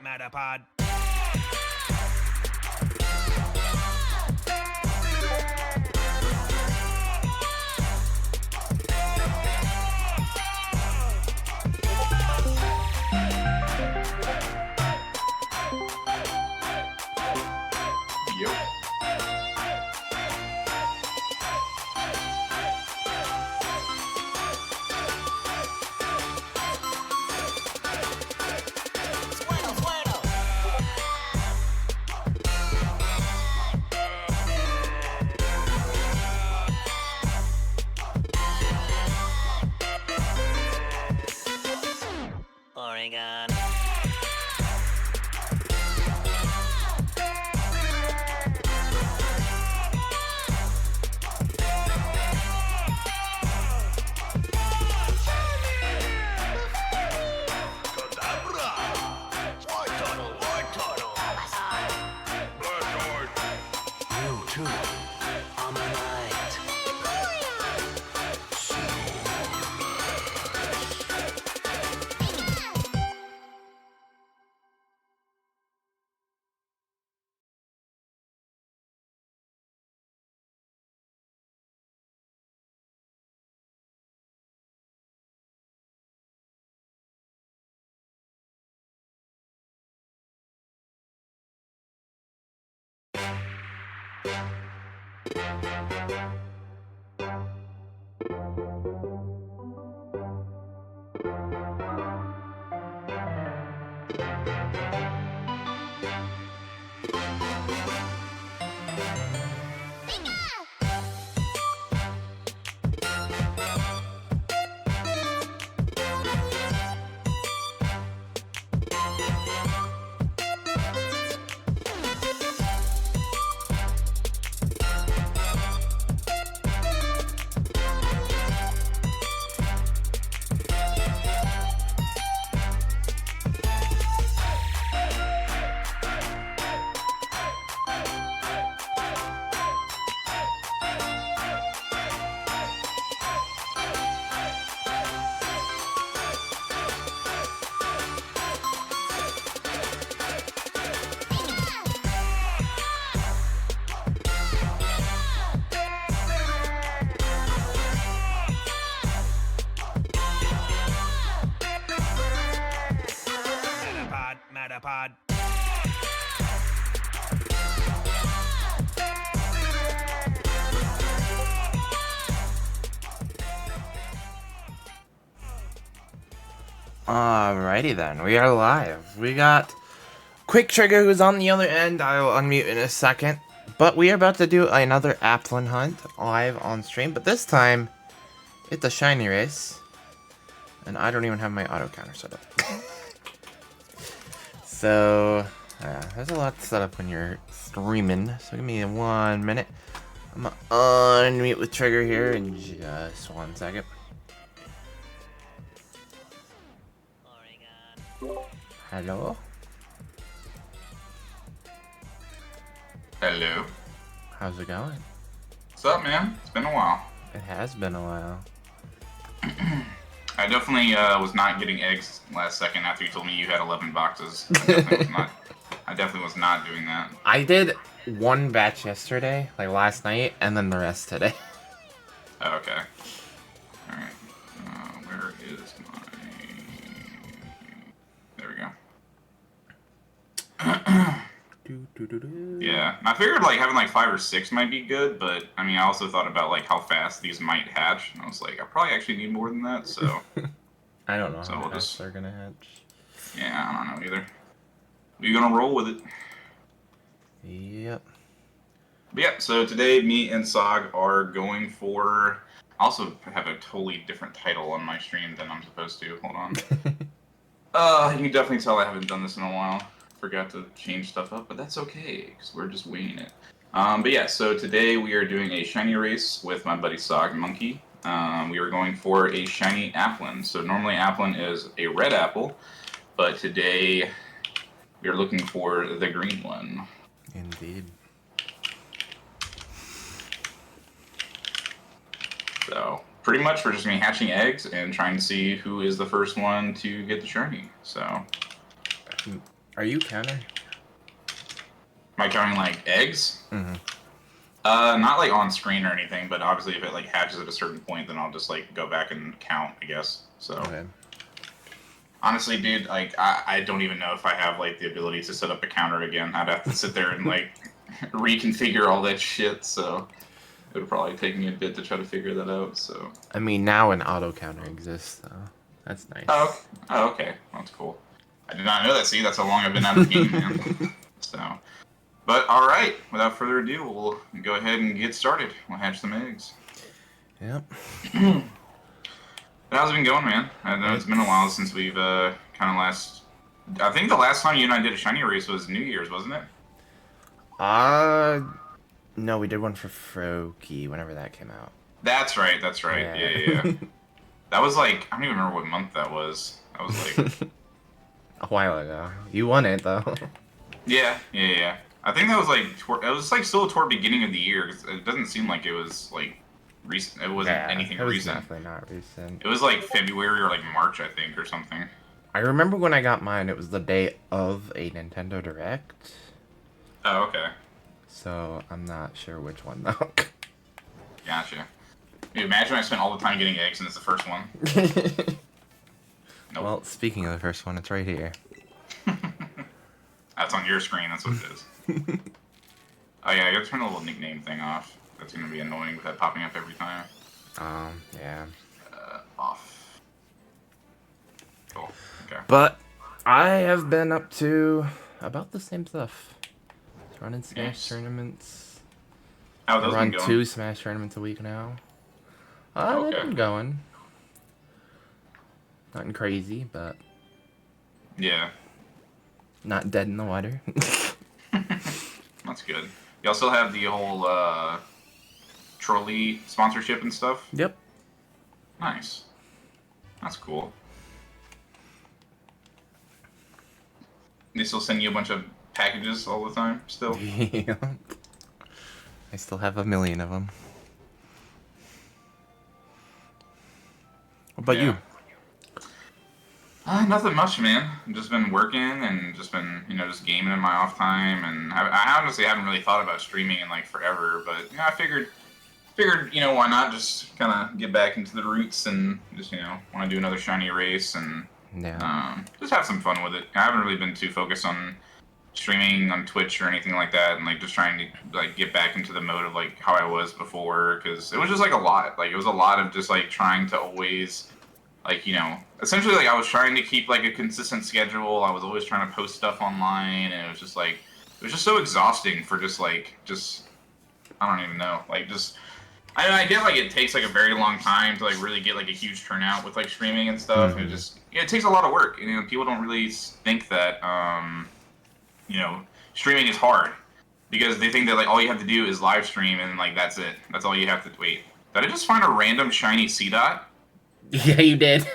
Metapod. Oregon. Metapod. Alrighty then, we are live. We got Quick Trigger who's on the other end. I will unmute in a second. But we are about to do another Applin hunt live on stream. But this time, it's a shiny race. And I don't even have my auto counter set up. So, there's a lot set up when you're streaming. So give me 1 minute. I'm gonna unmute with Trigger here in just 1 second. Hello? Hello. How's it going? What's up, man? It's been a while. It has been a while. I definitely was not getting eggs last second after you told me you had 11 boxes. I I definitely was not doing that. I did one batch yesterday, like last night, and then the rest today. Oh, okay. Alright. Where is my... There we go. Yeah, I figured like having like 5 or 6 might be good, but I mean I also thought about like how fast these might hatch, and I was like I probably actually need more than that. So I don't know So how we'll fast just- they're gonna hatch. yeah, I don't know either. We're gonna roll with it. Yep. But yeah, so today me and Sog are going for. I also have a totally different title on my stream than I'm supposed to. Hold on. You can definitely tell I haven't done this in a while. Forgot to change stuff up, but that's okay because we're just winging it. But yeah, so today we are doing a shiny race with my buddy Sog Monkey. We are going for a shiny Applin. So normally Applin is a red apple, but today we are looking for the green one. Indeed. So pretty much we're just gonna be hatching eggs and trying to see who is the first one to get the shiny. So Are you counter? am I counting like eggs? Mm-hmm. Not like on screen or anything, but obviously if it like hatches at a certain point, then I'll just like go back and count, I guess. So Okay. honestly, dude, like I don't even know if I have like the ability to set up a counter again. I'd have to sit there and like reconfigure all that shit. So it would probably take me a bit to try to figure that out. So I mean, now an auto counter exists, though. That's nice. oh, okay, that's cool. I did not know that. See, that's how long I've been out of the game, man. So, but all right. Without further ado, we'll go ahead and get started. We'll hatch some eggs. Yep. How's it been going, man? I know it's been a while since we've kind of last. I think the last time you and I did a shiny race was New Year's, wasn't it? No, we did one for Froakie whenever that came out. That's right. That's right. Yeah. That was like I don't even remember what month that was. That was like A while ago. You won it, though. yeah. I think that was like it was like still toward beginning of the year. 'Cause it doesn't seem like it was like recent. It wasn't anything it was recent. definitely not recent. It was like February or like March, I think, or something. I remember when I got mine, it was the day of a Nintendo Direct. Oh, okay. So, I'm not sure which one, though. Gotcha. Dude, imagine I spent all the time getting eggs and it's the first one. Nope. Well, speaking of the first one, it's right here. That's on your screen, that's what it is. Oh yeah, I gotta turn the little nickname thing off. That's gonna be annoying with that popping up every time. Yeah. Off. Cool. Okay. But I have been up to about the same stuff. Just running Smash Nice. tournaments. How are I those run been going? 2 Smash tournaments a week now. They've Okay. been going. Nothing crazy, but Yeah. not dead in the water. That's good. Y'all still have the whole trolley sponsorship and stuff? Yep. Nice. That's cool. They still send you a bunch of packages all the time, still? Yeah. I still have a million of them. What about you? Nothing much, man. I've just been working and just been, just gaming in my off time. And I honestly haven't really thought about streaming in like forever. But I figured, why not just kind of get back into the roots and just, want to do another shiny race and Yeah. just have some fun with it. I haven't really been too focused on streaming on Twitch or anything like that, and like just trying to like get back into the mode of like how I was before, because it was just like a lot. Like it was a lot of just like trying to always, like essentially like I was trying to keep like a consistent schedule. I was always trying to post stuff online, and it was just so exhausting for I don't even know, like just. I get like it takes like a very long time to like really get like a huge turnout with like streaming and stuff. Mhm. It takes a lot of work. People don't really think that streaming is hard because they think that like all you have to do is live stream and like that's it. That's all you have to wait. Did I just find a random shiny C dot? Yeah, you did.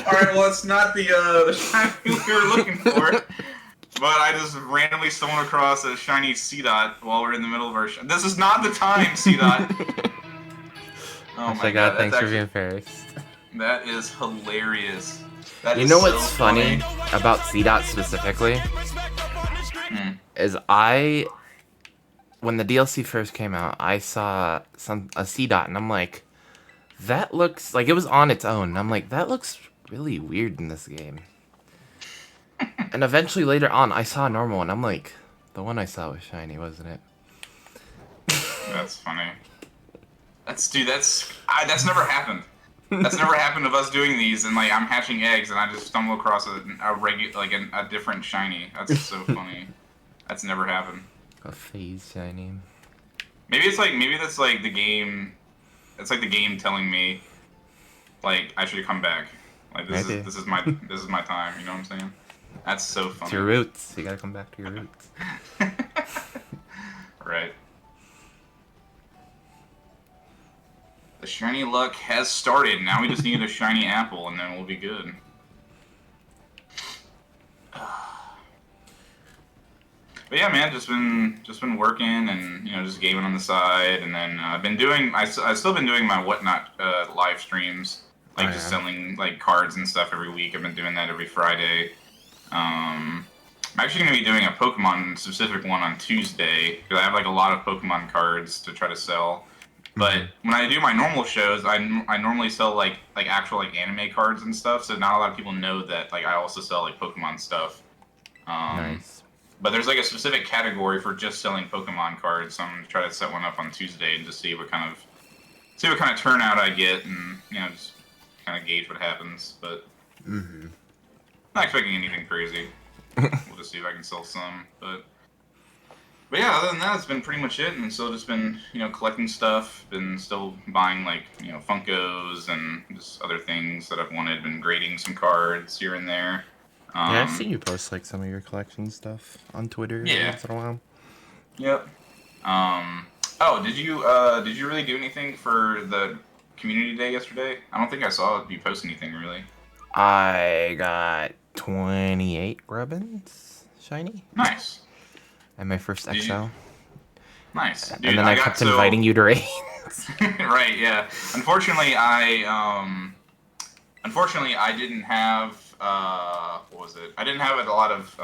All right, well it's not the shiny we were looking for. But I just randomly stumbled across a shiny C dot while we're in the middle of our. This is not the time, C dot. Oh my god, thanks for being first. That is hilarious. That You is know so what's funny about C-Dot specifically? Hmm. Is when the DLC first came out, I saw a C-Dot and I'm like, that looks like it was on its own. And I'm like, that looks really weird in this game. And eventually later on, I saw a normal one. I'm like, the one I saw was shiny, wasn't it? That's funny. That's never happened. That's never happened of us doing these, and like I'm hatching eggs, and I just stumble across a different shiny. That's so funny. That's never happened. A phase shiny. Maybe that's like the game. It's like the game telling me, like I should come back. Like this Maybe. is my time. You know what I'm saying? That's so funny. It's your roots. You gotta come back to your roots. Right. The shiny luck has started. Now we just need a shiny apple, and then we'll be good. But yeah, man, just been working and just gaming on the side, and then I've still been doing my whatnot live streams, like just selling like cards and stuff every week. I've been doing that every Friday. I'm actually going to be doing a Pokemon specific one on Tuesday because I have like a lot of Pokemon cards to try to sell. But when I do my normal shows, I normally sell like actual like anime cards and stuff. So not a lot of people know that like I also sell like Pokemon stuff. Nice. But there's like a specific category for just selling Pokemon cards. So I'm gonna try to set one up on Tuesday and just see what kind of turnout I get, and just kind of gauge what happens. But not expecting anything crazy. We'll just see if I can sell some. But yeah, other than that, it's been pretty much it. And still just been collecting stuff. Been still buying like Funkos and just other things that I've wanted. Been grading some cards here and there. Yeah, I've seen you post like some of your collection stuff on Twitter once in a while. Yep. Oh, did you really do anything for the community day yesterday? I don't think I saw you post anything really. I got 28 Grubbins shiny. Nice. And my first XL. Nice. Dude, and then I kept inviting you to raids. Right. Yeah. Unfortunately, I didn't have what was it? I didn't have a lot of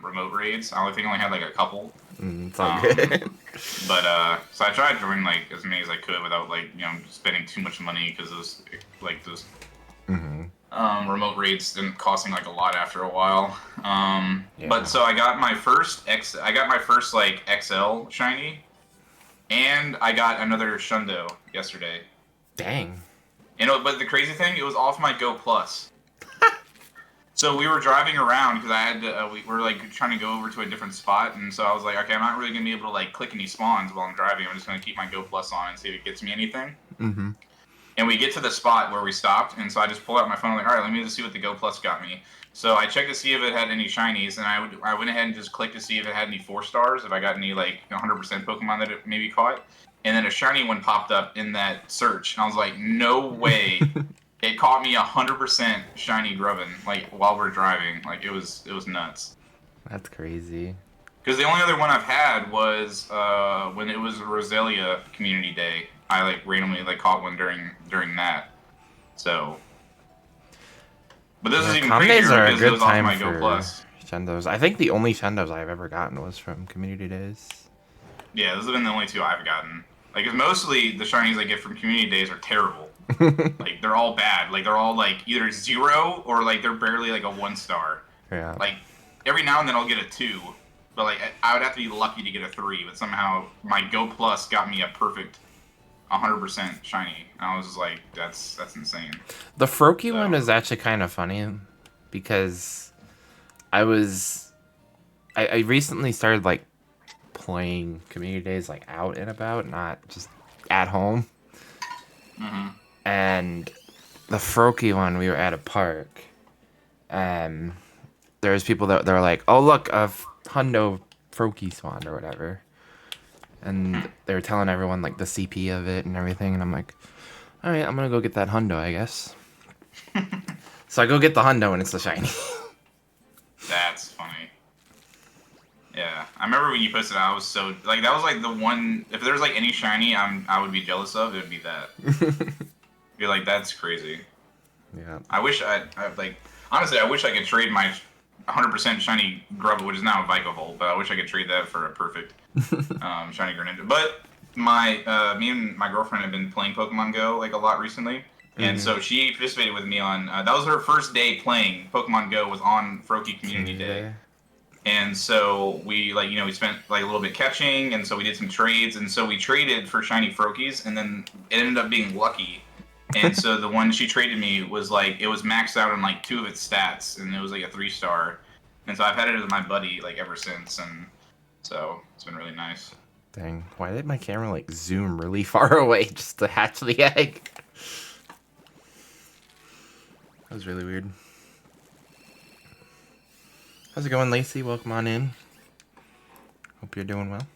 remote raids. I think I only had like a couple. It's all good. But so I tried joining like as many as I could without like spending too much money because those remote raids didn't costing like a lot after a while. But so I got my first like XL shiny, and I got another Shundo yesterday. Dang. But the crazy thing, it was off my Go Plus. So we were driving around because I had to, we were like trying to go over to a different spot, and so I was like, okay, I'm not really gonna be able to like click any spawns while I'm driving. I'm just gonna keep my Go Plus on and see if it gets me anything. And we get to the spot where we stopped, and so I just pulled out my phone, like, all right, let me just see what the Go Plus got me. So I checked to see if it had any shinies, and I went ahead and just clicked to see if it had any 4-stars, if I got any like 100% Pokemon that it maybe caught. And then a shiny one popped up in that search, and I was like, no way. It caught me 100% shiny Grubbin, like while we're driving. Like it was nuts. That's crazy. Because the only other one I've had was when it was Roselia Community Day. I like randomly like caught one during that. So, but this is even crazier are a because it good was off time my for Go Plus. Shendos. I think the only Shendos I've ever gotten was from Community Days. Yeah, those have been the only two I've gotten. Like, 'cause mostly the shinies I get from Community Days are terrible. Like, they're all bad. Like, they're all, like, either 0 or, like, they're barely, like, a 1-star. Yeah. Like, every now and then I'll get a 2. But, like, I would have to be lucky to get a 3. But somehow my Go Plus got me a perfect 100% shiny. And I was just like, that's insane. The Froakie one is actually kind of funny because I recently started, like, playing Community Days like out and about, not just at home. And the Froakie one, we were at a park, and there was people that were like, "Oh look, a hundo Froakie spawned or whatever," and they were telling everyone like the CP of it and everything, and I'm like, "All right, I'm gonna go get that hundo, I guess." So I go get the hundo, and it's the shiny. That's funny. Yeah, I remember when you posted it, I was so like that was like the one. If there's like any shiny, I would be jealous of. It would be that. You're like, that's crazy. Yeah. I wish honestly, I wish I could trade my 100% shiny Grub, which is now a Vikavolt, but I wish I could trade that for a perfect shiny Greninja. But me and my girlfriend have been playing Pokemon Go like a lot recently, and so she participated with me on. That was her first day playing Pokemon Go. Was on Froakie Community Day. And so we we spent like a little bit catching, and so we did some trades, and so we traded for shiny Froakies, and then it ended up being lucky. And so the one she traded me was like it was maxed out on like 2 of its stats, and it was like a 3-star. And so I've had it as my buddy like ever since, and so it's been really nice. Dang, why did my camera like zoom really far away just to hatch the egg? That was really weird. How's it going, Lacey? Welcome on in. Hope you're doing well.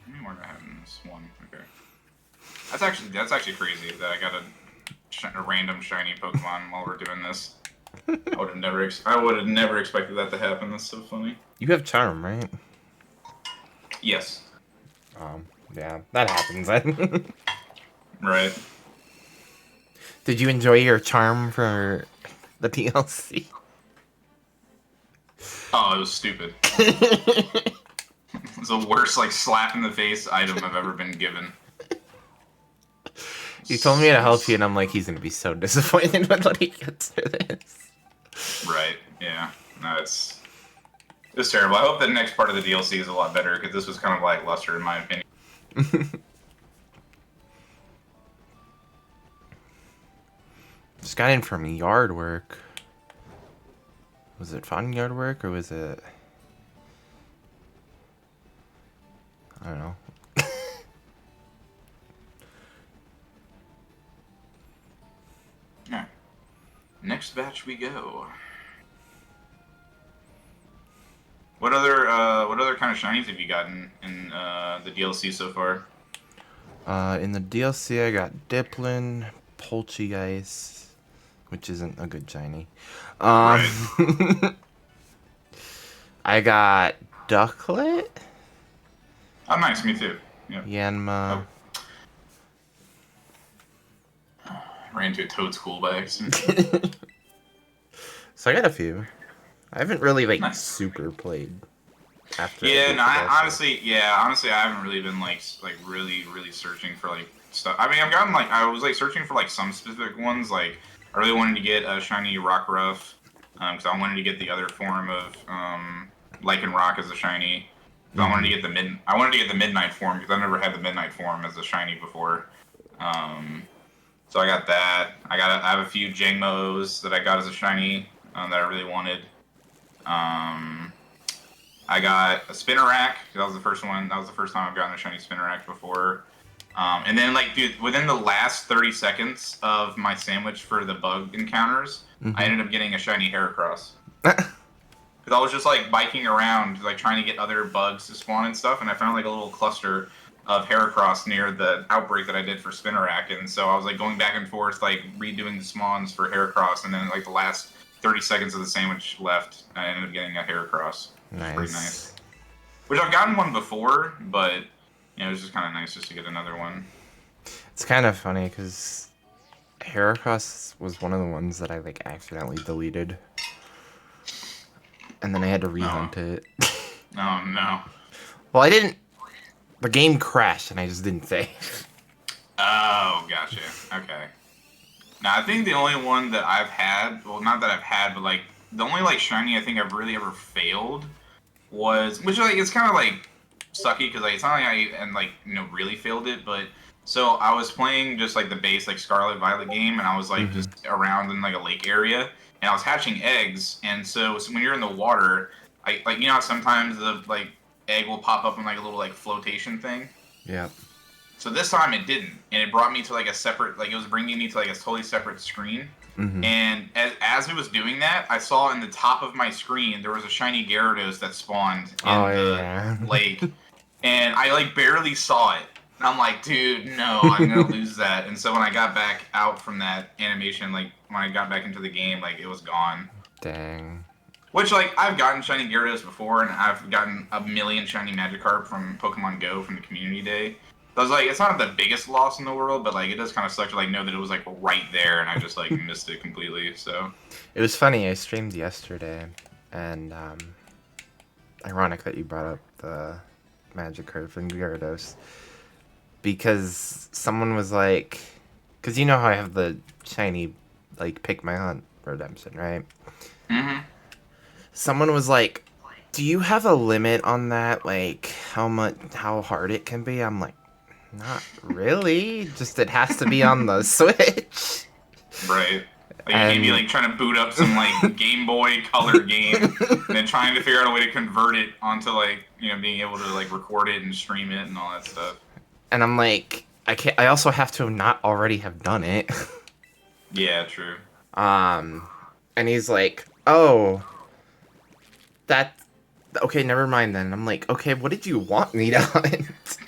How many more do I have in this one? Okay. That's actually crazy that I got a random shiny Pokemon while we're doing this. I would have never expected that to happen. That's so funny. You have Charm, right? Yes. Yeah, that happens. Right. Did you enjoy your Charm for the DLC? Oh, it was stupid. It was the worst, like, slap in the face item I've ever been given. You told me to help you, and I'm like, he's gonna be so disappointed when he gets through this. Right, yeah. No, it's terrible. I hope the next part of the DLC is a lot better, because this was kind of lackluster in my opinion. Just got in from yard work. Was it fun yard work, or was it... I don't know. Yeah. Next batch we go. What other kind of shinies have you gotten in the DLC so far? In the DLC, I got Diplin, Poltergeist, which isn't a good shiny. Right. I got Ducklet, Oh, nice. Me too. Yep. Yanma. Ran into a toad school by accident. So I got a few. I haven't really Nice. super played after. Yeah, no, honestly, I haven't really been really searching for stuff. I mean, I've gotten I was searching for some specific ones. Like, I really wanted to get a shiny Rockruff, because I wanted to get the other form of Lycanroc as a shiny. So I wanted to get the Midnight form because I've never had the Midnight form as a shiny before. So I got that. I have a few Jangmos that I got as a shiny that I really wanted. I got a Spinarak. That was the first one. That was the first time I've gotten a shiny Spinarak before. And then, dude, within the last 30 seconds of my sandwich for the bug encounters, I ended up getting a shiny Heracross. Because I was just, biking around, trying to get other bugs to spawn and stuff, and I found, a little cluster of Heracross near the outbreak that I did for Spinarak, and so I was, going back and forth, redoing the spawns for Heracross, and then, the last 30 seconds of the sandwich left, I ended up getting a Heracross. Nice. Pretty nice. Which I've gotten one before, but it was just kind of nice just to get another one. It's kind of funny because Heracross was one of the ones that I accidentally deleted, and then I had to rehunt it. Oh no. Well, I didn't. The game crashed, and I just didn't save. Oh, gotcha. Okay. Now I think the only one that I've had, well, not that I've had, but the only shiny I think I've really ever failed was, which it's kind of sucky because it's not I really failed it, but so I was playing just the base Scarlet Violet game, and I was just around in a lake area, and I was hatching eggs, and so when you're in the water, how sometimes the egg will pop up in a little flotation thing. Yeah. So this time it didn't, and it brought me to a separate, it was bringing me to a totally separate screen. And as it was doing that, I saw in the top of my screen there was a shiny Gyarados that spawned in the lake, and I barely saw it. And I'm like, dude, no, I'm gonna lose that. And so when I got back out from that animation, when I got back into the game, it was gone. Dang. Which I've gotten shiny Gyarados before, and I've gotten a million shiny Magikarp from Pokemon Go from the community day. I was like, it's not the biggest loss in the world, but like it does kind of suck to like know that it was like right there, and I just like missed it completely. So It was funny. I streamed yesterday, and ironic that you brought up the magic card from Gyarados, because someone was like, because you know how I have the shiny, like, pick my hunt redemption, right? mm-hmm. Someone was like, do you have a limit on that? Like, how hard it can be? I'm like, not really. Just it has to be on the Switch. Right. Like you can't be And like trying to boot up some like Game Boy Color game and then trying to figure out a way to convert it onto like being able to like record it and stream it and all that stuff. and I'm like, I can't. I also have to not already have done it. Yeah, true. And he's like, oh, that. Okay, never mind then. I'm like, okay, what did you want me to hunt?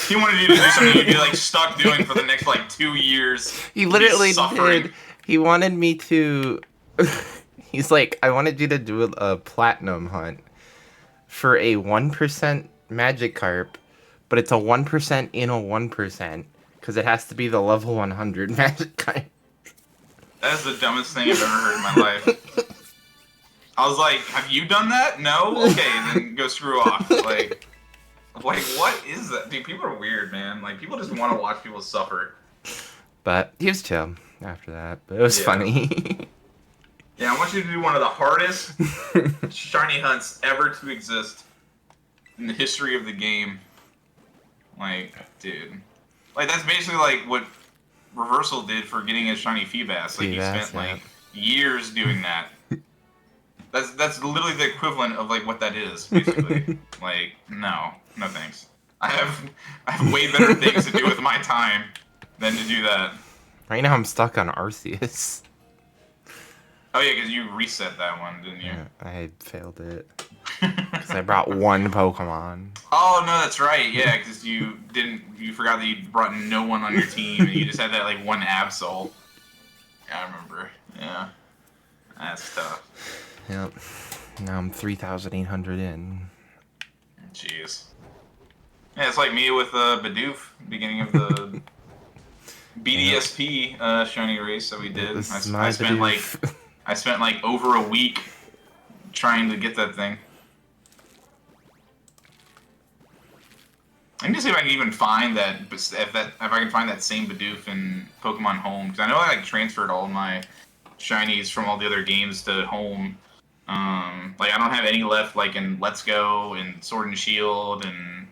He wanted you to do something you'd be like stuck doing for the next like 2 years. He literally suffering. did. He wanted me to. He's like, I wanted you to do a platinum hunt for a 1% Magikarp, but it's a 1% in a 1% because it has to be the level 100 Magikarp. That is the dumbest thing I've ever heard in my life. I was like, have you done that? No? Okay, then go screw off. Like, what is that? Dude, people are weird, man. Like, people just want to watch people suffer. But he was chill after that. But it was funny. Yeah, I want you to do one of the hardest shiny hunts ever to exist in the history of the game. Like, dude. Like, that's basically like what Reversal did for getting his shiny Feebas. Like, he spent like years doing that. That's literally the equivalent of like what that is, basically. Like, no thanks. I have way better things to do with my time than to do that. Right now I'm stuck on Arceus. Oh yeah, because you reset that one, didn't you? Yeah, I failed it. Because I brought one Pokemon. Oh no, that's right. Yeah, because you forgot that you brought no one on your team, and you just had that like one Absol. Yeah, I remember. Yeah, that's tough. Yep. Now I'm 3,800 in. Jeez. Yeah, it's like me with Bidoof, beginning of the BDSP shiny race that we did. I spent like over a week trying to get that thing. I need to see if I can even find that. If I can find that same Bidoof in Pokemon Home, because I know I like transferred all my shinies from all the other games to Home. Like I don't have any left like in Let's Go and Sword and Shield and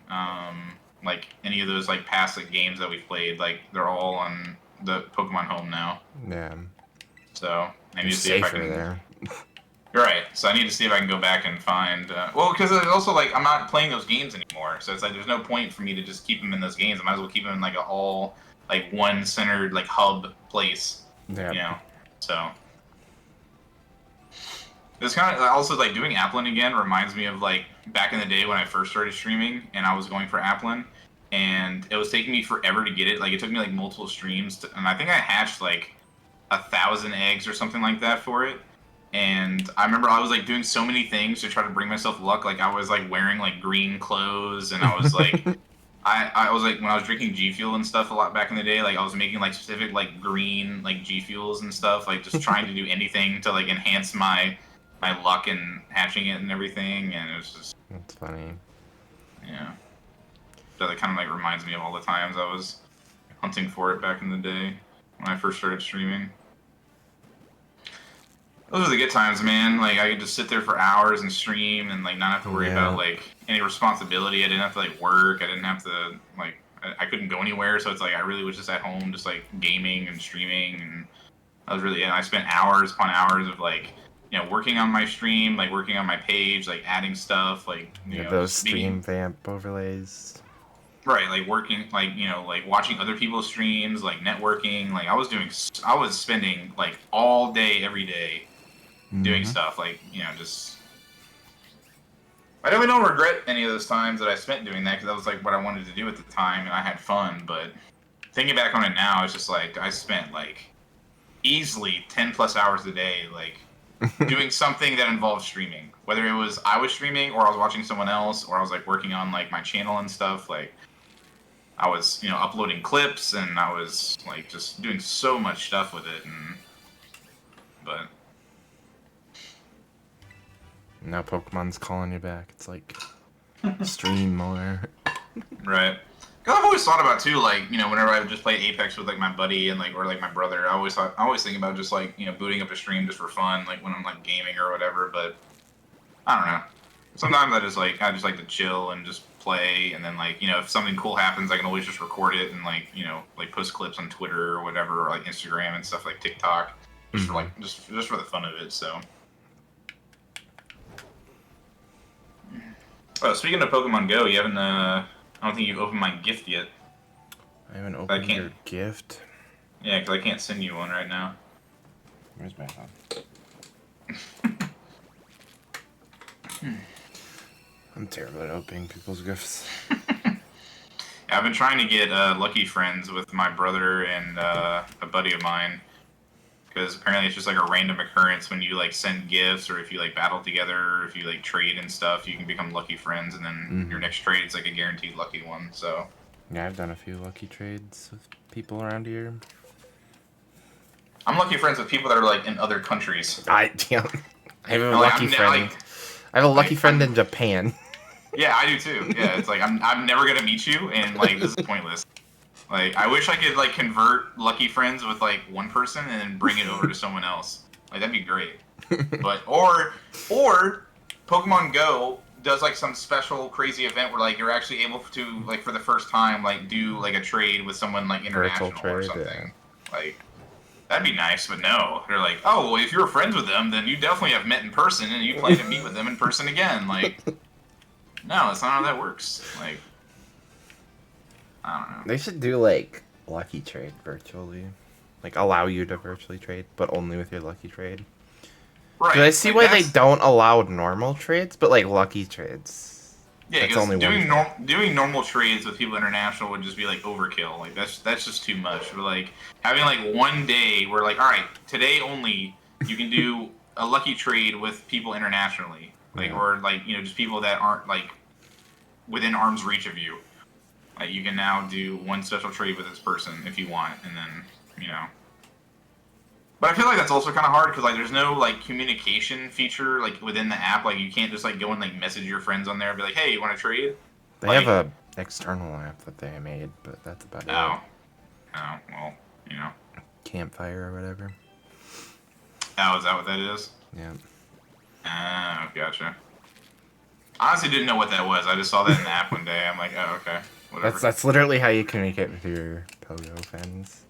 like any of those like past like, games that we've played. Like they're all on the Pokemon Home now. Yeah. So I need to see if I can. There. You're right. So I need to see if I can go back and find. Well, because it's also like I'm not playing those games anymore. So it's like there's no point for me to just keep them in those games. I might as well keep them in like a all like one centered like hub place. Yeah. You know. So. It's kind of also like doing Applin again reminds me of like back in the day when I first started streaming and I was going for Applin and it was taking me forever to get it. Like it took me like multiple streams and I think I hatched like 1,000 eggs or something like that for it. And I remember I was like doing so many things to try to bring myself luck. Like I was like wearing like green clothes and I was like, I was like when I was drinking G Fuel and stuff a lot back in the day, like I was making like specific like green like G Fuels and stuff, like just trying to do anything to like enhance my luck and hatching it and everything, and it was just... That's funny. Yeah. So that kind of like reminds me of all the times I was hunting for it back in the day when I first started streaming. Those are the good times, man. Like I could just sit there for hours and stream and like not have to worry about like any responsibility. I didn't have to like work. I didn't have to like... I couldn't go anywhere, so it's like I really was just at home just like gaming and streaming, and I was really... And I spent hours upon hours of like... You know, working on my stream, like working on my page, like adding stuff, like you know, those stream vamp overlays. Right, like working, like you know, like watching other people's streams, like networking. Like I was spending like all day, every day, doing stuff. Like you know, just I definitely don't regret any of those times that I spent doing that because that was like what I wanted to do at the time, and I had fun. But thinking back on it now, it's just like I spent like easily 10+ hours a day, like. Doing something that involved streaming, whether it was I was streaming or I was watching someone else or I was like working on like my channel and stuff. Like I was, uploading clips, and I was like just doing so much stuff with it, but Now Pokemon's calling you back. It's like, stream more. right. Cause I've always thought about too, like, whenever I would just play Apex with like my buddy and like or like my brother, I always think about just like booting up a stream just for fun, like when I'm like gaming or whatever. But I don't know. Sometimes I just like to chill and just play, and then like if something cool happens, I can always just record it and like like post clips on Twitter or whatever, or like Instagram and stuff like TikTok, just for like just for the fun of it. So. Oh, speaking of Pokemon Go, you haven't. I don't think you've opened my gift yet. I haven't opened your gift. Yeah, because I can't send you one right now. Where's my phone? I'm terrible at opening people's gifts. Yeah, I've been trying to get Lucky Friends with my brother and a buddy of mine. Because apparently it's just like a random occurrence when you like send gifts, or if you like battle together, or if you like trade and stuff, you can become lucky friends, and then your next trade is like a guaranteed lucky one. So yeah, I've done a few lucky trades with people around here. I'm lucky friends with people that are like in other countries. I have a lucky friend. I have a lucky friend in Japan. Yeah, I do too. Yeah, it's like I'm never gonna meet you, and like this is pointless. Like, I wish I could, like, convert Lucky Friends with, like, one person and then bring it over to someone else. Like, that'd be great. But, or Pokemon Go does, like, some special crazy event where, like, you're actually able to, like, for the first time, like, do, like, a trade with someone, like, international or something. Yeah. Like, that'd be nice, but no. They're like, oh, well, if you're friends with them, then you definitely have met in person, and you plan to meet with them in person again. Like, no, that's not how that works. Like... I don't know. They should do, like, lucky trade virtually. Like, allow you to virtually trade, but only with your lucky trade. Right. I see why they don't allow normal trades, but, like, lucky trades. Yeah, because doing normal trades with people international would just be, like, overkill. Like, that's just too much. But, like, having, like, one day where, like, all right, today only, you can do a lucky trade with people internationally. Like, or, like, just people that aren't, like, within arm's reach of you. Like, you can now do one special trade with this person if you want, and then, But I feel like that's also kind of hard, because, like, there's no, like, communication feature, like, within the app. Like, you can't just, like, go and, like, message your friends on there and be like, hey, you want to trade? They have a external app that they made, but that's about it. Oh, well, Campfire or whatever. Oh, is that what that is? Yeah. Oh, gotcha. I honestly didn't know what that was. I just saw that in the app one day. I'm like, oh, okay. Whatever. That's literally how you communicate with your Pogo fans.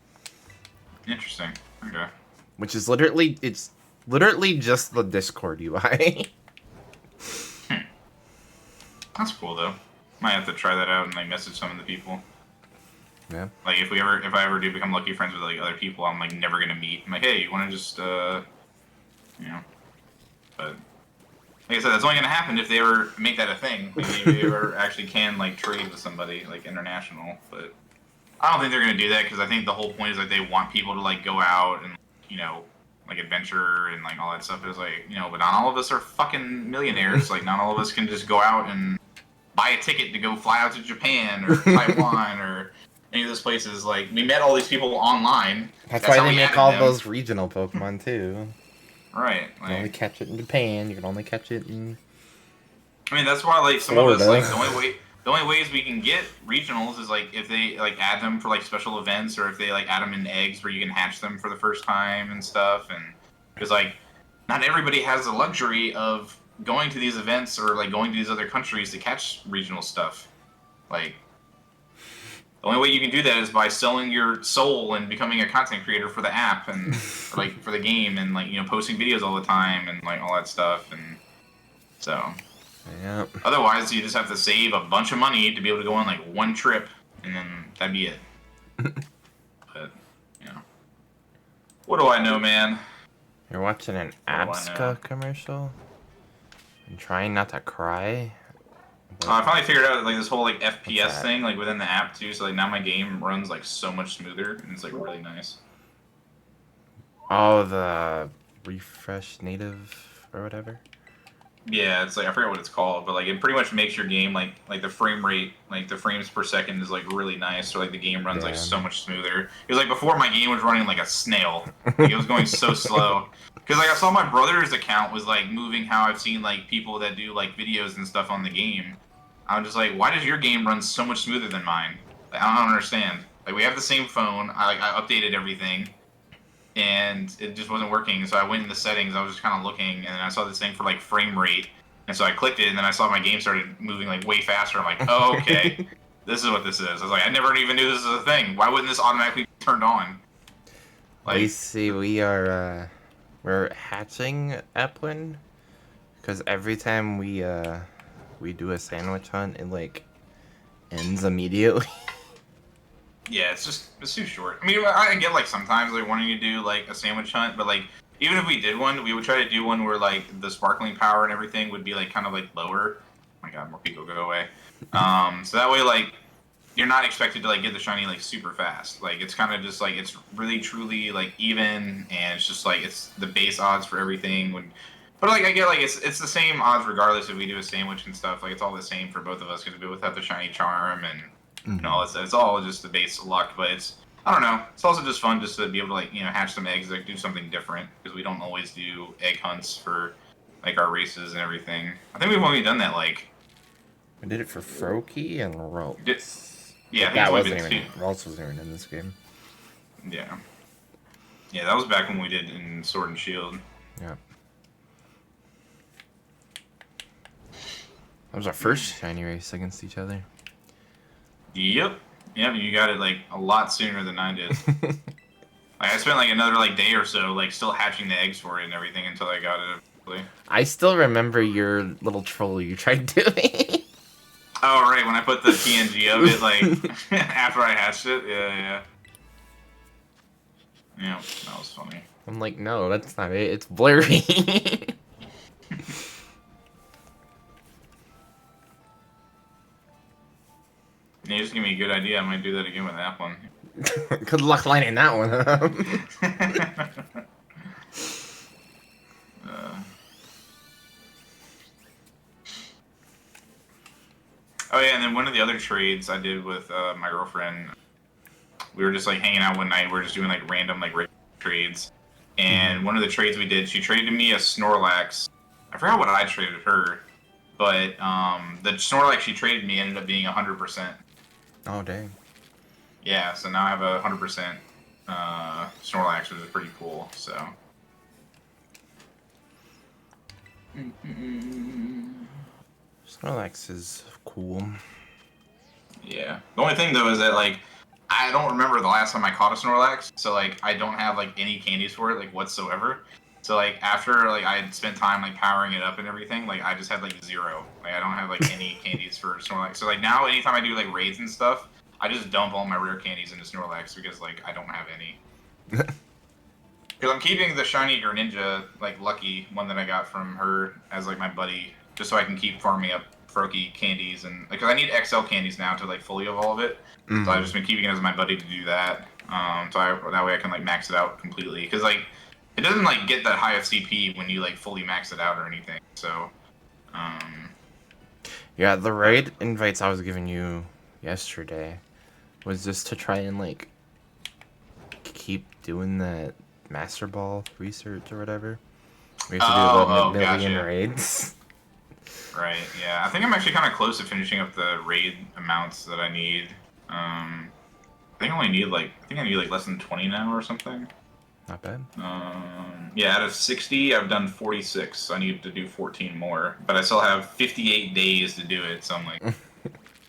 Interesting. Okay. Which is literally just the Discord UI. That's cool though. Might have to try that out and like message some of the people. Yeah. Like if I ever do become lucky friends with like other people I'm like never gonna meet. I'm like, hey, you wanna just But like I said, that's only gonna happen if they ever make that a thing. Maybe if they ever actually can like trade with somebody like international. But I don't think they're gonna do that, because I think the whole point is like they want people to like go out and like adventure and like all that stuff. Is like but not all of us are fucking millionaires. Like not all of us can just go out and buy a ticket to go fly out to Japan or Taiwan or any of those places. Like we met all these people online. That's why they make all those regional Pokemon too. Right. You can only catch it in Japan. You can only catch it in... I mean, that's why, like, some of us, like, the only ways we can get regionals is, like, if they, like, add them for, like, special events, or if they, like, add them in eggs where you can hatch them for the first time and stuff, and... Because, like, not everybody has the luxury of going to these events or, like, going to these other countries to catch regional stuff. Like... The only way you can do that is by selling your soul and becoming a content creator for the app and like for the game and like posting videos all the time and like all that stuff. And so yeah. Otherwise you just have to save a bunch of money to be able to go on like one trip and then that'd be it. But what do I know, man? You're watching an Abska commercial and trying not to cry. I finally figured out like this whole like FPS thing like within the app too, so like now my game runs like so much smoother and it's like really nice. Oh, the refresh native or whatever. Yeah, it's like I forget what it's called, but like it pretty much makes your game like the frame rate, like the frames per second is like really nice, so like the game runs like Yeah. so much smoother. Because like before my game was running like a snail, like it was going so slow. Because like I saw my brother's account was like moving how I've seen like people that do like videos and stuff on the game. I'm just like, why does your game run so much smoother than mine? Like, I don't understand. Like we have the same phone. I updated everything and it just wasn't working. So I went in the settings. I was just kind of looking, and I saw this thing for like frame rate, and so I clicked it, and then I saw my game started moving like way faster. I'm like, oh, okay, this is what this is. I was like, I never even knew this was a thing. Why wouldn't this automatically be turned on? We Like, see we're hatching Epwin because every time we do a sandwich hunt, it like ends immediately. yeah, it's too short. I mean, I get like sometimes like wanting to do like a sandwich hunt, but like even if we did one, we would try to do one where like the sparkling power and everything would be like kind of like lower. Oh my god, more people go away. So that way like you're not expected to like get the shiny like super fast. Like it's kind of just like it's really truly like even, and it's just like it's the base odds for everything. But like I get like it's the same odds regardless if we do a sandwich and stuff. Like it's all the same for both of us because we both have the shiny charm and you know it's all just the base luck. But it's I don't know. It's also just fun just to be able to like hatch some eggs, like do something different because we don't always do egg hunts for like our races and everything. I think we've only done that like. We did it for Froakie and Did, Ralts. yeah, I think That it's only wasn't been even Ralts wasn't even in this game. Yeah. Yeah, that was back when we did in Sword and Shield. Yeah. That was our first shiny race against each other. Yep. Yep, you got it like a lot sooner than I did. Like I spent like another like day or so like still hatching the eggs for it and everything until I got it eventually. I still remember your little troll you tried doing. Oh right, when I put the PNG of it like after I hatched it, yeah. Yeah, that was funny. I'm like, no, that's not it. It's blurry. You just give me a good idea. I might do that again with that one. Good luck lining that one up. Oh yeah, and then one of the other trades I did with my girlfriend, we were just like hanging out one night. We were just doing like random like trades, and one of the trades we did, she traded me a Snorlax. I forgot what I traded her, but the Snorlax she traded me ended up being 100%. Oh dang. Yeah, so now I have a 100% Snorlax, which is pretty cool. So. Snorlax is cool. Yeah. The only thing though is that like I don't remember the last time I caught a Snorlax, so like I don't have like any candies for it like whatsoever. So like after like I had spent time like powering it up and everything, like I just had like 0. Like I don't have like any candies for Snorlax. So like now anytime I do like raids and stuff, I just dump all my rare candies into Snorlax because like I don't have any. Because I'm keeping the shiny Greninja like lucky one that I got from her as like my buddy, just so I can keep farming up Froakie candies and because I need XL candies now to like fully evolve it. So I've just been keeping it as my buddy to do that. That way I can like max it out completely because like it doesn't like get that high of CP when you like fully max it out or anything. So Yeah, the raid invites I was giving you yesterday was just to try and like keep doing that Master Ball research or whatever. We used to do the million gotcha. raids. Right, yeah. I think I'm actually kind of close to finishing up the raid amounts that I need. I think I need like less than 20 now or something. Not bad. Yeah, out of 60, I've done 46. So I need to do 14 more, but I still have 58 days to do it. So I'm like, I'm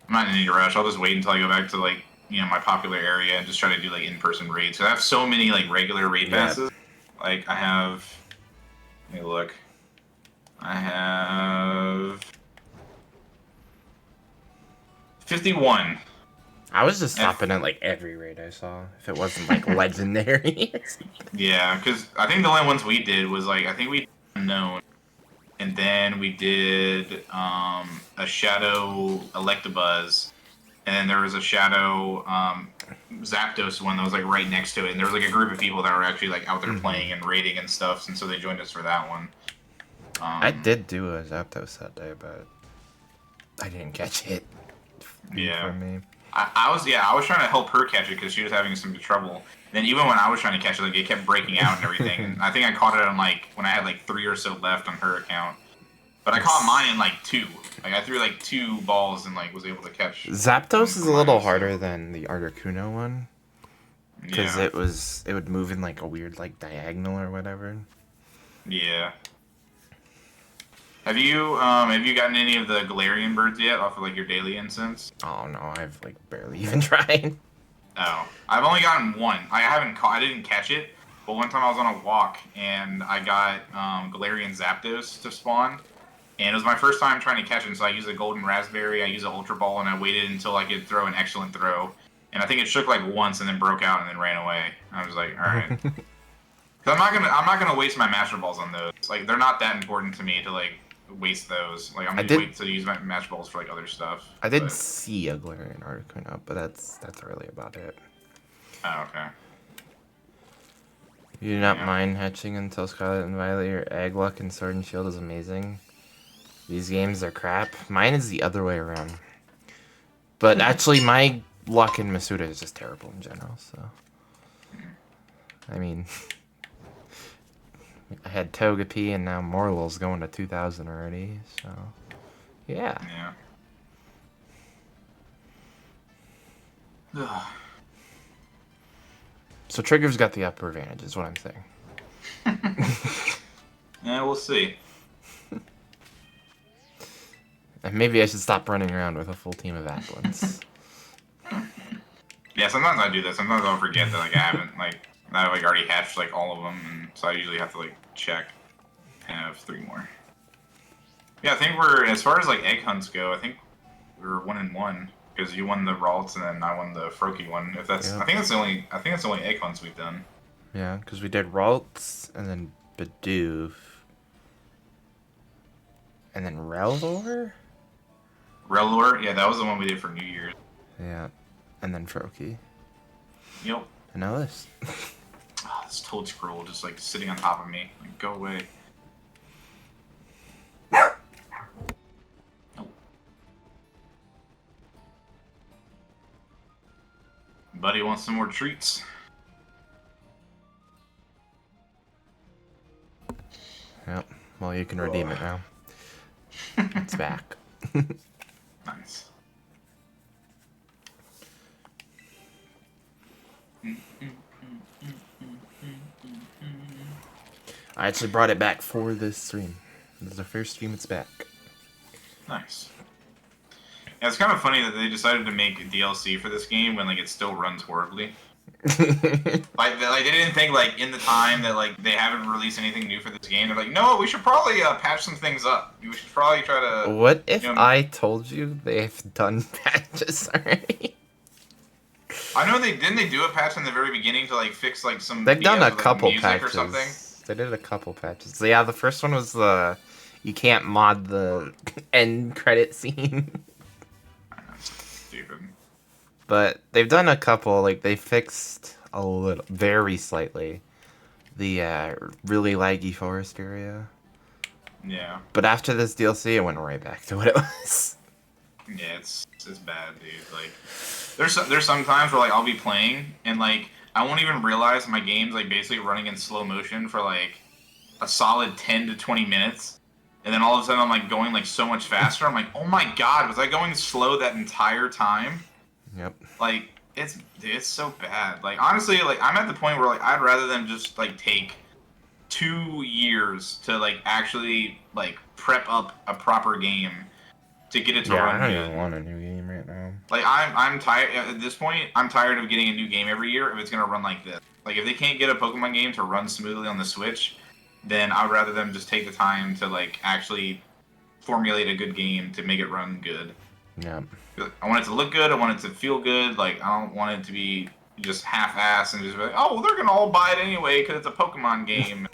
not in any rush. I'll just wait until I go back to like my popular area and just try to do like in-person raids. So I have so many like regular raid passes. Like I have. Let me look. I have 51. I was just stopping at like every raid I saw if it wasn't like legendary. Yeah, because I think the only ones we did was like I think we did Unknown, and then we did a Shadow Electabuzz, and then there was a Shadow Zapdos one that was like right next to it, and there was like a group of people that were actually like out there playing and raiding and stuff, and so they joined us for that one. I did do a Zapdos that day, but I didn't catch it. Yeah. For me. I was trying to help her catch it because she was having some trouble. And then even when I was trying to catch it, like it kept breaking out and everything. And I think I caught it on like when I had like 3 or so left on her account. But I caught mine in like 2. Like I threw like 2 balls and like was able to catch. Zapdos is a little harder than the Articuno one. Because Yeah. it would move in like a weird like diagonal or whatever. Yeah. Have you gotten any of the Galarian birds yet off of like your daily instance? Oh no, I've like barely even tried. Oh, I've only gotten 1. I didn't catch it, but one time I was on a walk and I got Galarian Zapdos to spawn, and it was my first time trying to catch it. So I used a Golden Raspberry, I used an Ultra Ball, and I waited until I could throw an excellent throw. And I think it shook like once and then broke out and then ran away. I was like, all right. Cause I'm not gonna waste my Master Balls on those. Like they're not that important to me to like waste those. Like I'm gonna wait to use my Master Balls for like other stuff. I did see a Galarian Articuno, but that's really about it. Oh, okay. You do not mind hatching until Scarlet and Violet. Your Egg Luck and Sword and Shield is amazing. These games are crap. Mine is the other way around. But actually, my luck in Masuda is just terrible in general, so... I mean... I had Togepi, and now Morelull's going to 2,000 already, so... Yeah. Yeah. So Trigger's got the upper advantage, is what I'm saying. Yeah, we'll see. And maybe I should stop running around with a full team of Applins. Yeah, sometimes I do that. Sometimes I'll forget that like I haven't I've like already hatched like all of them, and so I usually have to like check. I have 3 more. Yeah, I think we're as far as like egg hunts go. I think we're 1-1 because you won the Ralts and then I won the Froakie one. If that's, I think that's the only egg hunts we've done. Yeah, because we did Ralts and then Bidoof. And then Rellor? Rellor? Yeah, that was the one we did for New Year's. Yeah. And then Froakie. Yep. And now this. Oh, this Toad Scroll just like sitting on top of me. Like, go away. Oh. Buddy wants some more treats. Yep. Well, you can redeem it now. It's back. Nice. I actually brought it back for this stream. This is the first stream it's back. Nice. Yeah, it's kind of funny that they decided to make DLC for this game when like it still runs horribly. Like they didn't think like in the time that like they haven't released anything new for this game. They're like, no, we should probably patch some things up. We should probably try to. What if I told you they've done patches already? I know they do a patch in the very beginning to like fix like some. They've done a with, couple music patches. Or something. They did a couple patches. So, yeah, the first one was the you can't mod the end credit scene. That's stupid. But they've done a couple. Like they fixed a little, very slightly, the really laggy forest area. Yeah. But after this DLC, it went right back to what it was. Yeah, it's bad, dude. Like, there's some times where like I'll be playing and like I won't even realize my game's like basically running in slow motion for like a solid 10 to 20 minutes, and then all of a sudden I'm like going like so much faster. I'm like, oh my god, was I going slow that entire time? Yep. Like it's so bad. Like honestly, like I'm at the point where like I'd rather them just like take 2 years to like actually like prep up a proper game to get it to run I good. don't even want a new game right now. Like I'm tired at this point. I'm tired of getting a new game every year if it's gonna run like this. Like if they can't get a Pokemon game to run smoothly on the Switch, then I'd rather them just take the time to like actually formulate a good game to make it run good. Yeah. I want it to look good. I want it to feel good. Like I don't want it to be just half-assed and just be like, oh, well, they're gonna all buy it anyway because it's a Pokemon game.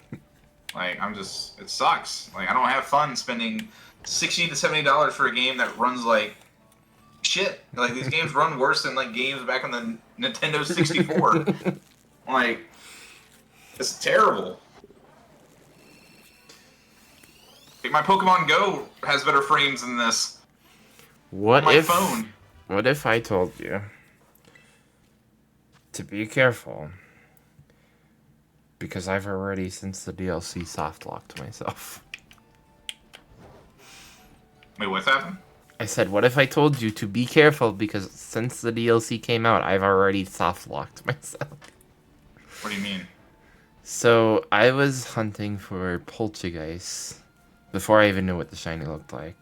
Like it sucks. Like I don't have fun spending $60 to $70 for a game that runs like shit. Like these games run worse than like games back on the Nintendo 64. Like it's terrible. Like, my Pokemon Go has better frames than this. What My if... phone. What if I told you to be careful? Because I've already, since the DLC, soft-locked myself. Wait, what's happened? I said, what if I told you to be careful because since the DLC came out, I've already soft-locked myself. What do you mean? So, I was hunting for Poltergeist before I even knew what the shiny looked like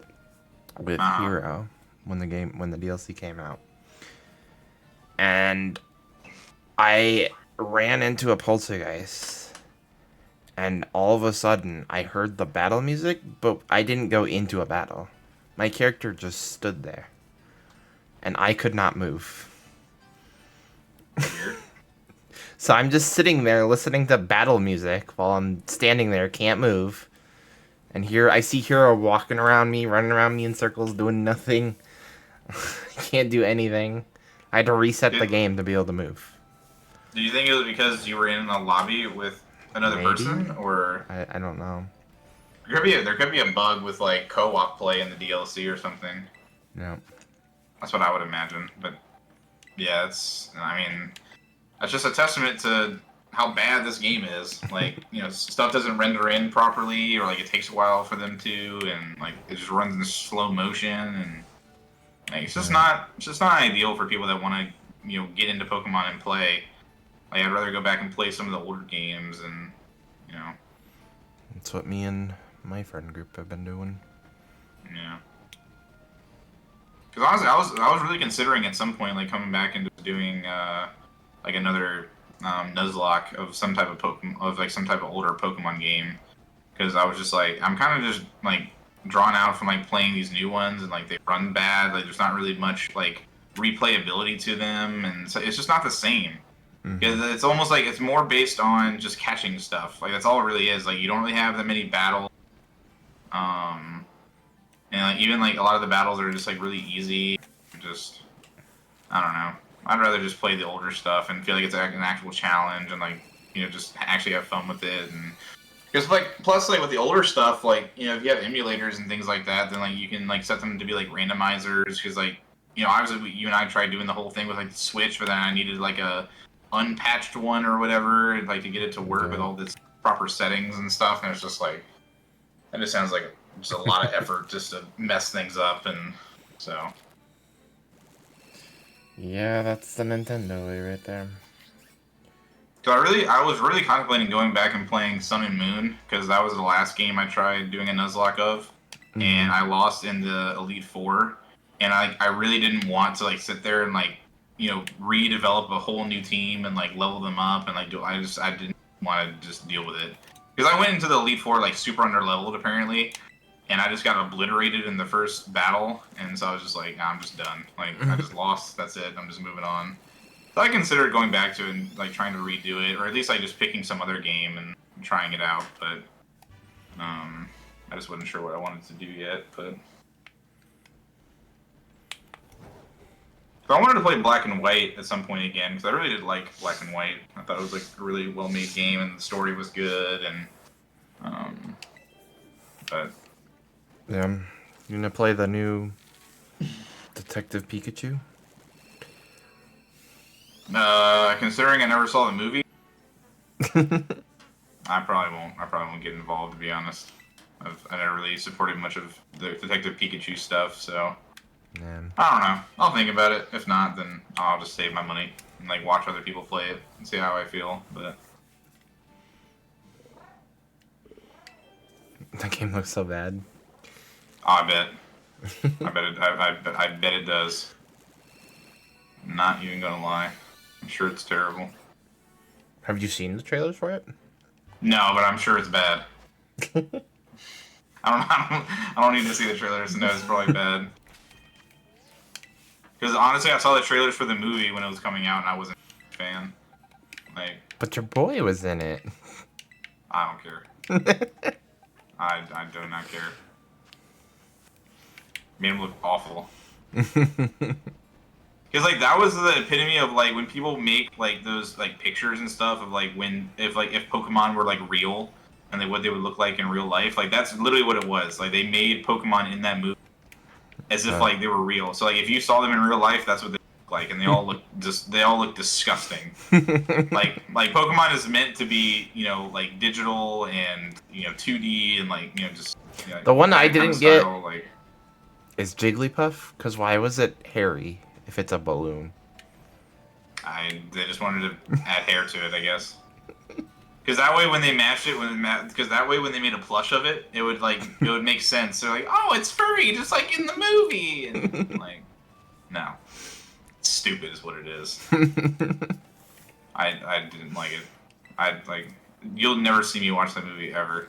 with Hero when the DLC came out. And I ran into a Poltergeist and all of a sudden I heard the battle music, but I didn't go into a battle. My character just stood there and I could not move. Weird. So I'm just sitting there listening to battle music while I'm standing there, can't move. And here I see Hero walking around me, running around me in circles, doing nothing. I can't do anything. I had to reset the game to be able to move. Do you think it was because you were in a lobby with another person, or I don't know. there could be a bug with like co-op play in the DLC or something. No. That's what I would imagine. But yeah, that's just a testament to how bad this game is. Like, stuff doesn't render in properly, or like it takes a while for them to, and like it just runs in slow motion, and like it's just not ideal for people that want to get into Pokemon and play. Like, I'd rather go back and play some of the older games, and That's what me and my friend group have been doing. yeah. Because honestly, I was really considering at some point like coming back and just doing like another Nuzlocke of some type of some type of older Pokemon game. Because I was just like, I'm kind of just like drawn out from like playing these new ones, and like they run bad. Like, there's not really much like replayability to them, and so it's just not the same. Mm-hmm. It's almost like it's more based on just catching stuff. Like, that's all it really is. Like, you don't really have that many battles. And like even like a lot of the battles are just like really easy. Just, I don't know. I'd rather just play the older stuff and feel like it's like an actual challenge, and like just actually have fun with it. And because like plus like with the older stuff, like if you have emulators and things like that, then like you can like set them to be like randomizers. Because like obviously you and I tried doing the whole thing with like the Switch, but then I needed like a unpatched one or whatever, like to get it to work with all this proper settings and stuff. And it's just like, it just sounds like just a lot of effort just to mess things up, and so. Yeah, that's the Nintendo way right there. So I was really contemplating going back and playing Sun and Moon, because that was the last game I tried doing a Nuzlocke of, and I lost in the Elite Four, and I really didn't want to like sit there and like redevelop a whole new team and like level them up, and like I didn't want to just deal with it, because I went into the Elite Four like super under leveled apparently, and I just got obliterated in the first battle, and so I was just like, nah, I'm just done. Like, I just lost. That's it. I'm just moving on. So I considered going back to it and like trying to redo it, or at least like just picking some other game and trying it out. But I just wasn't sure what I wanted to do yet. But I wanted to play Black and White at some point again, because I really did like Black and White. I thought it was like a really well-made game, and the story was good. And but yeah, you gonna play the new Detective Pikachu? Considering I never saw the movie, I probably won't get involved, to be honest. I never really supported much of the Detective Pikachu stuff, so Yeah. I don't know. I'll think about it. If not, then I'll just save my money and like watch other people play it and see how I feel. But That game looks so bad. I bet. I bet it does. Not even gonna lie. I'm sure it's terrible. Have you seen the trailers for it? No, but I'm sure it's bad. I don't need to see the trailers to know it's probably bad. Because honestly, I saw the trailers for the movie when it was coming out, and I wasn't a fan. Like, But your boy was in it. I don't care. I do not care. Made him look awful. Because like that was the epitome of like when people make like those like pictures and stuff of like if Pokemon were like real, and what they would look like in real life. Like that's literally what it was. Like they made Pokemon in that movie as if like they were real. So like if you saw them in real life, that's what they look like, and they all look disgusting. like Pokemon is meant to be, you know, like digital and, you know, 2D and like, you know, just, you know, The one I that kind of didn't get style, like, is Jigglypuff, because why was it hairy if it's a balloon? they just wanted to add hair to it, I guess. Because that way, when they mashed it, because that way, when they made a plush of it, it would make sense. They're like, oh, it's furry, just like in the movie, and like, no, stupid is what it is. I didn't like it. You'll never see me watch that movie ever.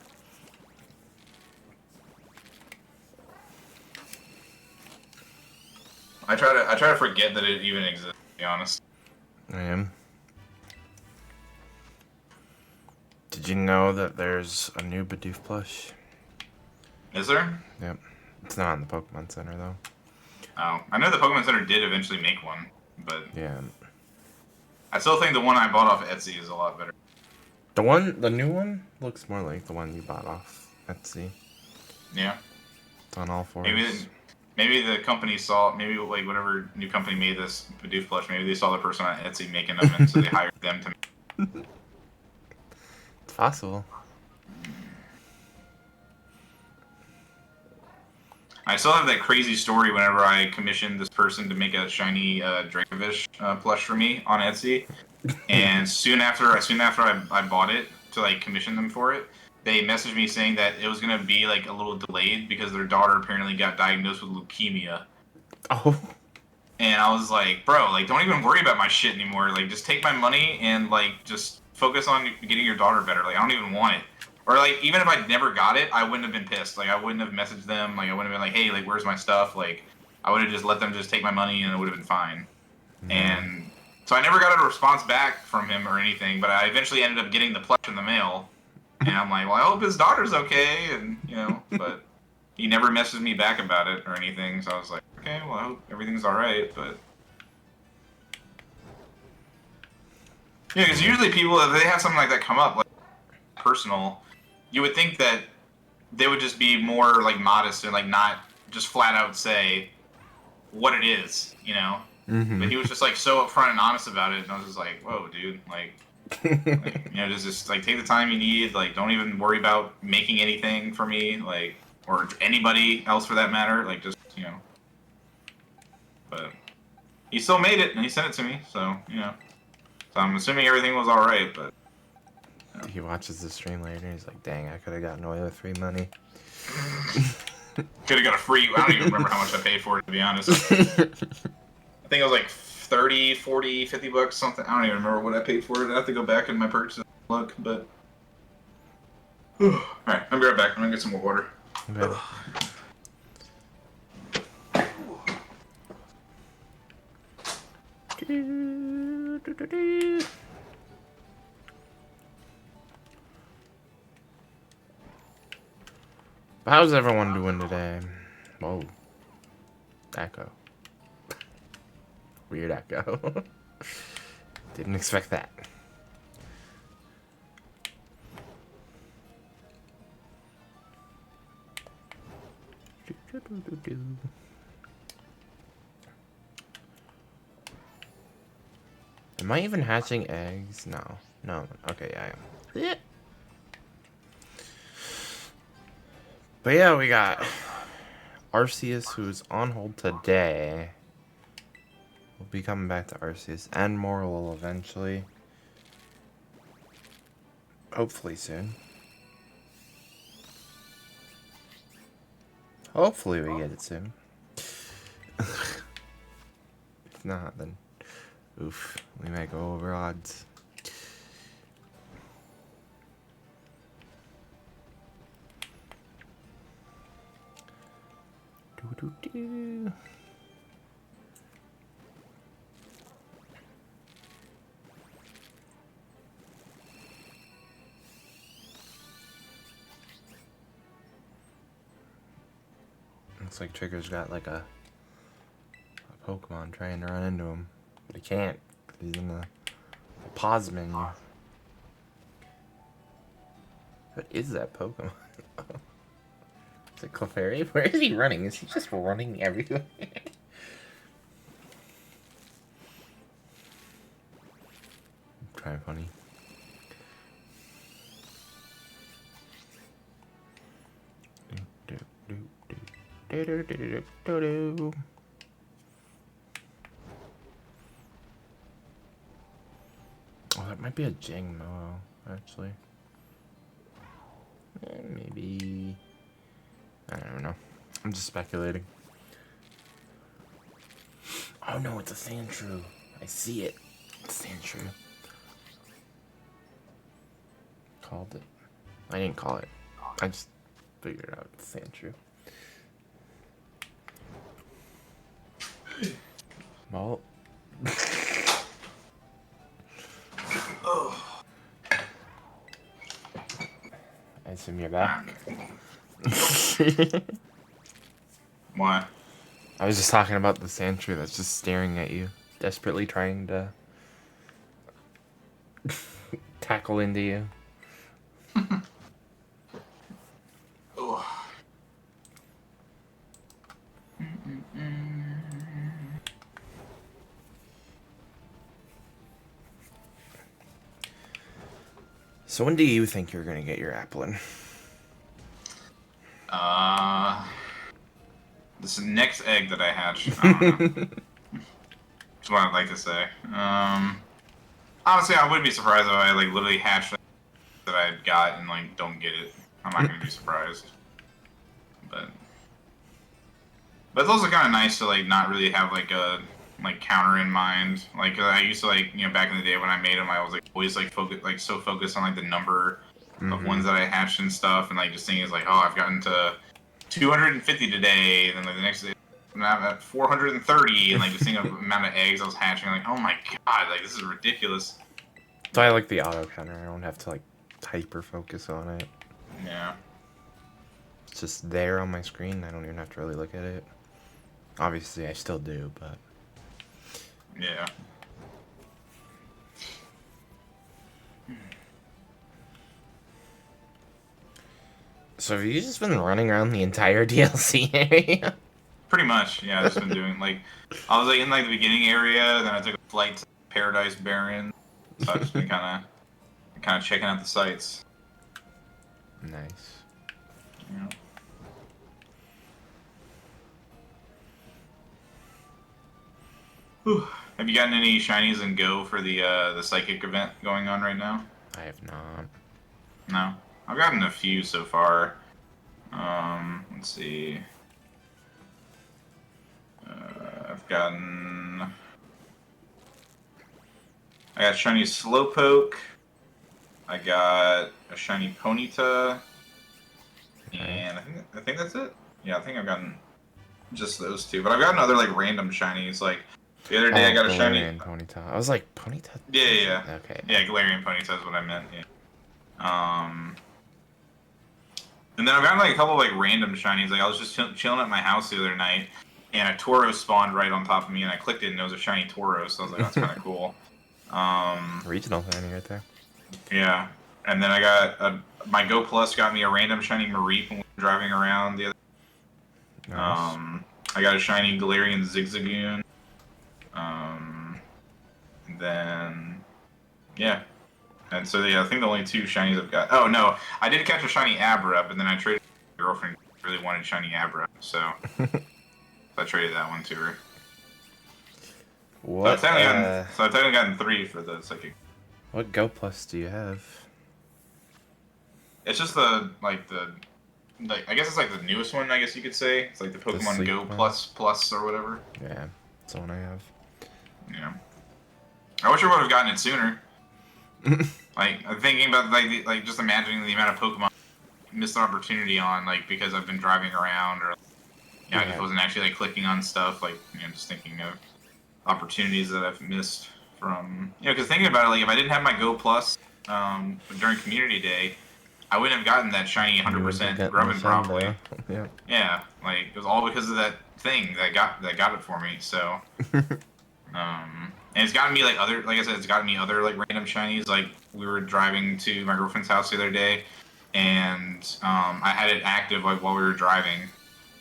I try to forget that it even exists, to be honest. I am. Did you know that there's a new Bidoof plush? Is there? Yep. It's not in the Pokemon Center, though. Oh, I know the Pokemon Center did eventually make one, but Yeah. I still think the one I bought off Etsy is a lot better. The new one looks more like the one you bought off Etsy. Yeah. It's on all fours. Maybe the company saw, maybe like whatever new company made this Bidoof plush, maybe they saw the person on Etsy making them, and so they hired them to make. It's possible. I still have that crazy story whenever I commissioned this person to make a shiny Dracovish plush for me on Etsy, and soon after I bought it to like commission them for it, they messaged me saying that it was gonna be like a little delayed because their daughter apparently got diagnosed with leukemia. Oh. And I was like, bro, like don't even worry about my shit anymore. Like just take my money and like just focus on getting your daughter better. Like I don't even want it. Or like even if I never got it, I wouldn't have been pissed. Like I wouldn't have messaged them. Like I wouldn't have been like, hey, like where's my stuff? Like I would have just let them just take my money and it would have been fine. Mm. And so I never got a response back from him or anything. But I eventually ended up getting the plush in the mail. And I'm like, well, I hope his daughter's okay. And you know, but he never messaged me back about it or anything. So I was like, okay, well, I hope everything's all right. But yeah, because usually people, if they have something like that come up, like personal, you would think that they would just be more like modest and like not just flat out say what it is, you know. Mm-hmm. But he was just like so upfront and honest about it, and I was just like, whoa, dude, like you know, just like take the time you need, like don't even worry about making anything for me, like or anybody else for that matter, like just you know. But he still made it and he sent it to me, so you know. So I'm assuming everything was all right, but. Yeah. He watches the stream later and he's like, dang, I could have gotten away with free money. Could have got a free, I don't even remember how much I paid for it, to be honest. I think it was like 30, 40, 50 bucks, something. I don't even remember what I paid for it. I have to go back in my purchase and look, but. Alright, I'll be right back. I'm gonna get some more water. Okay. How's everyone doing today? Whoa. Echo. Weird echo. Didn't expect that. Am I even hatching eggs? No. No. Okay, I am. Yeah. But yeah, we got Arceus, who's on hold today. We'll be coming back to Arceus and Morelull eventually. Hopefully soon. Hopefully we get it soon. If not, then oof, we might go over odds. Doo-doo-doo. Looks like Trigger's got like a Pokemon trying to run into him, but he can't. He's in the pause menu. What is that Pokemon? Is it Clefairy? Where is he running? Is he just running everywhere? Try funny. Oh, that might be a Jingmo, actually. Maybe. I don't know. I'm just speculating. Oh no, it's a Sandshrew. I see it. It's Sandshrew. Called it. I didn't call it. I just figured out it's Sandshrew. Well. I assume you're back. Why? I was just talking about the Sandshrew that's just staring at you, desperately trying to tackle into you. So when do you think you're gonna get your Applin? This next egg that I hatch. I don't know. That's what I'd like to say. Honestly, I wouldn't be surprised if I like literally hatched that I got and like don't get it. I'm not gonna be surprised. But it's also kind of nice to like not really have like a counter in mind. Like I used to like back in the day when I made them, I was like always like so focused on like the number of ones that I hatched and stuff, and like just thinking is like, oh, I've gotten to 250 today, and then like the next day I'm at 430, and like just thinking of the amount of eggs I was hatching, like, oh my god, like this is ridiculous. So I like the auto counter. I don't have to like hyper focus on it. Yeah. It's just there on my screen. I don't even have to really look at it. Obviously, I still do, but Yeah. so have you just been running around the entire DLC area? Pretty much, yeah. I've just been doing like I was like in like the beginning area, then I took a flight to Paradise Baron. So I've just been kind of checking out the sites. Nice. Yeah. Whew. Have you gotten any shinies in Go for the psychic event going on right now? I have not. No, I've gotten a few so far. Let's see. I've gotten. I got shiny Slowpoke. I got a shiny Ponyta. And I think that's it. Yeah, I think I've gotten just those two. But I've gotten other like random shinies. Like the other day I got a shiny Ponyta. I was like, Ponyta? Yeah. Okay. Yeah, Galarian Ponyta is what I meant. Yeah. And then I've gotten like a couple of like random shinies. Like I was just chilling at my house the other night, and a Tauros spawned right on top of me, and I clicked it, and it was a shiny Tauros. So I was like, that's kind of cool. Regional shiny right there. Yeah. And then I got my Go Plus got me a random shiny Mareep when we were driving around the other. Nice. I got a shiny Galarian Zigzagoon. Then yeah. And so yeah, I think the only two shinies I've got. Oh no, I did catch a shiny Abra, but then I traded my girlfriend. Really wanted shiny Abra, so I traded that one to her. What? So I've technically gotten 3 for the psychic. What Go Plus do you have? It's just I guess it's like the newest one. I guess you could say it's like the Pokemon Go one? Plus or whatever. Yeah, that's the one I have. Yeah. I wish I would have gotten it sooner. Like I'm thinking about like just imagining the amount of Pokemon I missed an opportunity on, like because I've been driving around or I just wasn't actually like clicking on stuff, like just thinking of opportunities that I've missed from because thinking about it, like if I didn't have my Go Plus during Community Day, I wouldn't have gotten that shiny 100% Grubbin probably. Yeah. Yeah, like it was all because of that thing that got it for me. So, and it's gotten me like I said, it's gotten me other like random shinies. Like we were driving to my girlfriend's house the other day, and I had it active like while we were driving.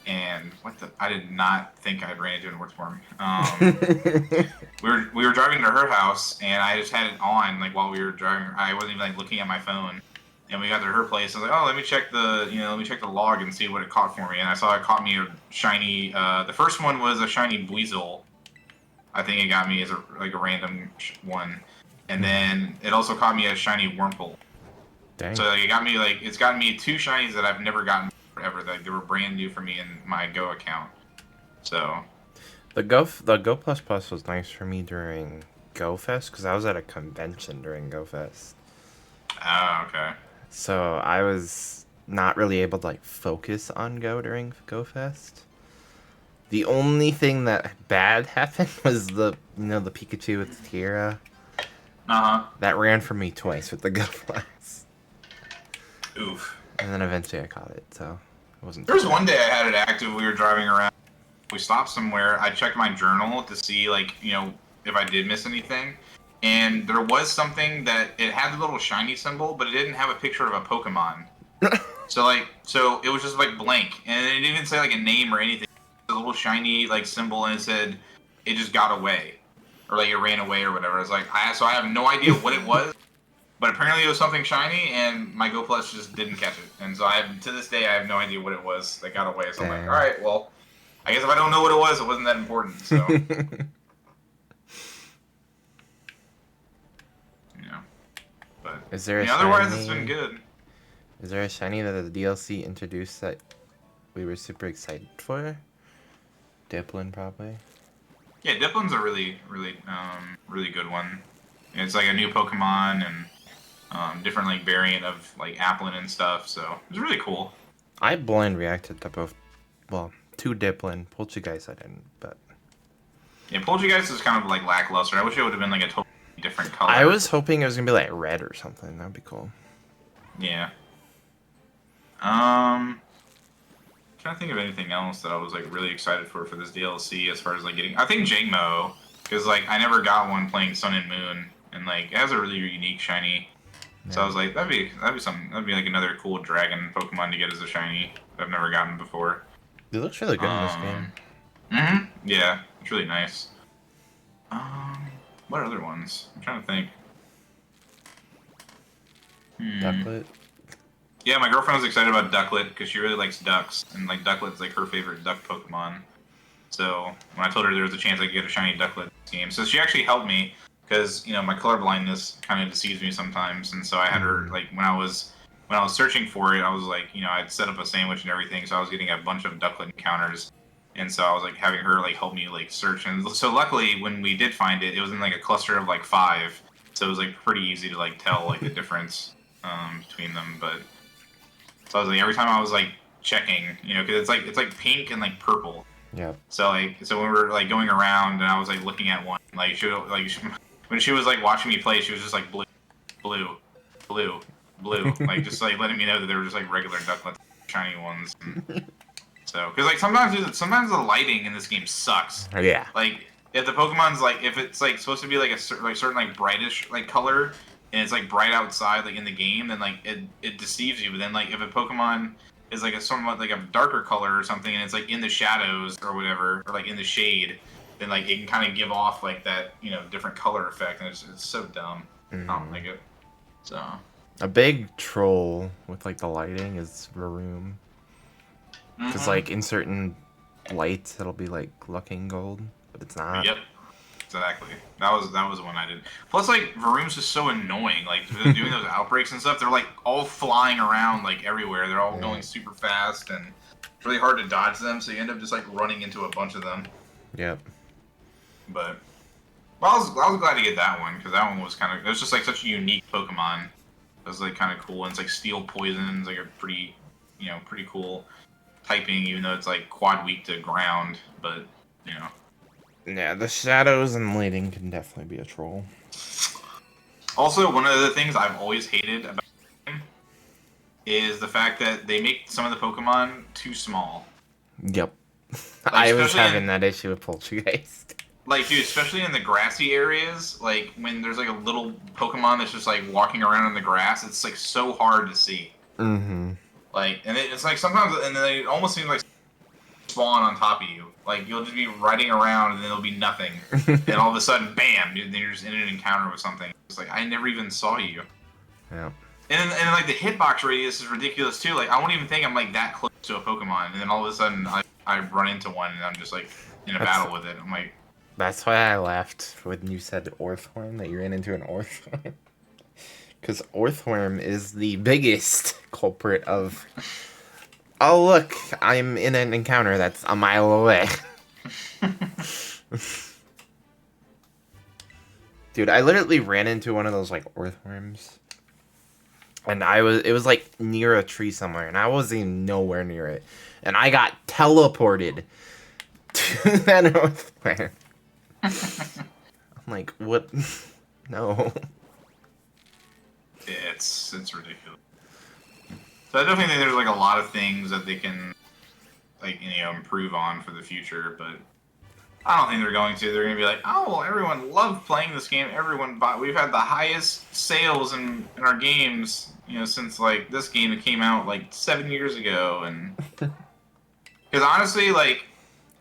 And I did not think I ran into an worm. We were driving to her house, and I just had it on like while we were driving. I wasn't even like looking at my phone. And we got to her place. I was like, oh, let me check the log and see what it caught for me. And I saw it caught me a shiny. The first one was a shiny Buizel. I think it got me as a random one, and then it also caught me a shiny Wurmple. Dang. So like, it's gotten me 2 shinies that I've never gotten ever. Like they were brand new for me in my Go account. So The Go Plus Plus was nice for me during Go Fest because I was at a convention during Go Fest. oh, okay. So I was not really able to like focus on Go during Go Fest. The only thing that bad happened was the Pikachu with Tira. That ran for me twice with the Go Plus. Oof. And then eventually I caught it, so it wasn't. There was one day I had it active. We were driving around. We stopped somewhere. I checked my journal to see if I did miss anything. And there was something that it had the little shiny symbol, but it didn't have a picture of a Pokemon. So it was just like blank, and it didn't even say like a name or anything. The little shiny like symbol, and it said it just got away, or like it ran away or whatever. It's like I have no idea what it was, but apparently it was something shiny, and my Go Plus just didn't catch it. And so to this day I have no idea what it was that got away. So I'm like, all right, well, I guess if I don't know what it was, it wasn't that important. So. But is there otherwise it's been good. Is there a shiny that the DLC introduced that we were super excited for? Dipplin, probably. Yeah, Dipplin's a really good one. It's like a new Pokemon and different like variant of like Applin and stuff. So it's really cool. I blind reacted to both. Well, to Dipplin. Poltergeist I didn't, but. Yeah, Poltergeist is kind of like lackluster. I wish it would have been like a totally different color. I was hoping it was gonna be like red or something. That'd be cool. Yeah. Trying to think of anything else that I was like really excited for this DLC as far as like getting. I think Jangmo, because like I never got one playing Sun and Moon, and like it has a really unique shiny. Yeah. So I was like, that'd be like another cool dragon Pokemon to get as a shiny that I've never gotten before. It looks really good in this game. Yeah, it's really nice. What other ones? I'm trying to think. Ducklet. Yeah, my girlfriend was excited about Ducklet because she really likes ducks, and like Ducklet's like her favorite duck Pokemon. So when I told her there was a chance I could get a shiny Ducklet in this game, so she actually helped me because my colorblindness kind of deceives me sometimes, and so I had her like when I was searching for it, I was like I'd set up a sandwich and everything, so I was getting a bunch of Ducklet encounters, and so I was like having her like help me like search, and so luckily when we did find it, it was in like a cluster of like 5, so it was like pretty easy to like tell like the difference between them, but. So I was like, every time I was like checking, because it's like pink and like purple. Yeah. So when we were like going around and I was like looking at one, like when she was like watching me play, she was just like blue, blue, blue, blue, like just like letting me know that they were just like regular Ducklet, shiny ones. And so because like sometimes the lighting in this game sucks. Yeah. Like if the Pokemon's like if it's like supposed to be like a certain like brightish like color. And it's like bright outside, like in the game, then like it deceives you. But then like if a Pokemon is like a somewhat like a darker color or something, and it's like in the shadows or whatever, or like in the shade, then like it can kind of give off like that different color effect, and it's so dumb. I don't like it. So a big troll with like the lighting is Varoom, because like in certain lights it'll be like looking gold, but it's not. Yep. Exactly. That was the one I did. Plus, like, Varoom's just so annoying. Like, they're doing those outbreaks and stuff. They're, like, all flying around, like, everywhere. They're all going super fast, and it's really hard to dodge them, so you end up just, like, running into a bunch of them. Yep. But, well, I was glad to get that one, because that one was kind of... It was just, like, such a unique Pokemon. It was, like, kind of cool. And it's, like, Steel Poison's, like, a pretty, pretty cool typing, even though it's, like, quad weak to ground. But, Yeah, the shadows and lighting can definitely be a troll. Also, one of the things I've always hated about the game is the fact that they make some of the Pokemon too small. Yep. Like, I was having that issue with Poltergeist. Like, dude, especially in the grassy areas, like, when there's, like, a little Pokemon that's just, like, walking around in the grass, it's, like, so hard to see. Mm-hmm. Like, and it's like sometimes, and then it almost seems like spawn on top of you. Like, you'll just be riding around, and then there'll be nothing, and all of a sudden, bam! Then you're just in an encounter with something. It's like I never even saw you. Yeah. And like the hitbox radius is ridiculous too. Like I won't even think I'm like that close to a Pokemon, and then all of a sudden I run into one, and I'm just like in a battle with it. I'm like, that's why I laughed when you said Orthworm, that you ran into an Orthworm. Because Orthworm is the biggest culprit of, oh look, I'm in an encounter that's a mile away. Dude, I literally ran into one of those like Orthworms. And it was like near a tree somewhere, and I wasn't even nowhere near it. And I got teleported to that Orthworm. I'm like, what? No. it's ridiculous. So I definitely think there's like a lot of things that they can like improve on for the future, but I don't think they're going to. They're going to be like, oh, well, everyone loved playing this game. Everyone bought. We've had the highest sales in our games, since like this game that came out like 7 years ago. And because honestly, like,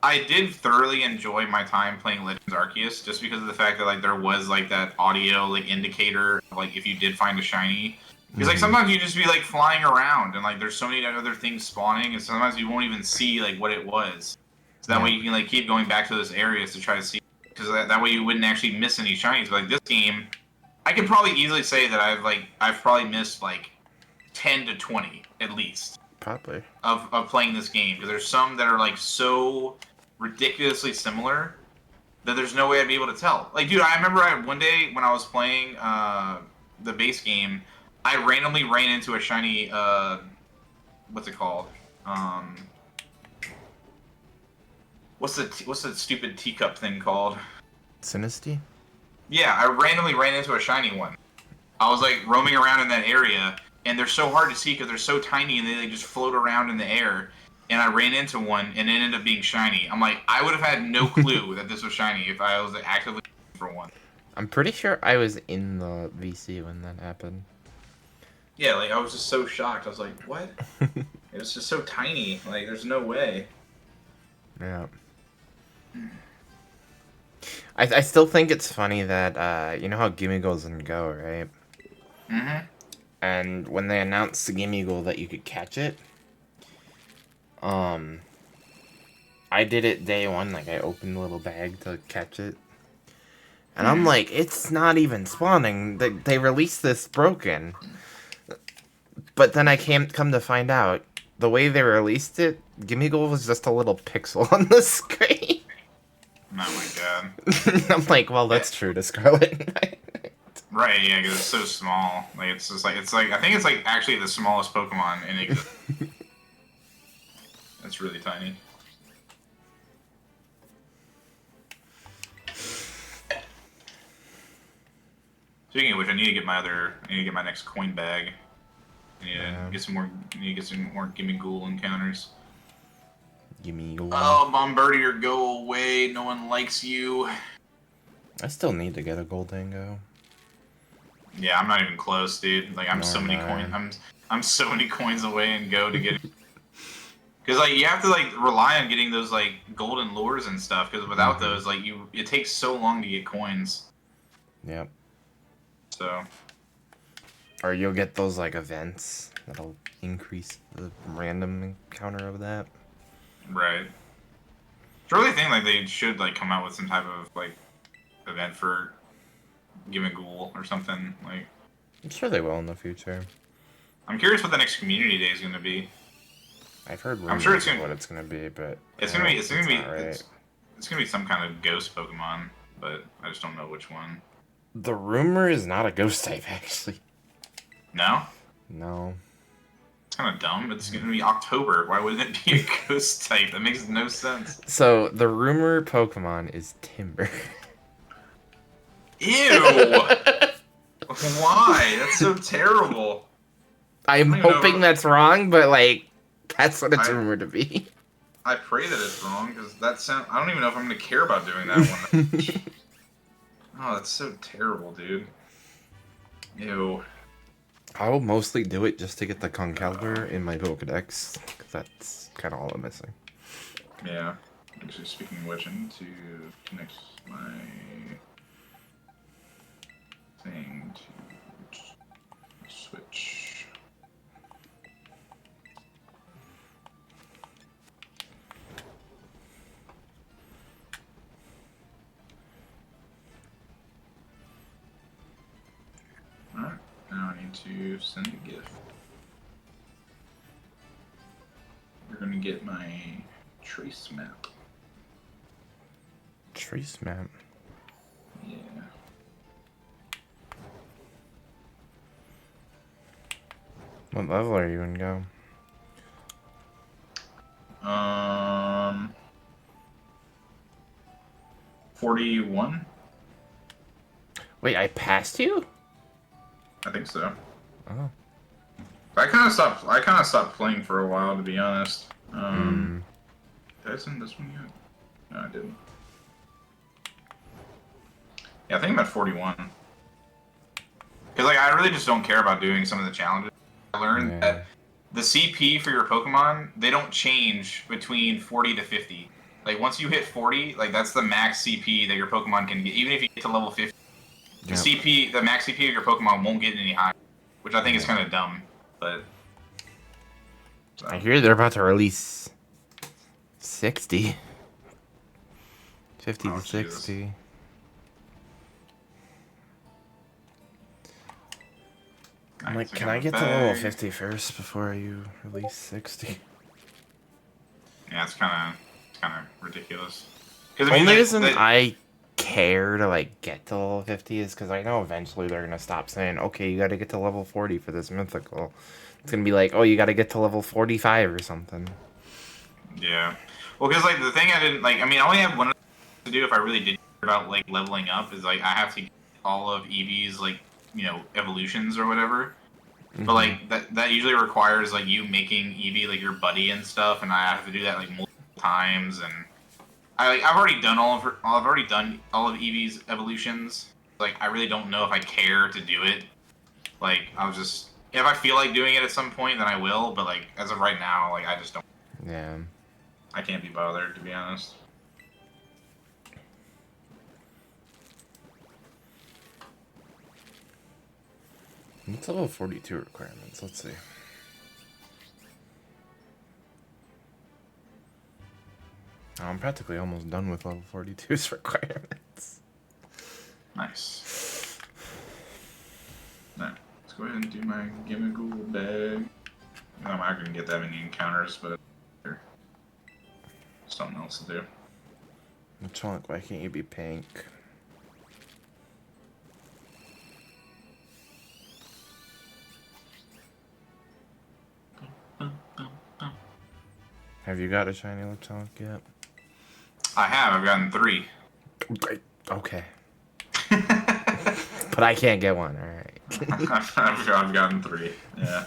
I did thoroughly enjoy my time playing Legends Arceus, just because of the fact that like there was like that audio like indicator, like if you did find a shiny. Because like sometimes you just be like flying around, and like there's so many other things spawning, and sometimes you won't even see like what it was. So that way you can like keep going back to those areas to try to see, because that way you wouldn't actually miss any shinies. But like this game, I could probably easily say that I've probably missed like 10 to 20 at least. Probably. Of playing this game, because there's some that are like so ridiculously similar that there's no way I'd be able to tell. Like, dude, I remember one day when I was playing the base game, I randomly ran into a shiny what's it called? What's the stupid teacup thing called? Sinisty? Yeah, I randomly ran into a shiny one. I was like roaming around in that area, and they're so hard to see because they're so tiny and they just float around in the air. And I ran into one, and it ended up being shiny. I'm like, I would have had no clue that this was shiny if I was actively looking for one. I'm pretty sure I was in the VC when that happened. Yeah, like I was just so shocked. I was like, what? It was just so tiny. Like, there's no way. Yeah. I still think it's funny that, you know how Gimme Goes and Go, right? Mm-hmm. And when they announced the Gimme Goal that you could catch it, I did it day one, like I opened the little bag to catch it. And I'm like, it's not even spawning. They released this broken. But then I come to find out, the way they released it, Gimme Goal was just a little pixel on the screen. Oh my god. I'm like, well, that's true to Scarlet. Right, yeah, because it's so small. Like, it's just like, I think it's like actually the smallest Pokemon in existence. It's really tiny. Speaking of which, I need to get my next coin bag. I need to get some more Gimme Ghoul encounters. Gimme Ghoul. Oh, Bombardier, go away. No one likes you. I still need to get a gold dango. Yeah, I'm not even close, dude. Like, I'm so many coins. I'm so many coins away and go to get it. Because like you have to like rely on getting those like golden lures and stuff. Because without those, like it takes so long to get coins. Yep. So. Or you'll get those like events that'll increase the random encounter of that. Right. I really think like they should like come out with some type of like event for Gimme Ghoul or something like. I'm sure they will in the future. I'm curious what the next community day is going to be. I've heard rumors I'm sure it's gonna, what it's going to be, but it's going to be right. it's going to be some kind of ghost Pokemon, but I just don't know which one. The rumor is not a ghost type, actually. No? No. It's kind of dumb. It's going to be October. Why wouldn't it be a ghost type? That makes no sense. So, the rumor Pokemon is Timber. Ew! Why? That's so terrible. I'm hoping that's wrong, but, like, that's what it's rumored to be. I pray that it's wrong, because I don't even know if I'm going to care about doing that one. Oh, that's so terrible, dude. Ew. I will mostly do it just to get the Concalibur in my Pokedex, because that's kind of all I'm missing. Yeah. Actually, speaking of which, I need to connect my thing to Switch. Alright, now I need to send a GIF. You're gonna get my trace map. Trace map. Yeah. What level are you in, Go? 41? Wait, I passed you? I think so. Oh. I kind of stopped playing for a while, to be honest. Did I send this one yet? No, I didn't. Yeah, I think I'm at 41. Because like I really just don't care about doing some of the challenges. I learned that the CP for your Pokemon, they don't change between 40 to 50. Like once you hit 40, like that's the max CP that your Pokemon can get. Even if you get to level 50, the max CP of your Pokemon won't get any higher, which I think is kind of dumb. But so. I hear they're about to release 60. 50 to 60. Jesus. I'm like, can I get to level 50 first before you release 60? Yeah, it's kind of ridiculous. Only reason I care to like get to level 50 is because I know eventually they're gonna stop saying, okay, you got to get to level 40 for this mythical. It's gonna be like, oh, you got to get to level 45 or something. Yeah, well, because like the thing I didn't like, I mean, I only have one to do if I really did care about like leveling up is like I have to get all of Eevee's like evolutions or whatever. But like that usually requires like you making Eevee like your buddy and stuff, and I have to do that like multiple times. And I've already done all of Eevee's evolutions. Like I really don't know if I care to do it. Like I'll just if I feel like doing it at some point, then I will. But like as of right now, like I just don't. Yeah. I can't be bothered, to be honest. What's level 42 requirements? Let's see. Oh, I'm practically almost done with level 42's requirements. Nice. Now, let's go ahead and do my Gimmighoul bag. I'm not going to get that many encounters, but something else to do. Chunk, why can't you be pink? Have you got a shiny Lechonk yet? I have. I've gotten 3. Okay. But I can't get one, alright. I've gotten 3, yeah.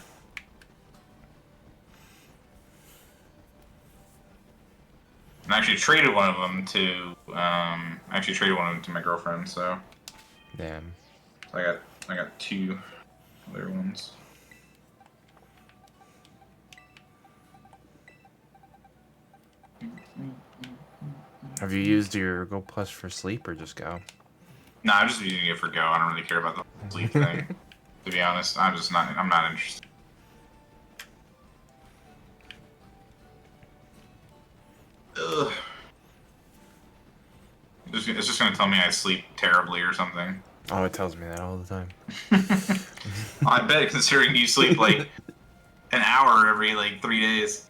I actually traded one of them to my girlfriend, so. Damn. So I got 2 other ones. Have you used your Go Plus for sleep or just Go? No, I'm just using it for Go. I don't really care about the sleep thing. To be honest, I'm not interested. Ugh. It's just gonna tell me I sleep terribly or something. Oh, it tells me that all the time. I bet, considering you sleep like an hour every like 3 days.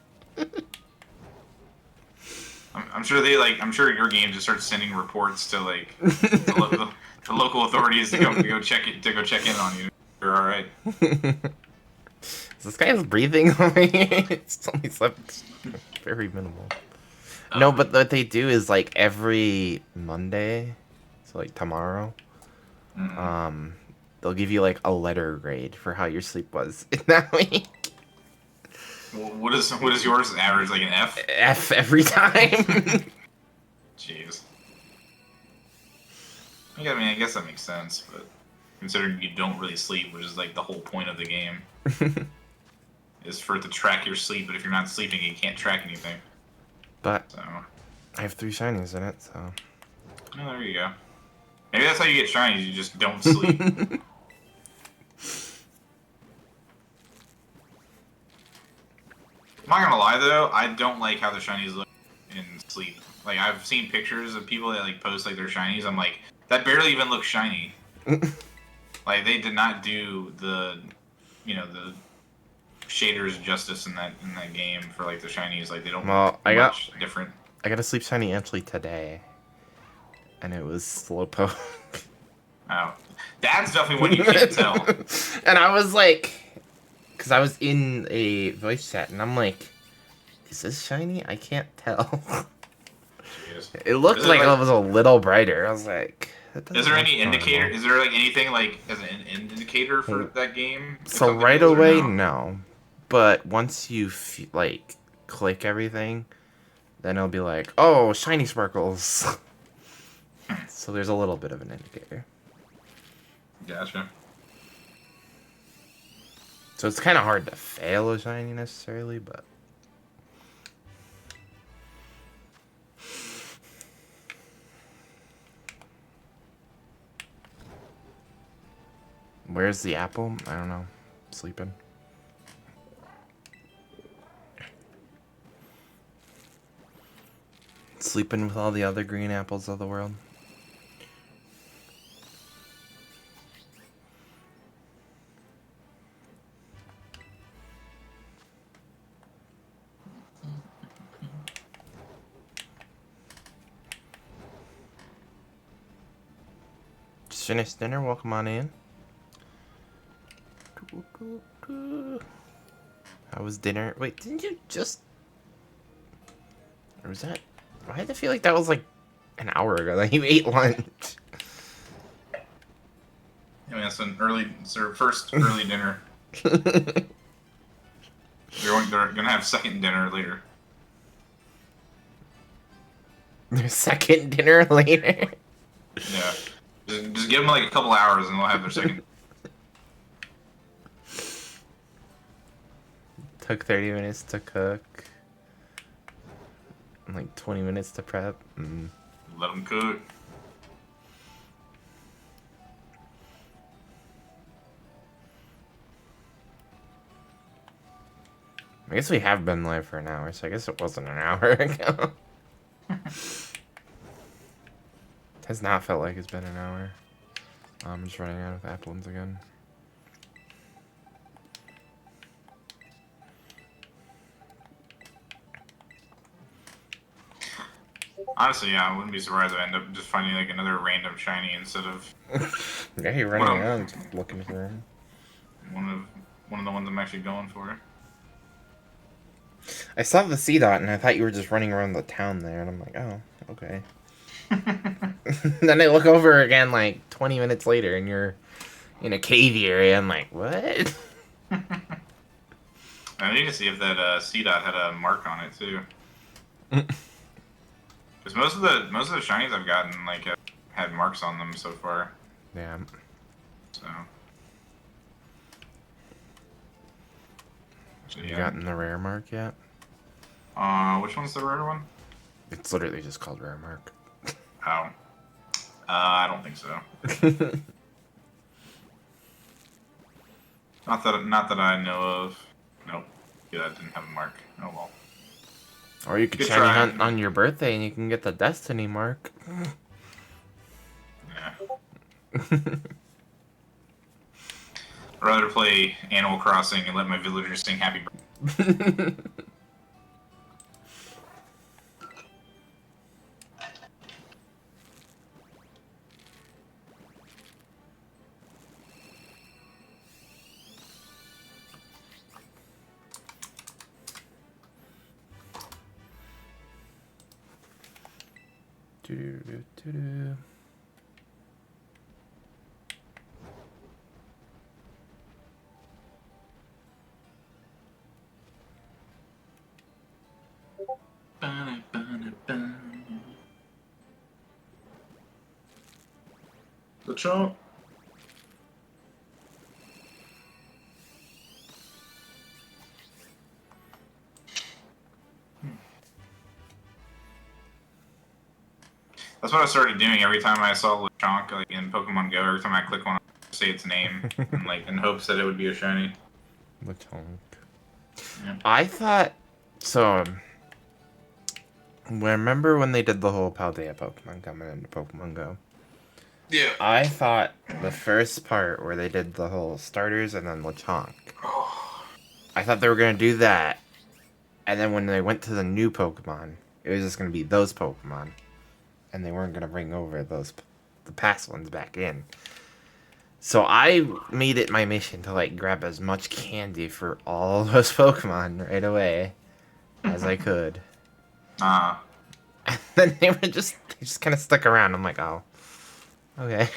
I'm sure I'm sure your game just starts sending reports to like the local authorities to go check in on you. You're all right. This guy's breathing on me. It's only slept very minimal. No, but what they do is like every Monday, so like tomorrow, they'll give you like a letter grade for how your sleep was in that week. Well, what is yours average, like an F? F every time. Jeez. I guess that makes sense, but considering you don't really sleep, which is like the whole point of the game. Is for it to track your sleep, but if you're not sleeping, you can't track anything. But So, I have 3 shinies in it, so. oh, there you go. Maybe that's how you get shinies. You just don't sleep. I'm not gonna lie though, I don't like how the shinies look in sleep. Like I've seen pictures of people that like post like their shinies. I'm like, that barely even looks shiny. Like they did not do the, the shaders justice in that game for like the shinies. Like they don't Well, look much different. I got a sleep shiny actually today, and it was Slowpoke. Oh, that's definitely one you can't tell. And I was like, because I was in a voice chat, and I'm like, is this shiny? I can't tell. It looked like it was a little brighter. I was like, is there any indicator? Is there like anything like as an indicator for that game? So right away, no. But once you like click everything, then it'll be like, oh, shiny sparkles. So there's a little bit of an indicator. Gotcha. So it's kind of hard to fail a shiny necessarily, but. Where's the apple? I don't know. Sleeping. Sleeping with all the other green apples of the world. Just finished dinner. Welcome on in. How was dinner? Wait, didn't you just... Or was that... Why did I feel like that was like an hour ago that you ate lunch? I mean, that's it's their first early dinner. They're gonna have second dinner later. Their second dinner later? Yeah. Just give them like a couple hours and they'll have their second. Took 30 minutes to cook. And like 20 minutes to prep. Let them cook. I guess we have been live for an hour, so I guess it wasn't an hour ago. Has not felt like it's been an hour. I'm just running out of applins again. Honestly, yeah, I wouldn't be surprised if I end up just finding like another random shiny instead of Yeah, you're running around looking for him. one of the ones I'm actually going for. I saw the C dot and I thought you were just running around the town there, and I'm like, oh, okay. Then I look over again like 20 minutes later and you're in a cavey area. I'm like, what? I need to see if that C dot had a mark on it too. Because most of the shinies I've gotten like have had marks on them so far. Yeah. So. Have you gotten the rare mark yet? Which one's the rare one? It's literally just called rare mark. Oh. I don't think so. Not that I know of. Nope. Yeah, that didn't have a mark. Oh well. Or you could Good shiny try. hunt on your birthday and you can get the destiny mark. Yeah. I'd rather play Animal Crossing and let my villagers sing happy birthday. Doo-doo-doo-doo-doo. The chomp. That's what I started doing every time I saw Lechonk like in Pokemon Go. Every time I click on it, say its name, and like in hopes that it would be a shiny. Lechonk. Yeah. I thought so. Remember when they did the whole Paldea Pokemon coming into Pokemon Go? Yeah. I thought the first part where they did the whole starters and then Lechonk. I thought they were gonna do that, and then when they went to the new Pokemon, it was just gonna be those Pokemon, and they weren't gonna bring over the past ones back in. So I made it my mission to like grab as much candy for all those Pokemon right away as I could. And then they just kind of stuck around. I'm like, oh, okay.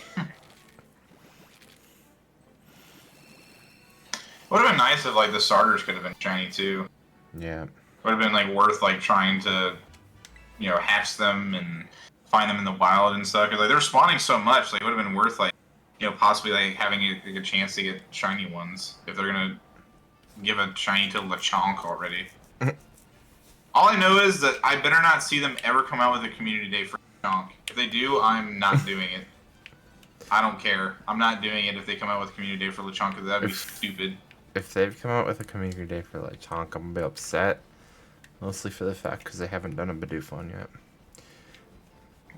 Would have been nice if like the starters could have been shiny too. Yeah. Would have been like worth like trying to, hatch them and find them in the wild and stuff. Cause like they're spawning so much, like it would have been worth like, possibly like having a chance to get shiny ones if they're gonna give a shiny to Lechonk already. All I know is that I better not see them ever come out with a community day for Lechonk. If they do, I'm not doing it. I don't care. I'm not doing it if they come out with a community day for Lechonk because that'd be stupid. If they've come out with a community day for Lechonk, I'm gonna be upset. Mostly for the fact because they haven't done a Bidoof one yet.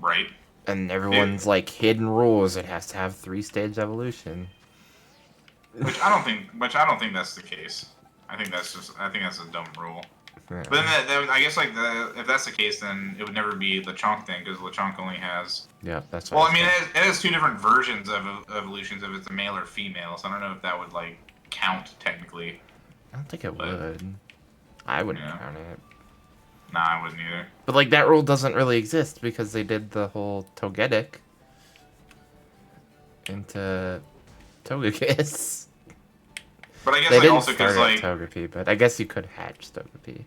Right. And everyone's like hidden rules. It has to have 3-stage evolution. Which I don't think that's the case. I think that's a dumb rule. Yeah. But then I guess like if that's the case, then it would never be Lechonk then because Lechonk only has. Yeah, that's. Well, I mean, it has two different versions of evolutions if it's a male or female. So I don't know if that would like count technically. I don't think it would. I wouldn't count it. Nah, I wouldn't either. But like that rule doesn't really exist because they did the whole Togetic into Togekiss. But I guess They like didn't also start because at like Togepi, but I guess you could hatch Togepi.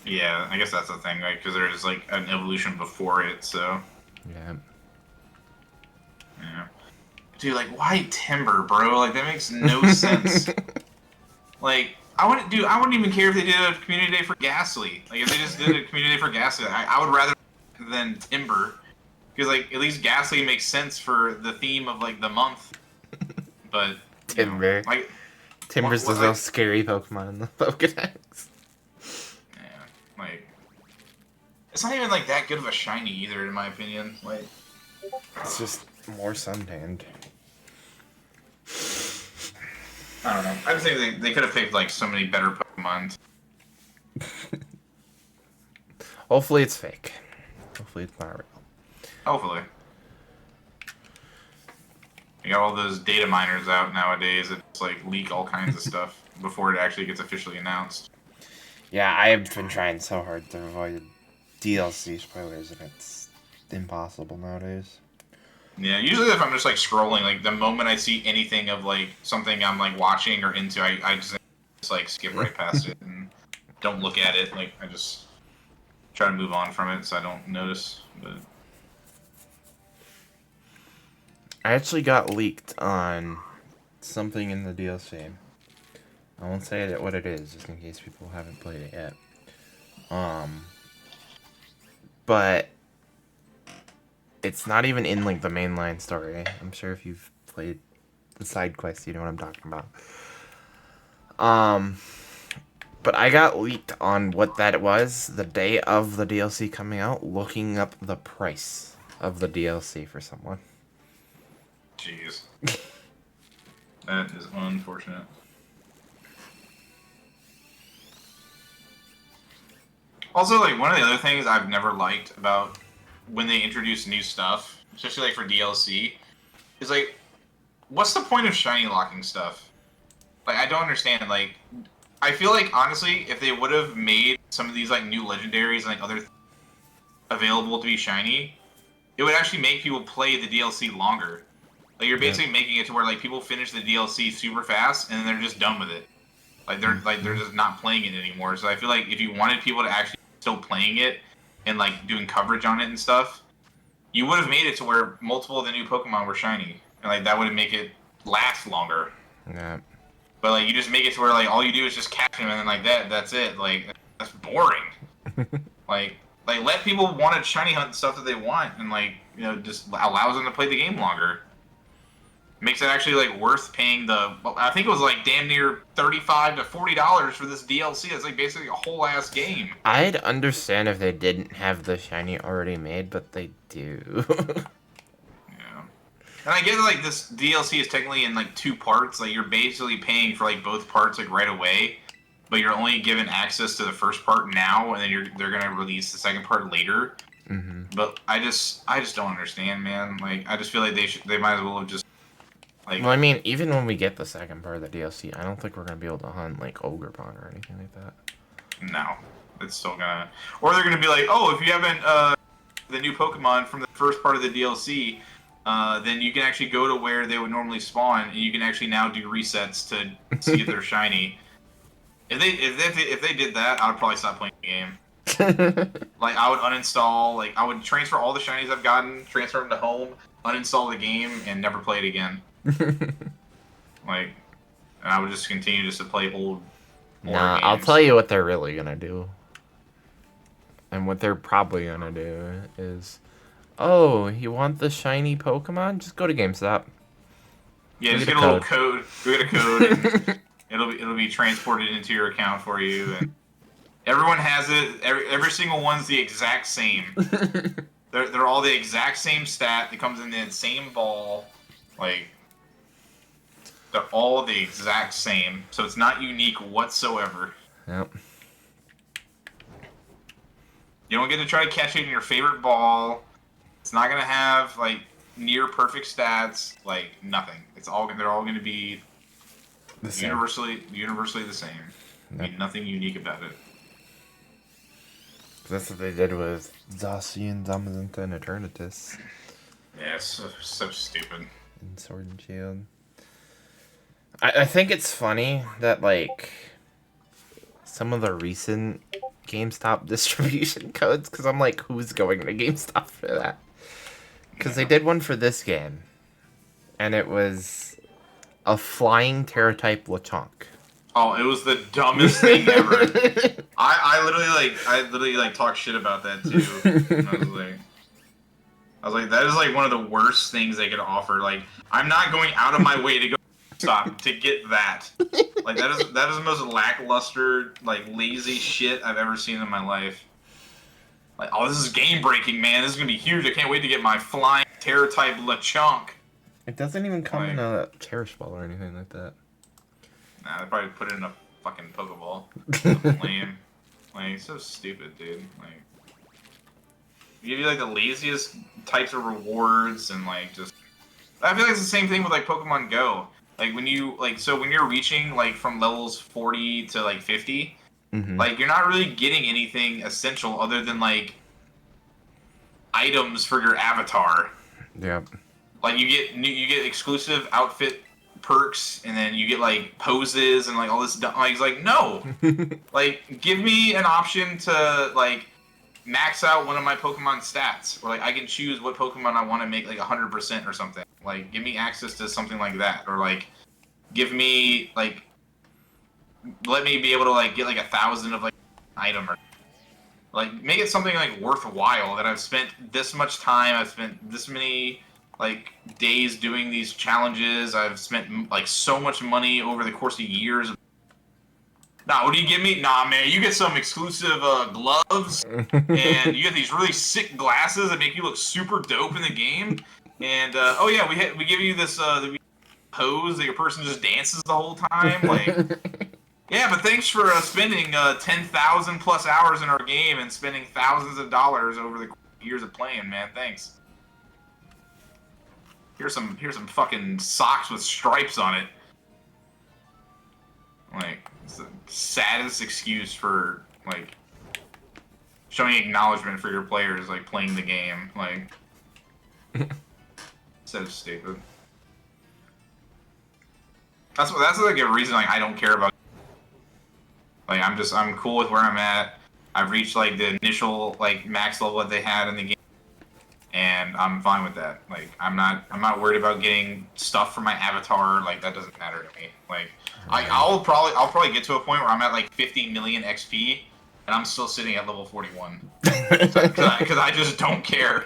yeah, I guess that's the thing, right? Because there's like an evolution before it, so Yeah. yeah. Dude, like why Timber, bro? Like that makes no sense. Like I wouldn't even care if they did a community day for Ghastly. Like if they just did a community day for Ghastly, I would rather than Timber, because like at least Ghastly makes sense for the theme of like the month. But Timber. like Timber's the most scary Pokemon in the Pokedex. Yeah, like it's not even like that good of a shiny either, in my opinion. Like It's just more suntanned. I don't know. I just think they could have picked like so many better Pokemon. Hopefully it's fake. Hopefully it's not real. Hopefully. You got all those data miners out nowadays that just like leak all kinds of stuff before it actually gets officially announced. Yeah, I've been trying so hard to avoid DLC spoilers, and it's impossible nowadays. Yeah, usually if I'm just like scrolling, like the moment I see anything of like something I'm like watching or into, I just like skip right past it and don't look at it. Like I just try to move on from it so I don't notice. But I actually got leaked on something in the DLC. I won't say what it is, just in case people haven't played it yet. But it's not even in like the mainline story. I'm sure if you've played the side quests, you know what I'm talking about. But I got leaked on what that was the day of the DLC coming out, looking up the price of the DLC for someone. jeez, that is unfortunate. Also, like one of the other things I've never liked about when they introduce new stuff, especially like for DLC, is like, what's the point of shiny locking stuff? Like, I don't understand. Like, I feel like honestly, if they would have made some of these like new legendaries and like other available to be shiny, it would actually make people play the DLC longer. Like, you're basically making it to where like people finish the DLC super fast and then they're just done with it. Like they're just not playing it anymore. So I feel like if you wanted people to actually still playing it and like doing coverage on it and stuff, you would have made it to where multiple of the new Pokemon were shiny, and like that would make it last longer. Yeah. But like you just make it to where like all you do is just catch them and then like that's it. Like that's boring. Like Like, let people want to shiny hunt stuff that they want, and like, you know, just allows them to play the game longer. Makes it actually like worth paying I think it was like damn near $35 to $40 for this DLC. It's like basically a whole ass game. I'd understand if they didn't have the shiny already made, but they do. Yeah. And I get like this DLC is technically in like 2 parts. Like, you're basically paying for like both parts like right away, but you're only given access to the first part now, and then they're gonna release the second part later. Mm-hmm. But I just don't understand, man. Like, I just feel like they might as well have just like. Well, I mean, even when we get the second part of the DLC, I don't think we're gonna be able to hunt like Ogrepon or anything like that. No, it's still gonna. Or they're gonna be like, oh, if you haven't the new Pokemon from the first part of the DLC, then you can actually go to where they would normally spawn, and you can actually now do resets to see if they're shiny. If they did that, I would probably stop playing the game. Like, I would uninstall. Like, I would transfer all the shinies I've gotten, transfer them to home, uninstall the game, and never play it again. Like, and I would just continue just to play old. Nah, I'll tell you what they're really gonna do. And what they're probably gonna do is, oh, you want the shiny Pokemon? Just go to GameStop. Yeah, just get a little code. Go get a code. And it'll be transported into your account for you. And everyone has it. Every single one's the exact same. They're all the exact same stat. It comes in the same ball. Like, they're all the exact same. So it's not unique whatsoever. Yep. You don't get to try to catch it in your favorite ball. It's not gonna have like near perfect stats. Like, nothing. They're all gonna be universally the same. Yep. I mean, nothing unique about it. That's what they did with Zacian, Zamazenta, and Eternatus. Yeah, it's so stupid. And Sword and Shield. I think it's funny that, like, some of the recent GameStop distribution codes, because I'm like, who's going to GameStop for that? Because they did one for this game, and it was a flying Terra-type Lechonk. Oh, it was the dumbest thing ever. I literally talked shit about that too. I was like, that is like one of the worst things they could offer. Like, I'm not going out of my way to go stop to get that. Like, that is the most lackluster, like, lazy shit I've ever seen in my life. Like, oh, this is game breaking, man. This is gonna be huge. I can't wait to get my flying Terra type Lechonk. It doesn't even come in a Cherish Ball or anything like that. Nah, they probably put it in a fucking Pokeball. Lame. Like, it's so stupid, dude. Like, give you like the laziest types of rewards and like just. I feel like it's the same thing with like Pokemon Go. Like, when you're reaching like from levels 40 to like 50, like, you're not really getting anything essential other than like items for your avatar. Yep. Like, you get exclusive outfit perks, and then you get like poses and like all this. Like, it's like, no, like, give me an option to like max out one of my Pokemon stats, or like I can choose what Pokemon I want to make like 100% or something. Like, give me access to something like that, or like give me like let me be able to like get like 1,000 of like item, or like make it something like worthwhile that I've spent this much time, I've spent this many like days doing these challenges, I've spent like so much money over the course of years. Nah, what do you give me? Nah, man, you get some exclusive gloves, and you get these really sick glasses that make you look super dope in the game. And oh yeah, we give you this pose that your person just dances the whole time. Like, yeah, but thanks for spending 10,000 plus hours in our game and spending thousands of dollars over the years of playing, man. Thanks. Here's some fucking socks with stripes on it. Like, it's the saddest excuse for like showing acknowledgement for your players, like playing the game. Like, so stupid. That's like a reason like I don't care about. Like, I'm cool with where I'm at. I've reached like the initial like max level that they had in the game, and I'm fine with that. Like, I'm not worried about getting stuff for my avatar. Like, that doesn't matter to me. Like, I'll probably get to a point where I'm at like 50 million XP, and I'm still sitting at level 41. Because I just don't care.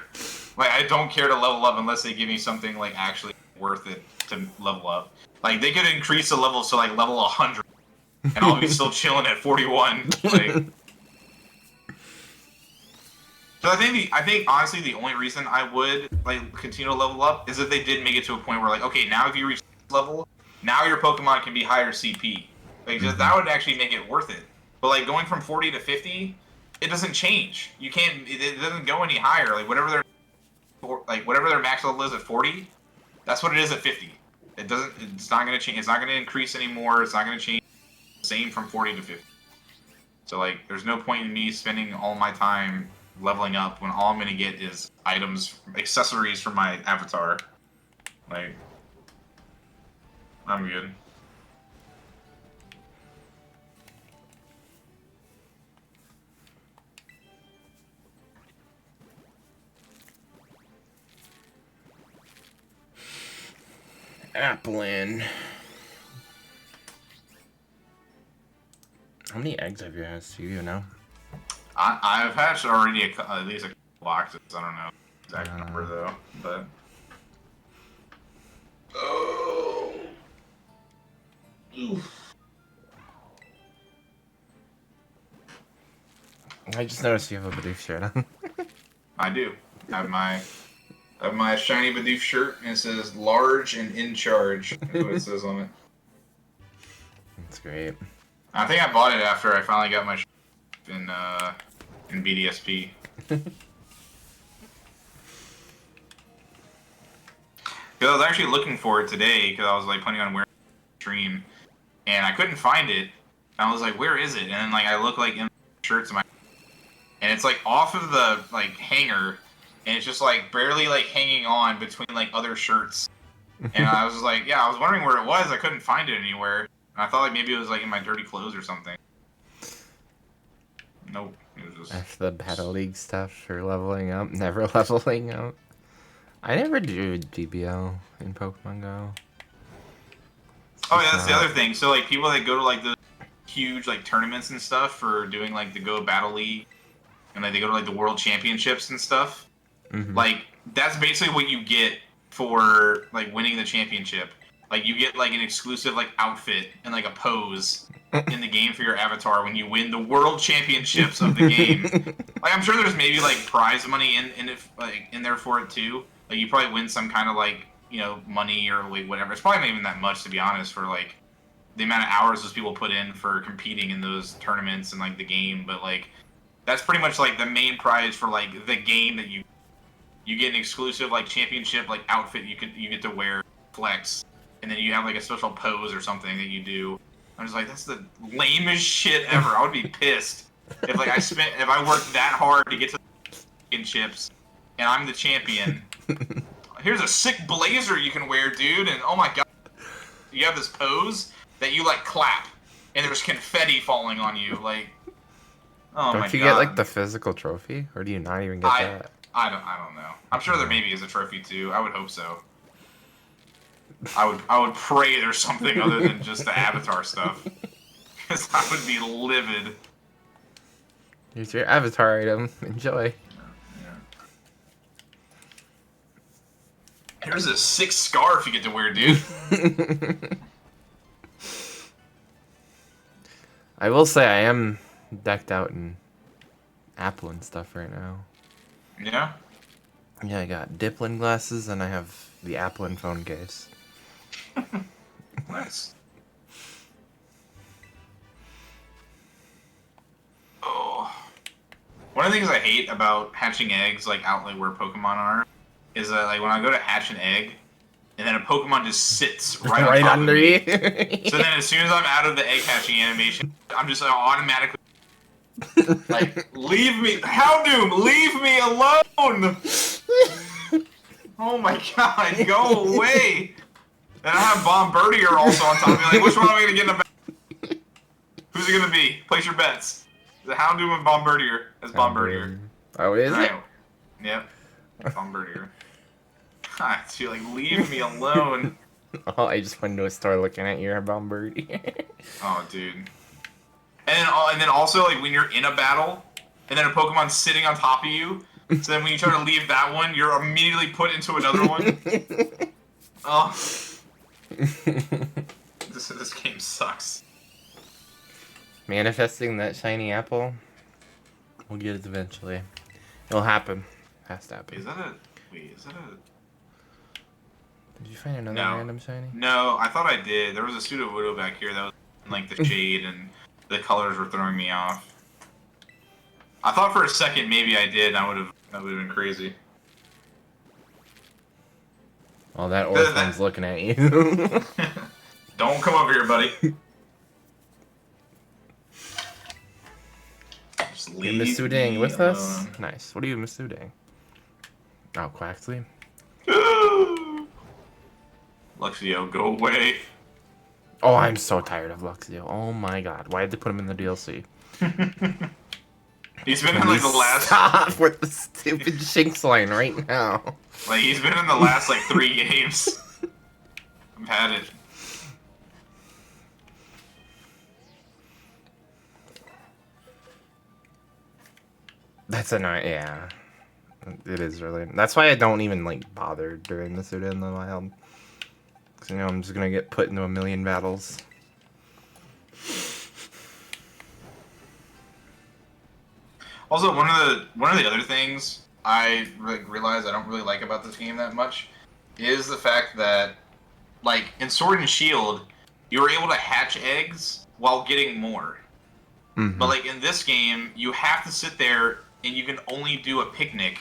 Like, I don't care to level up unless they give me something, like, actually worth it to level up. Like, they could increase the level to, like, level 100, and I'll be still chilling at 41. Like... So I think honestly the only reason I would like continue to level up is if they did make it to a point where like, okay, now if you reach this level, now your Pokemon can be higher CP. Like just that would actually make it worth it. But like going from 40 to 50, it doesn't change. You can't. It doesn't go any higher. Like whatever their max level is at 40, that's what it is at 50. It doesn't. It's not going to change. It's not going to increase anymore. It's not going to change. Same from 40 to 50. So like, there's no point in me spending all my time leveling up when all I'm gonna get is items, accessories for my avatar. Like, I'm good. Applin. How many eggs have you hatched? Do you know? I've hatched already at least a couple boxes. I don't know the exact number though, but. Oh. Oof. I just noticed you have a Bidoof shirt on. I do. I have my shiny Bidoof shirt, and it says "large and in charge." That's what it says on it. That's great. I think I bought it after I finally got my in BDSP. Because I was actually looking for it today because I was like planning on wearing it stream, and I couldn't find it. And I was like, "Where is it?" And then like I look like in shirts in my, and it's like off of the like hanger, and it's just like barely like hanging on between like other shirts. And I was like, "Yeah, I was wondering where it was. I couldn't find it anywhere." And I thought like maybe it was like in my dirty clothes or something. Nope. It was just... After the Battle League stuff for leveling up, never leveling up. I never do GBL in Pokemon Go. Oh yeah, that's the other thing. So like people that go to like the huge like tournaments and stuff for doing like the Go Battle League, and like they go to like the World Championships and stuff. Like that's basically what you get for like winning the championship. Like you get like an exclusive like outfit and like a pose in the game for your avatar when you win the World Championships of the game. Like I'm sure there's maybe like prize money in it, like in there for it too. Like you probably win some kind of like, you know, money or like whatever. It's probably not even that much to be honest for like the amount of hours those people put in for competing in those tournaments and like the game. But like that's pretty much like the main prize for like the game that you get an exclusive like championship like outfit you get to wear, flex, and then you have like a special pose or something that you do. I was like, that's the lamest shit ever. I would be pissed if like if I worked that hard to get to the championships and I'm the champion. Here's a sick blazer you can wear, dude, and oh my god, you have this pose that you like clap and there's confetti falling on you, like, oh my god. Don't you get like the physical trophy, or do you not even get that? I don't know. I'm sure there maybe is a trophy too. I would hope so. I would pray there's something other than just the avatar stuff, because I would be livid. Here's your avatar item. Enjoy. Here's a sick scarf you get to wear, dude. I will say I am decked out in Apple and stuff right now. Yeah? Yeah, I got Diplin glasses and I have the Applin phone case. Nice. Oh. One of the things I hate about hatching eggs, like out like where Pokemon are, is that like when I go to hatch an egg, and then a Pokemon just sits right, right on top under of me. you. So then as soon as I'm out of the egg hatching animation, I'm just automatically like, leave me, Houndoom, leave me alone! Oh my god, go away! And I have Bombardier also on top of me, like, which one am I gonna get in the back? Who's it gonna be? Place your bets. The Houndoom and Bombardier as Bombardier. Oh, is it? Yep. Bombardier. I feel like, leave me alone. Oh, I just went to a store looking at your Bombardier. Oh, dude. And then also, like, when you're in a battle, and then a Pokemon's sitting on top of you, so then when you try to leave that one, you're immediately put into another one. Oh. This game sucks. Manifesting that shiny apple. We'll get it eventually. It'll happen. Has to happen. Is that a... Wait, is that a... Did you find another random shiny? No, I thought I did. There was a Sudowoodo back here that was in, like, the shade, and the colors were throwing me off. I thought for a second maybe I did, that would have been crazy. Oh, that orphan's looking at you. Don't come over here, buddy. Just leave Miss Sudang with alone. us? Nice. What are you, Miss Sudang? Oh, Quaxley. Luxio, go away. Oh, I'm so tired of Luxio. Oh my god. Why did they put him in the DLC? He's been in like the last... Stop with the stupid Shinx line right now. Like, he's been in the last, like, 3 games. I've had it. That's annoying, yeah. It is really... That's why I don't even, like, bother during the Suda in the Wild. Because, you know, I'm just gonna get put into a million battles. Also, one of the other things I realize I don't really like about this game that much is the fact that, like, in Sword and Shield, you were able to hatch eggs while getting more. Mm-hmm. But, like, in this game, you have to sit there and you can only do a picnic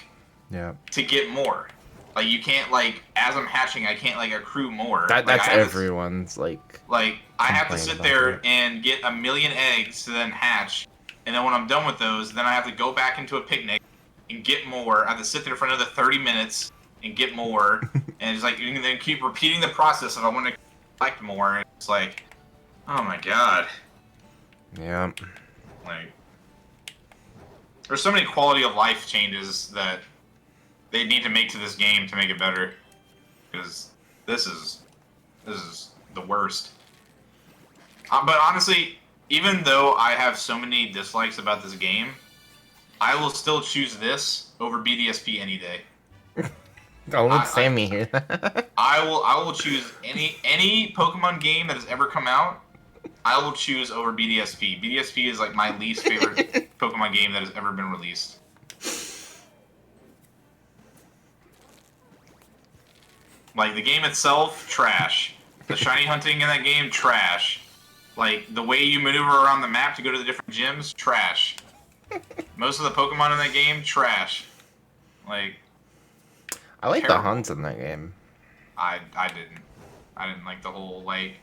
to get more. Like, you can't, like, as I'm hatching, I can't, like, accrue more. That's everyone's, like... Like, I have to sit there that. and get 1,000,000 eggs to then hatch. And then when I'm done with those, then I have to go back into a picnic and get more. I have to sit there for another 30 minutes and get more. And it's like, you can then keep repeating the process if I want to collect more. And it's like, oh my god. Yeah. Like, there's so many quality of life changes that they need to make to this game to make it better. Because this is the worst. But honestly, even though I have so many dislikes about this game, I will still choose this over BDSP any day. Don't let Sammy hear that. I will choose any Pokemon game that has ever come out. I will choose over BDSP. BDSP is like my least favorite Pokemon game that has ever been released. Like, the game itself, trash. The shiny hunting in that game, trash. Like, the way you maneuver around the map to go to the different gyms, trash. Most of the Pokemon in that game, trash. Like, I like terrible. the hunts in that game. I didn't. I didn't like the whole, like,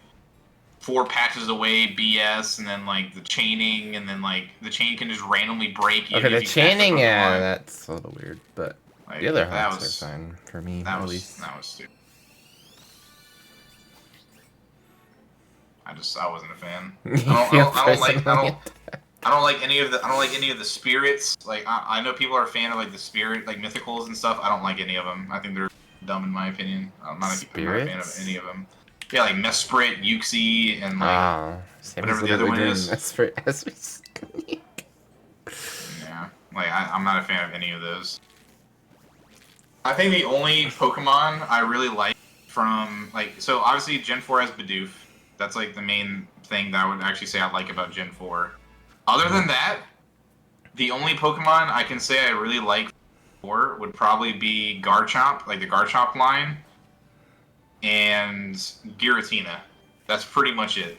4 patches away BS, and then, like, the chaining, and then, like, the chain can just randomly break you. Okay, the if you catch chaining, the yeah, Pokemon. that's a little weird, but Like, the other that hunts are fine for me, at least. That was stupid. I wasn't a fan. I don't like any of the spirits. Like, I know people are a fan of, like, the spirit, like, mythicals and stuff. I don't like any of them. I think they're dumb in my opinion. I'm not a fan of any of them. Yeah, like Mesprit, Uxie, and like whatever the other one is. Mesprit as we speak. Yeah, like I'm not a fan of any of those. I think the only Pokemon I really like from, like, so obviously Gen 4 has Bidoof. That's like the main thing that I would actually say I like about Gen 4. Other than that, the only Pokemon I can say I really like for would probably be Garchomp, like the Garchomp line, and Giratina. That's pretty much it.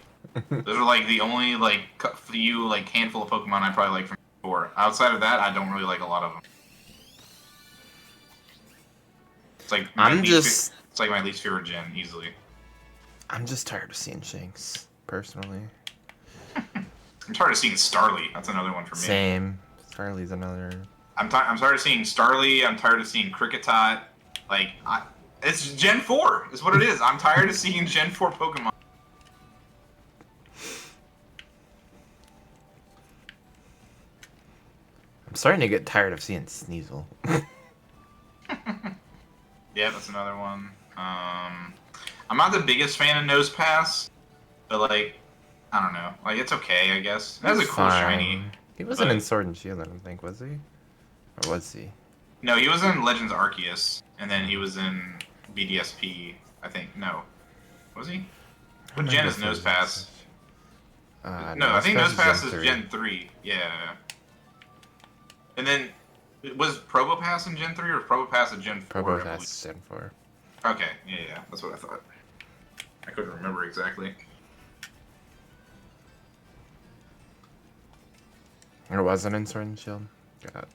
Those are like the only like few like handful of Pokemon I probably like from 4. Outside of that, I don't really like a lot of them. It's like my least favorite gen, easily. I'm just tired of seeing Shinx, personally. I'm tired of seeing Starly. That's another one for me. Same. Starly's another. I'm tired of seeing Starly. I'm tired of seeing Kricketot. Like, it's Gen 4 is what it is. I'm tired of seeing Gen 4 Pokemon. I'm starting to get tired of seeing Sneasel. Yeah, that's another one. I'm not the biggest fan of Nosepass, but like, I don't know. Like, it's okay, I guess. It has a He's cool fine. shiny. He wasn't but- in Sword and Shield, I don't think, was he? Or was he? No, he was in Legends Arceus, and then he was in BDSP, I think. No. Was he? What gen is Nose Pass? No, I think Nose Pass is Gen 3. Yeah. And then, was Probopass in Gen 3 or was Probopass in Gen 4? Probopass is Gen 4. Okay, yeah, that's what I thought. I couldn't remember exactly. Or wasn't in Sword and Shield? God,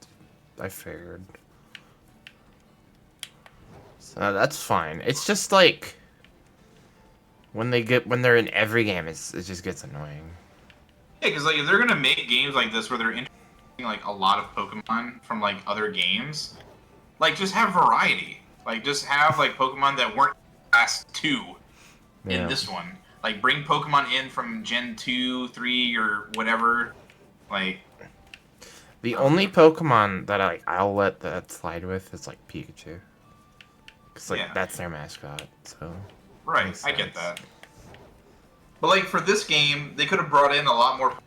I figured. So that's fine. It's just like when they're in every game, it just gets annoying. Yeah, because like if they're gonna make games like this where they're introducing like a lot of Pokemon from like other games, like just have variety. Like just have like Pokemon that weren't last two in this one. Like bring Pokemon in from Gen 2, 3, or whatever. Like The only Pokemon that I'll let that slide with is like Pikachu. Cause like that's their mascot, so. Right, I get that. But like for this game, they could have brought in a lot more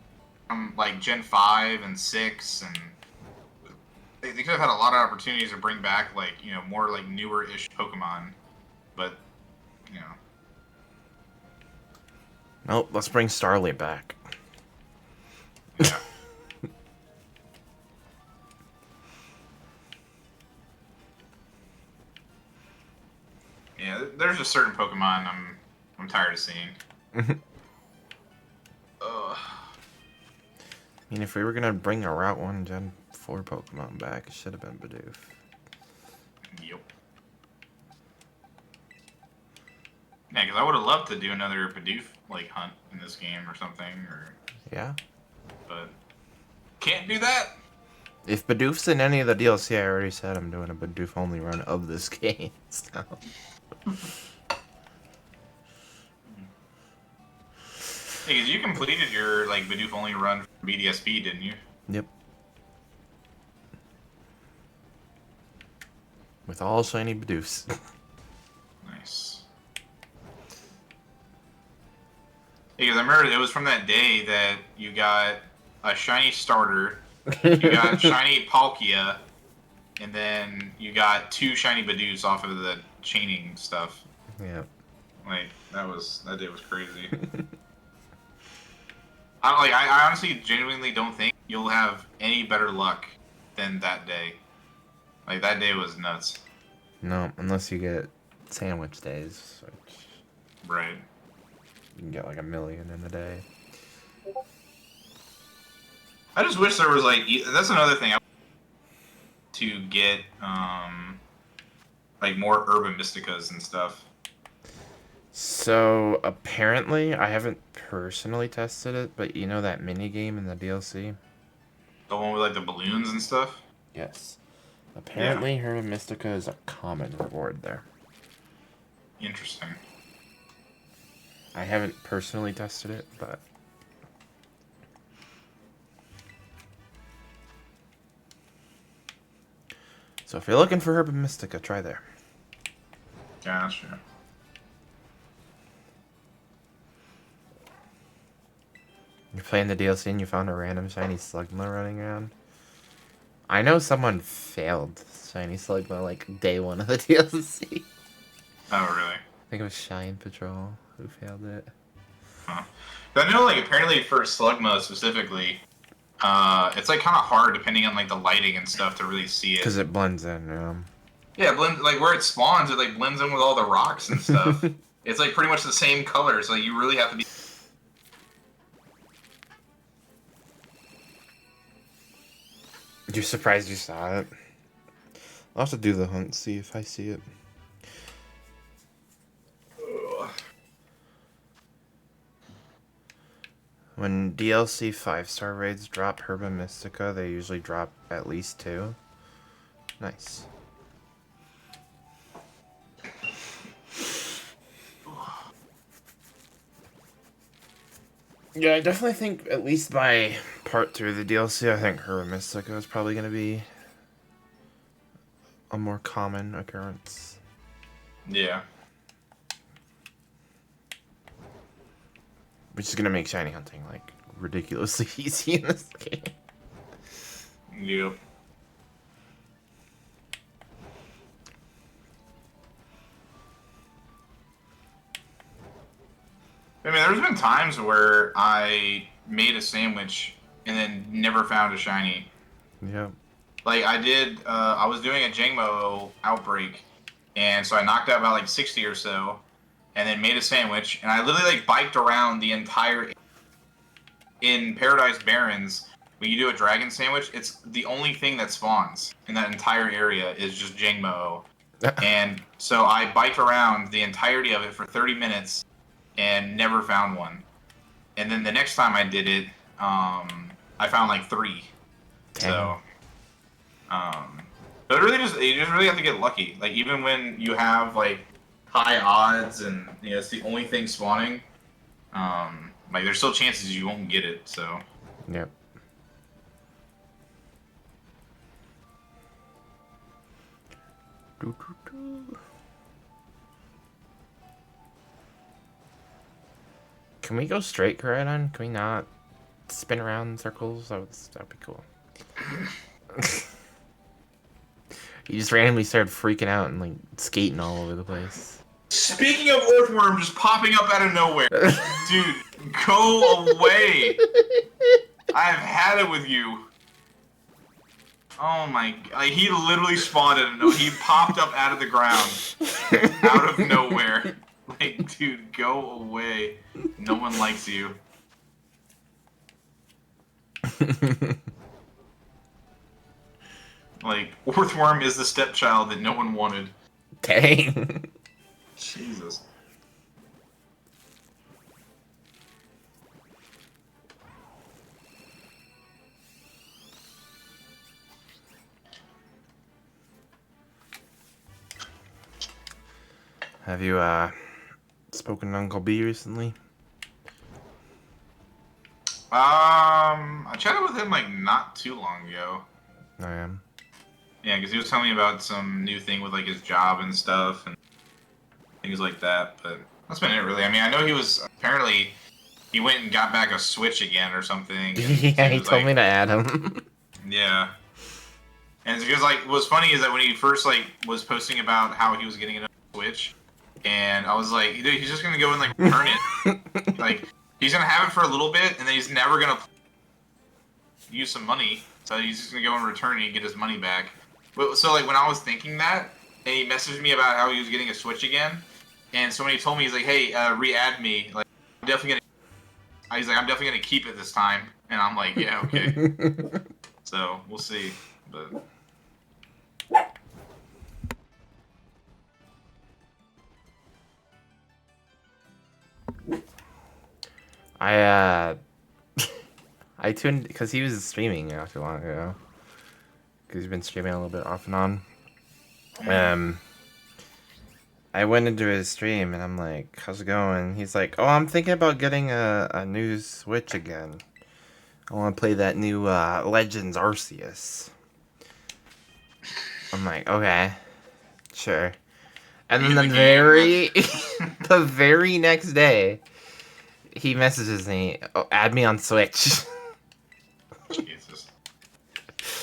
from like Gen 5 and 6, and they could have had a lot of opportunities to bring back like, you know, more like newer-ish Pokemon. But, you know. Nope, let's bring Starly back. Yeah. Yeah, there's just certain Pokemon I'm tired of seeing. I mean, if we were gonna bring a Route 1 Gen 4 Pokemon back, it should have been Bidoof. Yep. Yeah, because I would have loved to do another Bidoof like hunt in this game or something, or Yeah. but can't do that. If Bidoof's in any of the DLC, I already said I'm doing a Bidoof only run of this game. So. Hey, 'cause you completed your like Bidoof only run for BDSP, didn't you? Yep. With all shiny Bidoofs. Nice. Because I remember it was from that day that you got a shiny starter, you got shiny Palkia, and then you got 2 shiny Bidoofs off of the chaining stuff. Yeah. Like that day was crazy. I honestly genuinely don't think you'll have any better luck than that day. Like that day was nuts. No, unless you get sandwich days, which Right. you can get like 1 million in a day. I just wish there was like that's another thing to get like more urban mysticas and stuff. So apparently, I haven't personally tested it, but you know that mini game in the DLC? The one with like the balloons and stuff. Yes. Apparently, Herba Mystica is a common reward there. Interesting. I haven't personally tested it, but so if you're looking for Herba Mystica, try there. Gotcha. You're playing the DLC and you found a random shiny Slugma running around. I know someone failed shiny Slugma like day 1 of the DLC. Oh really? I think it was Shine Patrol who failed it. Huh. But I know like apparently for Slugma specifically, it's like kind of hard depending on like the lighting and stuff to really see it. Because it blends in, Yeah, like where it spawns, it like blends in with all the rocks and stuff. It's like pretty much the same color, so you really have to be. You're surprised you saw it? I'll have to do the hunt, see if I see it. When DLC 5-star raids drop Herba Mystica, they usually drop at least 2. Nice. Yeah, I definitely think, at least by part 3 of the DLC, I think Herba Mystica is probably going to be a more common occurrence. Yeah. Which is gonna make shiny hunting like ridiculously easy in this game. Yep. I mean, there's been times where I made a sandwich and then never found a shiny. Yep. Like I did, I was doing a Jangmo outbreak, and so I knocked out about like 60 or so, and then made a sandwich, and I literally like biked around the entire. In Paradise Barrens, when you do a dragon sandwich, it's the only thing that spawns in that entire area is just Jangmo. And so I biked around the entirety of it for 30 minutes and never found one. And then the next time I did it, I found like 3. Dang. So, but you just really have to get lucky. Like even when you have like high odds and it's the only thing spawning, like there's still chances you won't get it. So. Yep. Can we go straight, Coradon? Can we not spin around in circles? That'd be cool. He just randomly started freaking out and like skating all over the place. Speaking of Earthworm just popping up out of nowhere, dude, go away! I've had it with you. Oh my! Like, he literally spawned it. He popped up out of the ground, out of nowhere. Like, dude, go away. No one likes you. Like, Earthworm is the stepchild that no one wanted. Dang. Jesus. Have you spoken to Uncle B recently? I chatted with him like not too long ago. I am. Yeah, because he was telling me about some new thing with like his job and stuff and things like that. But that's been it, really. I mean, I know he went and got back a Switch again or something. Yeah, he told me to add him. Yeah. And it's because like what's funny is that when he first like was posting about how he was getting another Switch, and I was like, dude, he's just gonna go and like return it. Like he's gonna have it for a little bit, and then he's never gonna use some money. So he's just gonna go and return it and get his money back. But so like when I was thinking that, and he messaged me about how he was getting a Switch again, and so when he told me, he's like, hey, re-add me. Like I'm definitely gonna keep it this time. And I'm like, yeah, okay. So we'll see, but. I tuned because he was streaming not too long ago. Because he's been streaming a little bit off and on. I went into his stream and I'm like, "How's it going?" He's like, "Oh, I'm thinking about getting a new Switch again. I want to play that new Legends Arceus." I'm like, "Okay, sure." And then the very next day, he messages me, "Oh, add me on Switch." Jesus.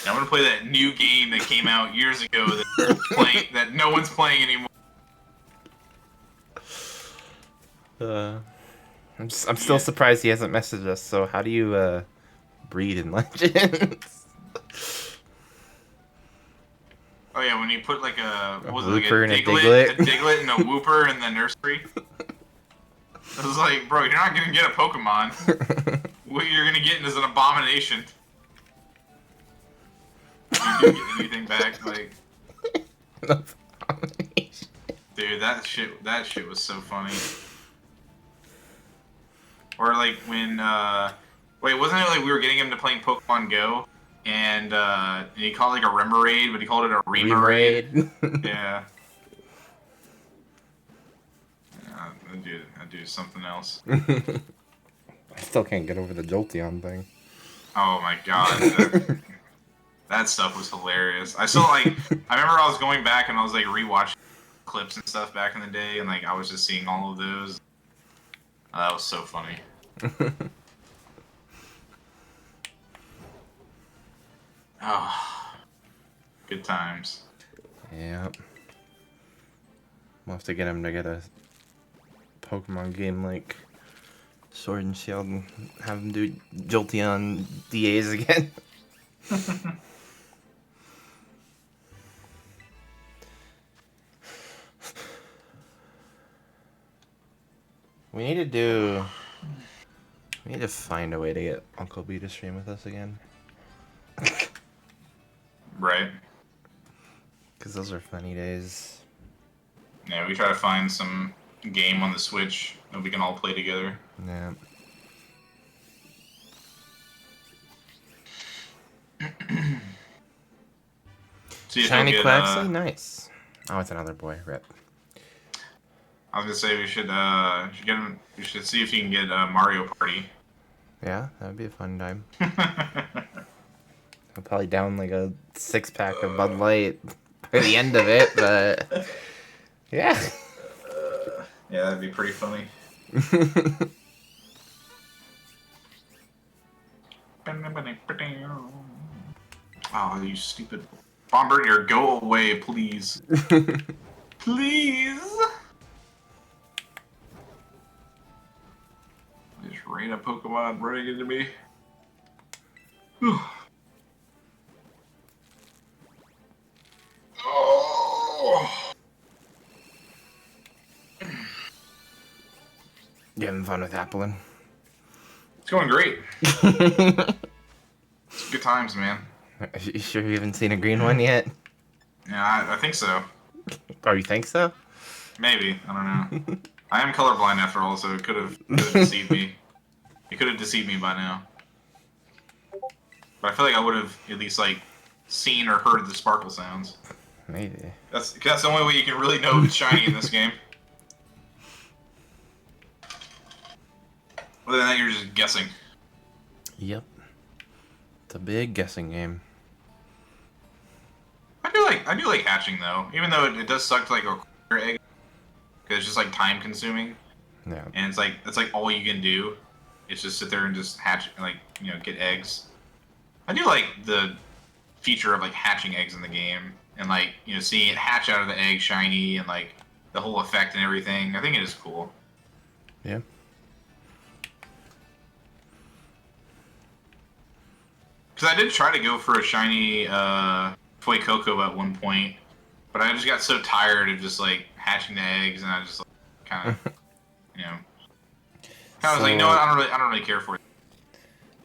I'm gonna play that new game that came out years ago that no one's playing anymore. I'm still surprised he hasn't messaged us. So how do you breed in Legends? Oh yeah, when you put like a Wooper and a Diglett and a Wooper in the nursery. I was like, bro, you're not gonna get a Pokemon. What you're gonna get is an abomination. You didn't get anything back, like. Dude, that shit was so funny. Or like when wait, wasn't it like we were getting him to playing Pokemon Go and he called it like a Remoraid, but he called it a Remoraid. Yeah. That dude's something else. I still can't get over the Jolteon thing. Oh my god. That stuff was hilarious. I remember I was going back and I was like rewatching clips and stuff back in the day, and like I was just seeing all of those. That was so funny. Oh, good times. Yep. We'll have to get him to get a Pokemon game like Sword and Shield and have him do Jolteon DAs again. We need to do... We need to find a way to get Uncle B to stream with us again. Right. Because those are funny days. Yeah, we try to find some game on the Switch that we can all play together. Yeah. See if Shiny you'll Quaxley? Nice. Oh, it's another boy. Rip. I was gonna say we should get him. We should see if you can get Mario Party. Yeah, that would be a fun time. I'll probably down like a 6-pack of Bud Light by the end of it, but... Yeah. Yeah, that'd be pretty funny. Oh, you stupid Bombardier, go away, please. Please! Just rain a Pokemon running into me. Oh! You having fun with Applin? It's going great. It's good times, man. You sure you haven't seen a green one yet? Yeah, I think so. Oh, you think so? Maybe. I don't know. I am colorblind after all, so it could have deceived me. It could have deceived me by now. But I feel like I would have at least like seen or heard the sparkle sounds. Maybe. That's the only way you can really know if it's shiny in this game. Other than that, you're just guessing. Yep. It's a big guessing game. I do like hatching though, even though it does suck to like a quarter egg, because it's just like time consuming, Yeah. and it's like all you can do. It's just sit there and just hatch, like, you know, get eggs. I do like the feature of like hatching eggs in the game, and like, you know, seeing it hatch out of the egg shiny and like the whole effect and everything. I think it is cool. Yeah. Because I did try to go for a shiny Toy Coco at one point, but I just got so tired of just like hatching the eggs, and I just like, kind of, you know, I was like, no, I don't really care for it.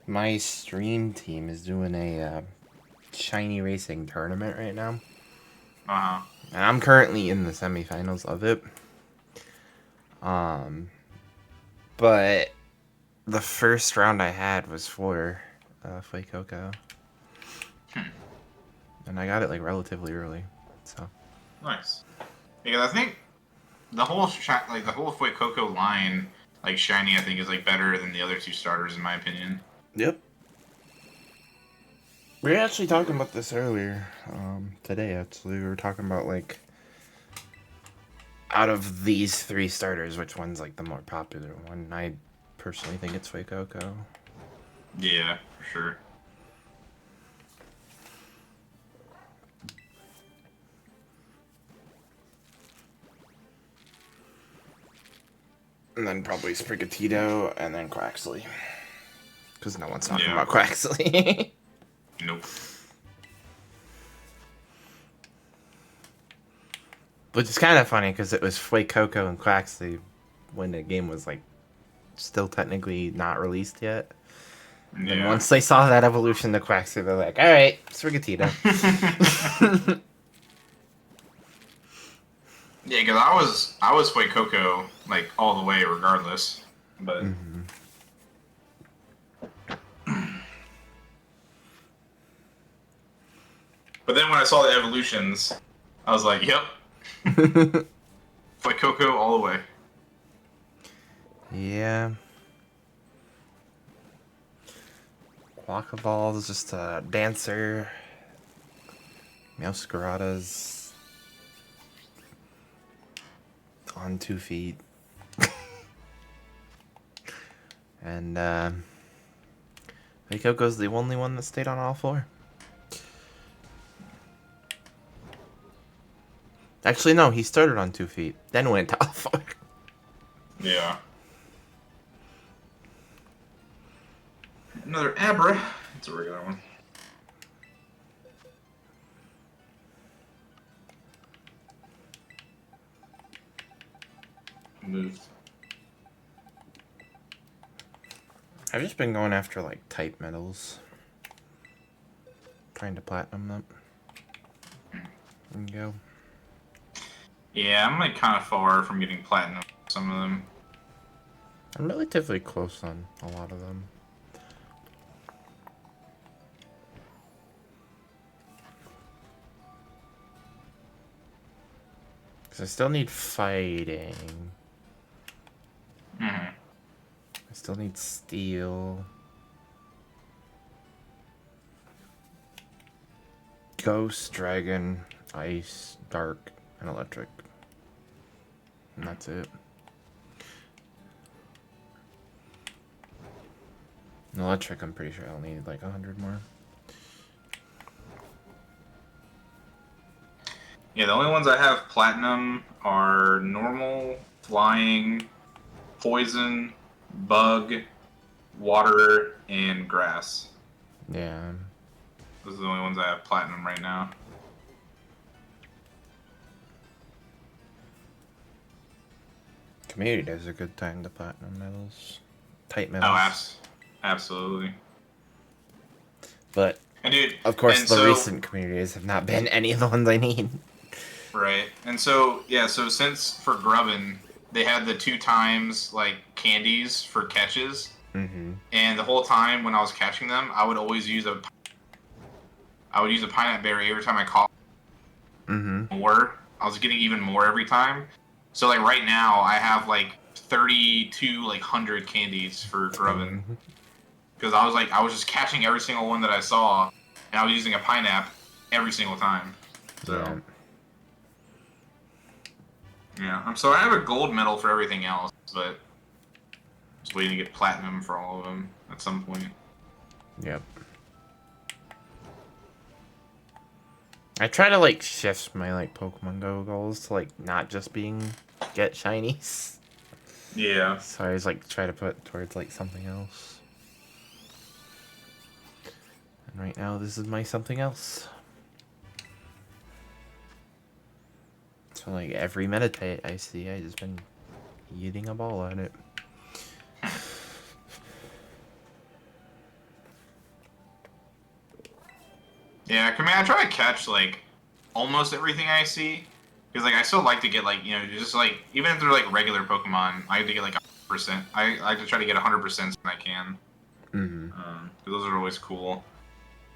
My stream team is doing a shiny racing tournament right now. Uh huh. And I'm currently in the semifinals of it. But the first round I had was for Fuecoco. And I got it like relatively early. So Nice. Because I think the whole Fuecoco line, like shiny, I think is like better than the other two starters in my opinion. Yep. We were actually talking about this earlier, today actually. We were talking about like, out of these 3 starters, which one's like the more popular one. I personally think it's Fuecoco. Yeah, for sure. And then probably Sprigatito, and then Quaxley. Because no one's talking Yeah. about Quaxley. Nope. Which is kind of funny, because it was Fuecoco and Quaxley when the game was, like, still technically not released yet. And Yeah. once they saw that evolution to Quaxley, they're like, alright, Sprigatito. Yeah, because I was Fuecoco like all the way regardless, but but then when I saw the evolutions, I was like, yep, Fuecoco all the way. Yeah. Quackaball is just a dancer. Meowscarada's on 2 feet. And Rikoko's the only one that stayed on all four. Actually, no, he started on 2 feet, then went to all four. Yeah. Another Abra. It's a regular one. Moved. I've just been going after, like, type metals. Trying to platinum them. There you go. Yeah, I'm like kind of far from getting platinum with some of them. I'm relatively close on a lot of them. Because I still need fighting. Mm-hmm. I still need steel. Ghost, dragon, ice, dark, and electric. And that's it. And electric, I'm pretty sure I'll need like 100 more. Yeah, the only ones I have platinum are normal, flying, poison, bug, water, and grass. Yeah. Those are the only ones I have platinum right now. Community Day is a good time to platinum metals. Tight Oh, metals. absolutely. But, And dude, of course, and the so, recent community days have not been any of the ones I need. right. And so, yeah, so since for grubbin, they had the 2 times, like, candies for catches. Mm-hmm. And the whole time when I was catching them, I would always use a pineapple berry every time I caught Mm-hmm. more. I was getting even more every time. So like right now, I have like 32 like 100 candies for grubbin Mm-hmm. because I was just catching every single one that I saw, and I was using a pineapple every single time. So yeah. So I have a gold medal for everything else, but just waiting to get platinum for all of them at some point. Yep. I try to like shift my like Pokemon Go goals to like not just being get shinies. Yeah. So I always like try to put towards like something else. And right now this is my something else. So like every meditate I see, I just been eating a ball at it. Yeah, I mean, I try to catch like almost everything I see because like I still like to get like just like even if they're like regular Pokemon, I like to get like 100%. I like to try to get 100% when I can. Mm-hmm. 'Cause those are always cool.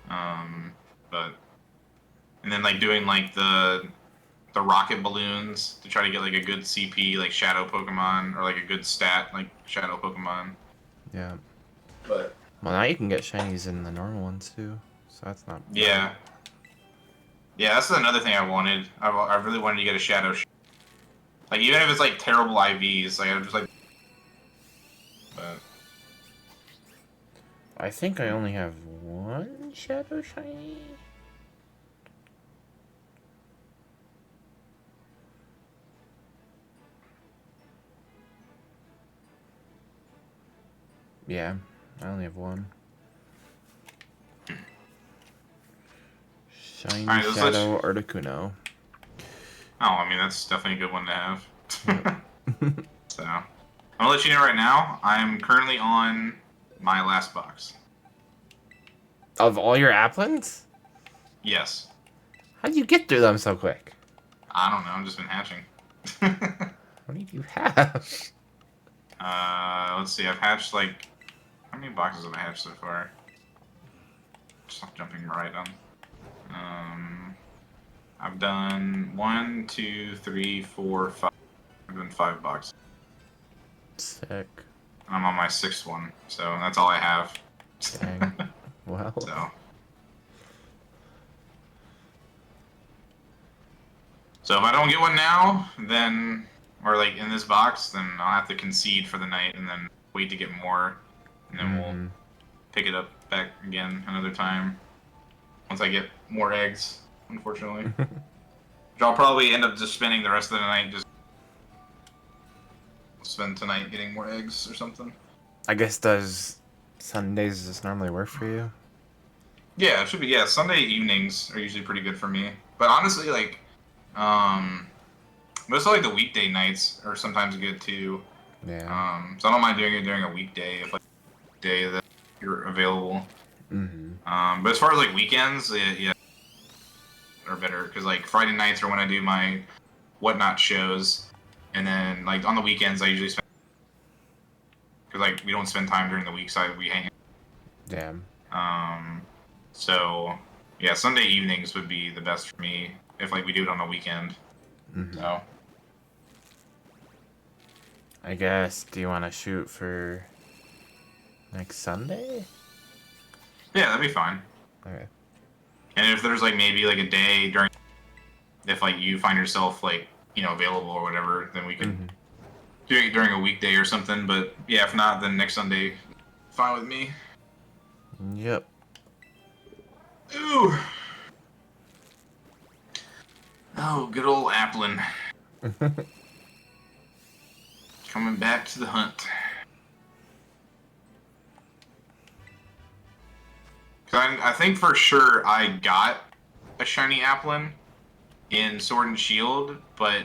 But and then like doing like the rocket balloons to try to get like a good CP like Shadow Pokemon or like a good stat like Shadow Pokemon. Yeah. But Well, now you can get shinies in the normal ones too, so that's not bad. yeah. Yeah, that's another thing I wanted. I really wanted to get a Shadow. Like, even if it's, like, terrible IVs, like, I'm just, like... But... I think I only have one Shadow Shiny. Yeah, I only have one. Shiny Alright, Shadow Articuno. Oh, I mean, that's definitely a good one to have. Yep. So, I'm gonna let you know right now, I'm currently on my last box. Of all your Applins? Yes. How'd you get through them so quick? I don't know, I've just been hatching. What did you have? Let's see, I've hatched, like... How many boxes have I hatched so far? Just not jumping right on. I've done 1, 2, 3, 4, 5. I've done 5 boxes. Sick. I'm on my 6th one, so that's all I have. Dang. Well. So if I don't get one now, then, or like in this box, then I'll have to concede for the night and then wait to get more. and then we'll pick it up back again another time once I get more eggs, unfortunately. Which I'll probably end up just spending the rest of the night just spend tonight getting more eggs or something. I guess does Sundays just normally work for you? Yeah, it should be. Yeah, Sunday evenings are usually pretty good for me. But honestly, like, most of like the weekday nights are sometimes good too. Yeah. So I don't mind doing it during a weekday if like day that you're available. But as far as like weekends, yeah, are better because like Friday nights are when I do my whatnot shows, and then like on the weekends I usually spend because like we don't spend time during the week, so we hang. Yeah. So yeah, Sunday evenings would be the best for me if like we do it on a weekend. So I guess, do you want to shoot for next Sunday? yeah, that'd be fine. Okay. And if there's like maybe like a day during, if like you find yourself like available or whatever, then we could do it during a weekday or something. But yeah, if not, then next Sunday, fine with me. Yep. Ooh. Oh, good old Applin. Coming back to the hunt. I think for sure I got a shiny Applin in Sword and Shield, but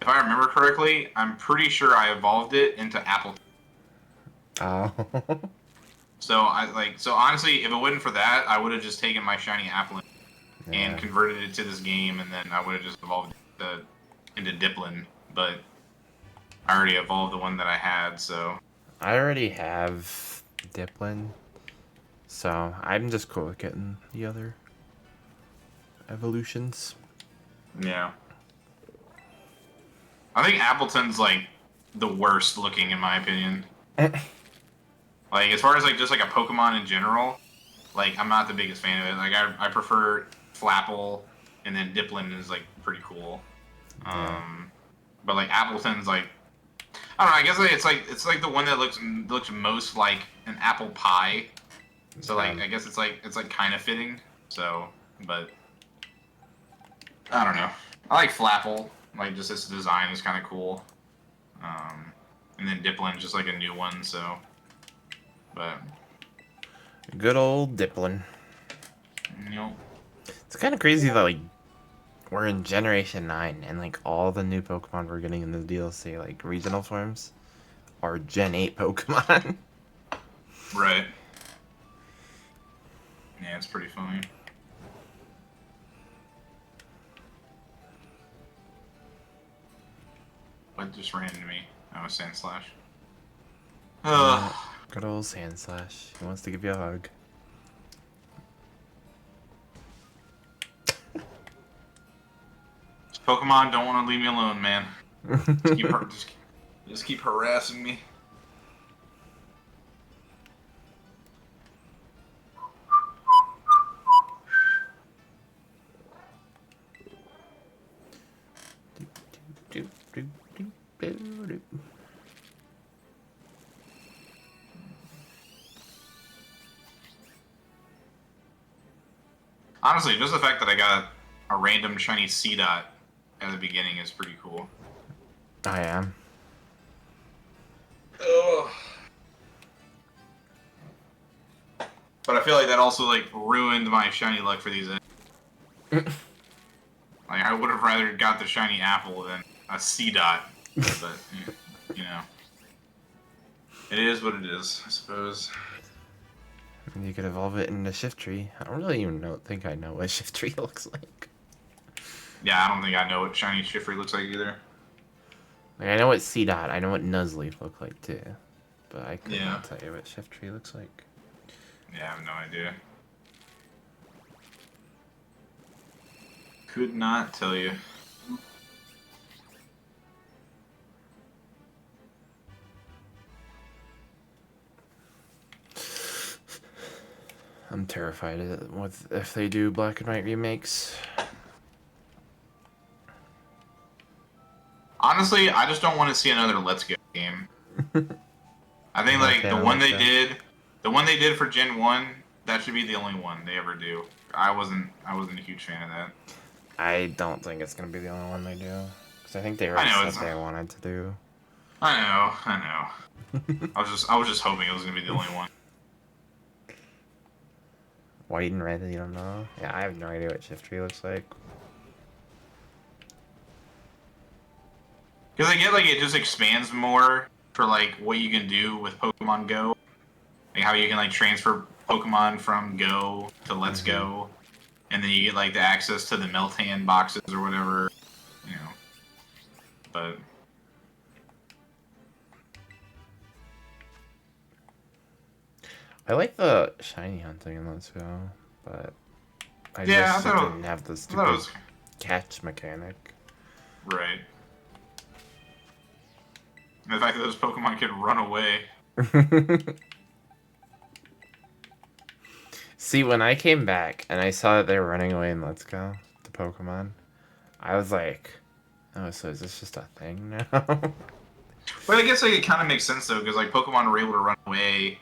if I remember correctly, I'm pretty sure I evolved it into Apple. Oh. So honestly, if it wasn't for that, I would have just taken my shiny Applin and converted it to this game, and then I would have just evolved it into Diplin. But I already evolved the one that I had, so I already have Diplin, so I'm just cool with getting the other evolutions. yeah. I think Appleton's like the worst looking in my opinion. Like as far as like just like a Pokemon in general, like I'm not the biggest fan of it. Like I prefer Flapple, and then Diplin is like pretty cool. But like Appleton's like I don't know. I guess like, it's like the one that looks most like an apple pie. So like I guess it's like kind of fitting. So but I don't know. I like Flapple. Like just its design is kind of cool. And then Diplin's just like a new one. So but Good old Diplin. Nope. It's kind of crazy that like we're in Generation 9 and like all the new Pokemon we're getting in the DLC, like regional forms, are Gen 8 Pokemon. Right. Yeah, it's pretty funny. What just ran into me? Oh, Sandslash. Good old Sandslash. He wants to give you a hug. Pokemon don't want to leave me alone, man. Just keep harassing me. Honestly, just the fact that I got a random shiny Seedot at the beginning is pretty cool. I am. Ugh. But I feel like that also like ruined my shiny luck for these. Like I would have rather got the shiny apple than a Seedot. But you know, it is what it is, I suppose. You could evolve it into Shiftry. I don't really even think I know what Shiftry looks like. Yeah, I don't think I know what shiny Shiftry looks like either. Like, I know what Seedot, I know what Nuzleaf look like too. But I could Yeah. not tell you what Shiftry looks like. Yeah, I have no idea. Could not tell you. I'm terrified if they do Black and White remakes. Honestly, I just don't want to see another Let's Go game. I think like Okay, the I one like they that. did, the one they did for Gen 1, that should be the only one they ever do. I wasn't a huge fan of that. I don't think it's gonna be the only one they do. Because I think they I already know said it's. they wanted to do. I know. I was just hoping it was gonna be the only one. White and red, you don't know? Yeah, I have no idea what Shift Tree looks like. Because I get like it just expands more for like what you can do with Pokemon Go, like how you can like transfer Pokemon from Go to Let's Go, and then you get like the access to the Meltan boxes or whatever, you know. But I like the shiny hunting in Let's Go, but I yeah, wish it didn't have the I thought it stupid was catch mechanic. right. And the fact that those Pokemon could run away. See, when I came back and I saw that they were running away in Let's Go, the Pokemon, I was like, oh, so is this just a thing now? But I guess like it kind of makes sense though, because like Pokemon were able to run away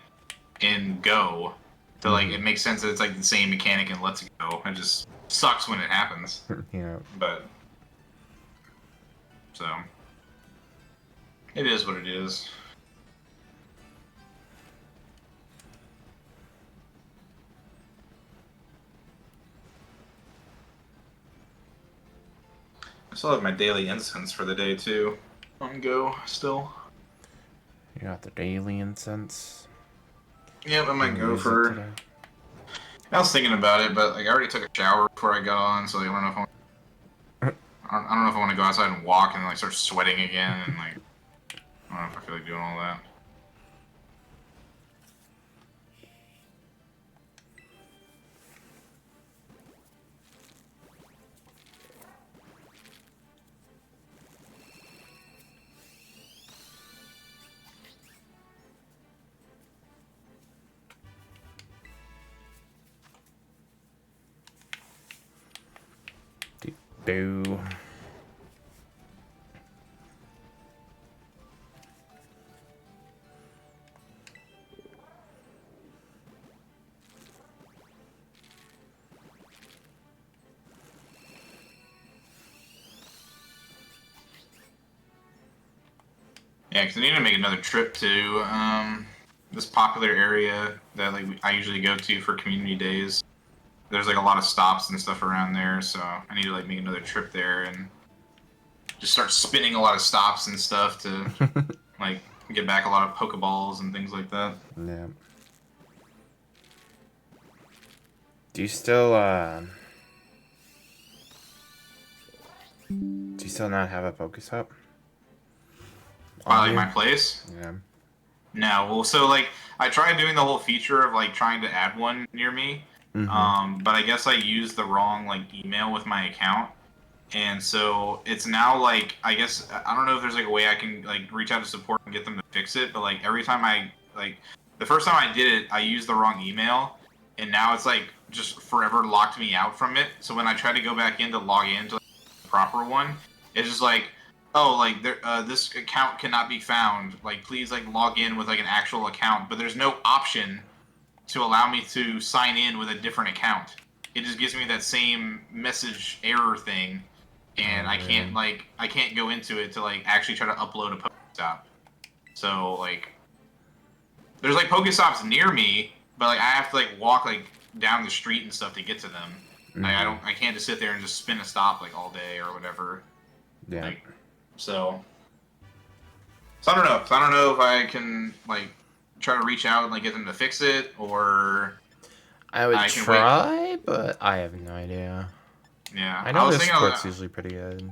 in Go, so like it makes sense that it's like the same mechanic in Let's Go. It just sucks when it happens, Yeah. but so it is what it is. I still have my daily incense for the day too. On Go still. You got the daily incense. Yep, I might You go use it for. today. I was thinking about it, but like I already took a shower before I got on, so like, I don't know if I don't know if I want to go outside and walk and like start sweating again, and like I don't know if I feel like doing all that. Boo. Yeah, because I need to make another trip to this popular area that like I usually go to for community days. There's like a lot of stops and stuff around there, so I need to like make another trip there and just start spinning a lot of stops and stuff to like get back a lot of Pokeballs and things like that. Yeah. Do you still not have a Pokestop? By like my place. Yeah. No, well, so like I tried doing the whole feature of like trying to add one near me, but I guess I used the wrong like email with my account, and so it's now like I guess I don't know if there's like a way I can like reach out to support and get them to fix it, but like every time I like the first time I did it, I used the wrong email, and now it's like just forever locked me out from it. So when I try to go back in to log in to like, the proper one, it's just like, oh, like there, this account cannot be found. Like, please, like log in with like an actual account. But there's no option to allow me to sign in with a different account. It just gives me that same message error thing, and I can't go into it to like actually try to upload a Pokestop. So like, there's like Pokestops near me, but like I have to like walk like down the street and stuff to get to them. Like I can't just sit there and just spin a stop like all day or whatever. Yeah. Like, so I don't know. So I don't know if I can like try to reach out and like get them to fix it, or I would I can try, but I have no idea. yeah. I know was their thinking support's usually pretty good.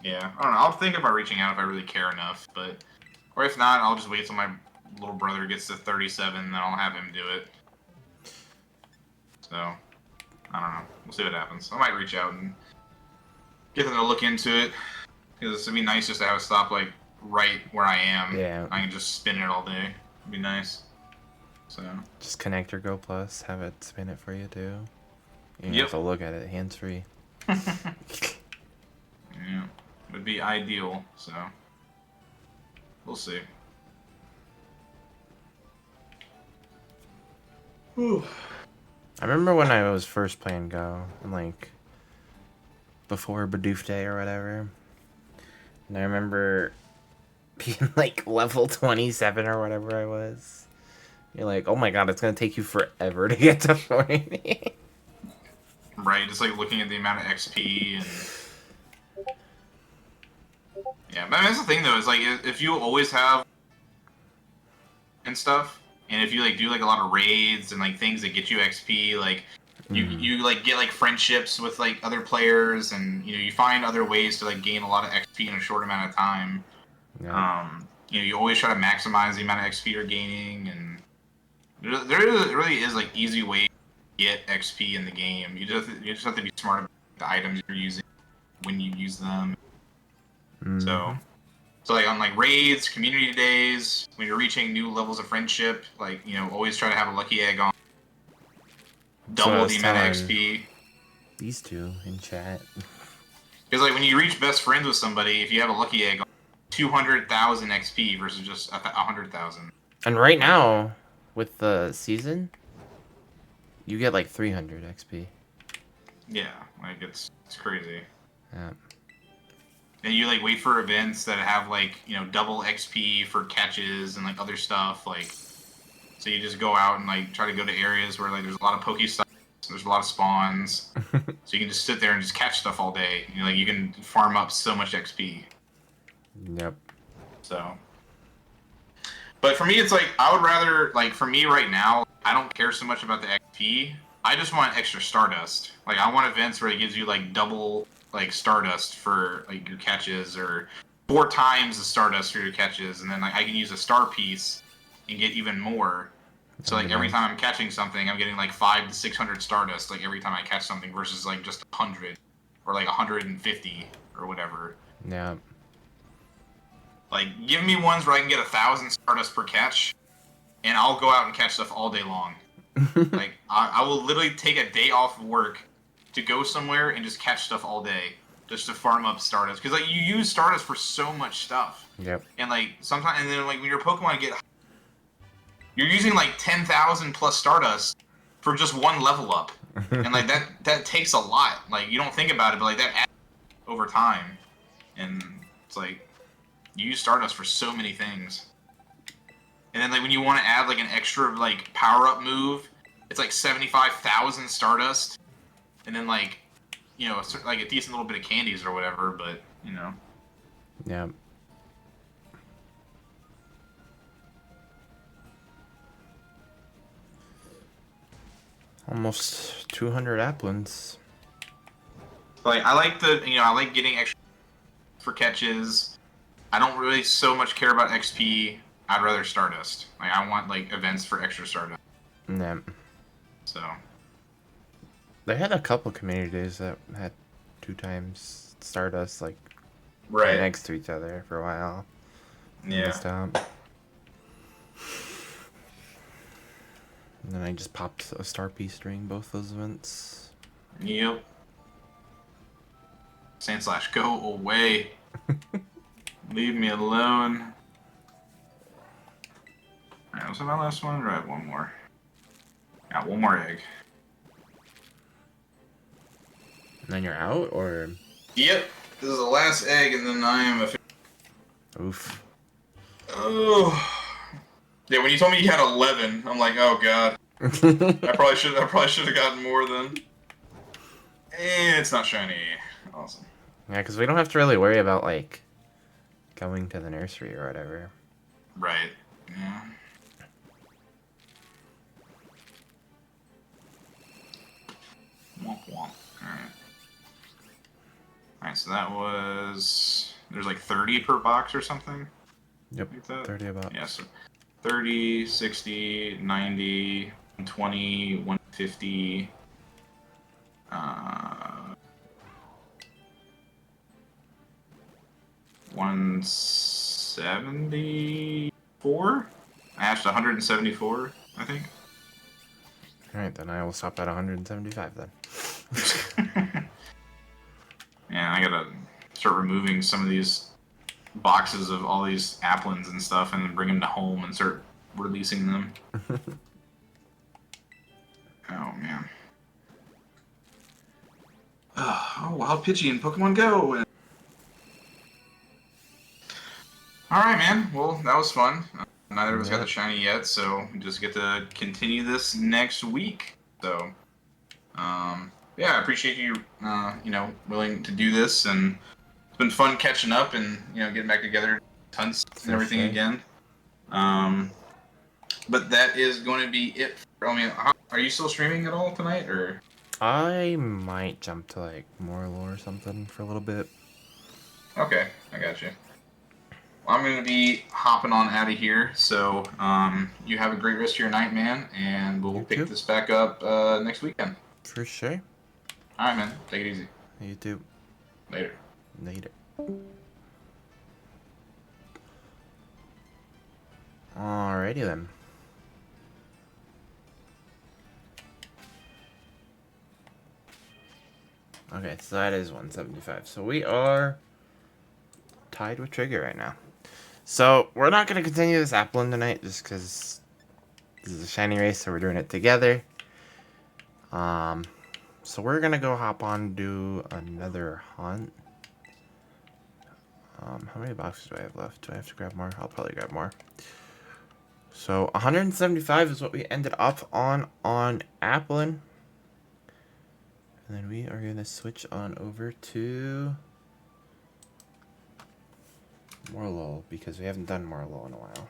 yeah. I don't know. I'll think about reaching out if I really care enough, but or if not, I'll just wait till my little brother gets to 37, and then I'll have him do it. So I don't know. We'll see what happens. I might reach out and get them to look into it, because it'd be nice just to have a stop like right where I am. Yeah. I can just spin it all day. It'd be nice. So Just connect your Go Plus, have it spin it for you too. You don't Yep. have to look at it hands free. yeah, would be ideal. So we'll see. Whew. I remember when I was first playing Go, and like before Bidoof Day or whatever. And I remember being like level 27 or whatever I was. You're like, oh my god, it's gonna take you forever to get to 40. Right, just like looking at the amount of XP and yeah. But that's the thing though, is like if you always have and stuff, and if you like do like a lot of raids and like things that get you XP, like you like get like friendships with like other players, and you know you find other ways to like gain a lot of XP in a short amount of time. Yeah. You know, you always try to maximize the amount of XP you're gaining, and there really is like easy ways to get XP in the game. You just have to be smart about the items you're using when you use them. So like on like raids, community days, when you're reaching new levels of friendship, like you know, always try to have a lucky egg on. Double the amount of XP. These two in chat. Because like when you reach best friends with somebody, if you have a lucky egg, 200,000 XP versus just 100,000. And right now, with the season, you get like 300 XP. Yeah, like it's crazy. Yeah. And you like wait for events that have like you know double XP for catches and like other stuff like. So you just go out and like try to go to areas where like there's a lot of Pokéstops, there's a lot of spawns, so you can just sit there and just catch stuff all day. You know, like you can farm up so much XP. Yep. So, but for me, it's like I would rather like for me right now, I don't care so much about the XP. I just want extra Stardust. Like I want events where it gives you like double like Stardust for like your catches, or 4 times the Stardust for your catches, and then like I can use a star piece and get even more. So like every time I'm catching something, I'm getting like 500 to 600 Stardust like every time I catch something versus like just 100 or like 150 or whatever. Yeah. Like give me ones where I can get 1,000 Stardust per catch, and I'll go out and catch stuff all day long. Like I will literally take a day off of work to go somewhere and just catch stuff all day, just to farm up Stardust. Because like you use Stardust for so much stuff. Yep. And like sometimes, and then like when your Pokemon get, you're using like 10,000 plus Stardust for just one level up, and like that takes a lot. Like you don't think about it, but like that adds over time, and it's like you use Stardust for so many things. And then like when you want to add like an extra like power up move, it's like 75,000 Stardust, and then like you know like a decent little bit of candies or whatever. But you know. Yeah. Almost 200 Applins. Like I like I like getting extra for catches. I don't really so much care about XP. I'd rather Stardust. Like I want like events for extra Stardust. Yeah. So They had a couple community days that had 2 times Stardust like right next to each other for a while. yeah. And then I just popped a star piece during both those events. Yep. Sandslash, go away. Leave me alone. Alright, was that my last one? Or I have one more? Got one more egg. And then you're out, or? Yep. This is the last egg, and then I am a. Oof. Oh. Yeah, when you told me you had 11, I'm like, oh god. I probably should have gotten more then. And it's not shiny. Awesome. Yeah, because we don't have to really worry about, like, going to the nursery or whatever. Right. Yeah. Womp womp. Alright. Alright, so that was... There's like 30 per box or something? Yep, Like that? 30 about. Yeah, so 30, 60, 90, 120, 150... 174? I asked 174, I think. Alright, then I will stop at 175 then. Yeah, I gotta start removing some of these boxes of all these applins and stuff and then bring them to home and start releasing them. Oh, man. Oh, Wild Pidgey in Pokemon Go! Alright, man. Well, that was fun. Neither of us got the shiny yet, so we just get to continue this next week. So, yeah, I appreciate you, willing to do this, and it's been fun catching up and, getting back together, hunts and everything again. But that is going to be it. Are you still streaming at all tonight, or? I might jump to like Morelull or something for a little bit. Okay, I got you. Well, I'm going to be hopping on out of here, so you have a great rest of your night, man, and we'll pick this back up next weekend. For sure. All right, man. Take it easy. You too. Later. Later. Alrighty then. Okay, so that is 175. So we are tied with Trigger right now. So we're not going to continue this Applin tonight just because this is a shiny race, so we're doing it together. So we're going to go hop on and do another hunt. How many boxes do I have left? Do I have to grab more? I'll probably grab more. So 175 is what we ended up on Applin. And then we are going to switch on over to Morelull because we haven't done Morelull in a while.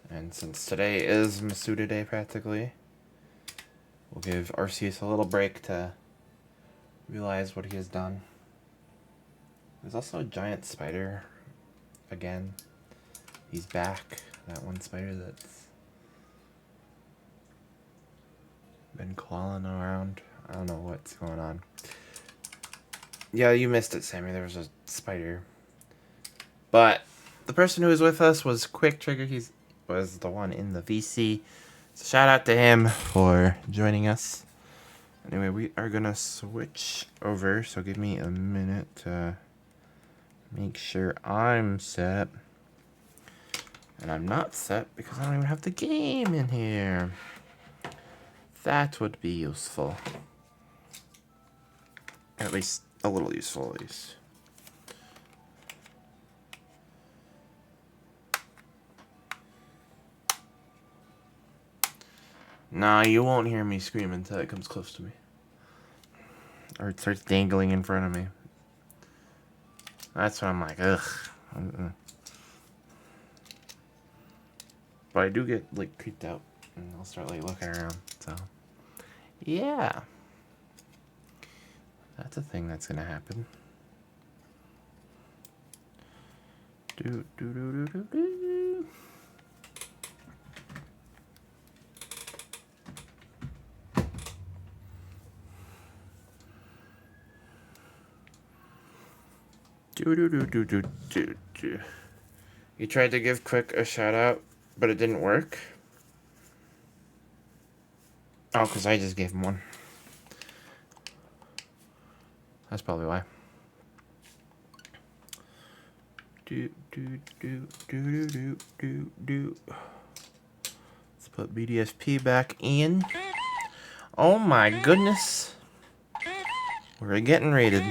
And since today is Masuda Day practically, we'll give Arceus a little break to realize what he has done. There's also a giant spider again. He's back. That one spider that's been crawling around. I don't know what's going on. Yeah, you missed it, Sammy. There was a spider. But the person who was with us was Quick Trigger. He was the one in the VC. So shout out to him for joining us. Anyway, we are going to switch over. So give me a minute to make sure I'm set. And I'm not set because I don't even have the game in here. That would be useful. At least a little useful, at least. Nah, you won't hear me scream until it comes close to me. Or it starts dangling in front of me. That's when I'm like, ugh. But I do get, like, creeped out. And I'll start, like, looking around. So, yeah. That's a thing that's gonna happen. Do. You tried to give Quick a shout out, but it didn't work. Oh, because I just gave him one. That's probably why. Let's put BDSP back in. Oh my goodness. We're getting raided.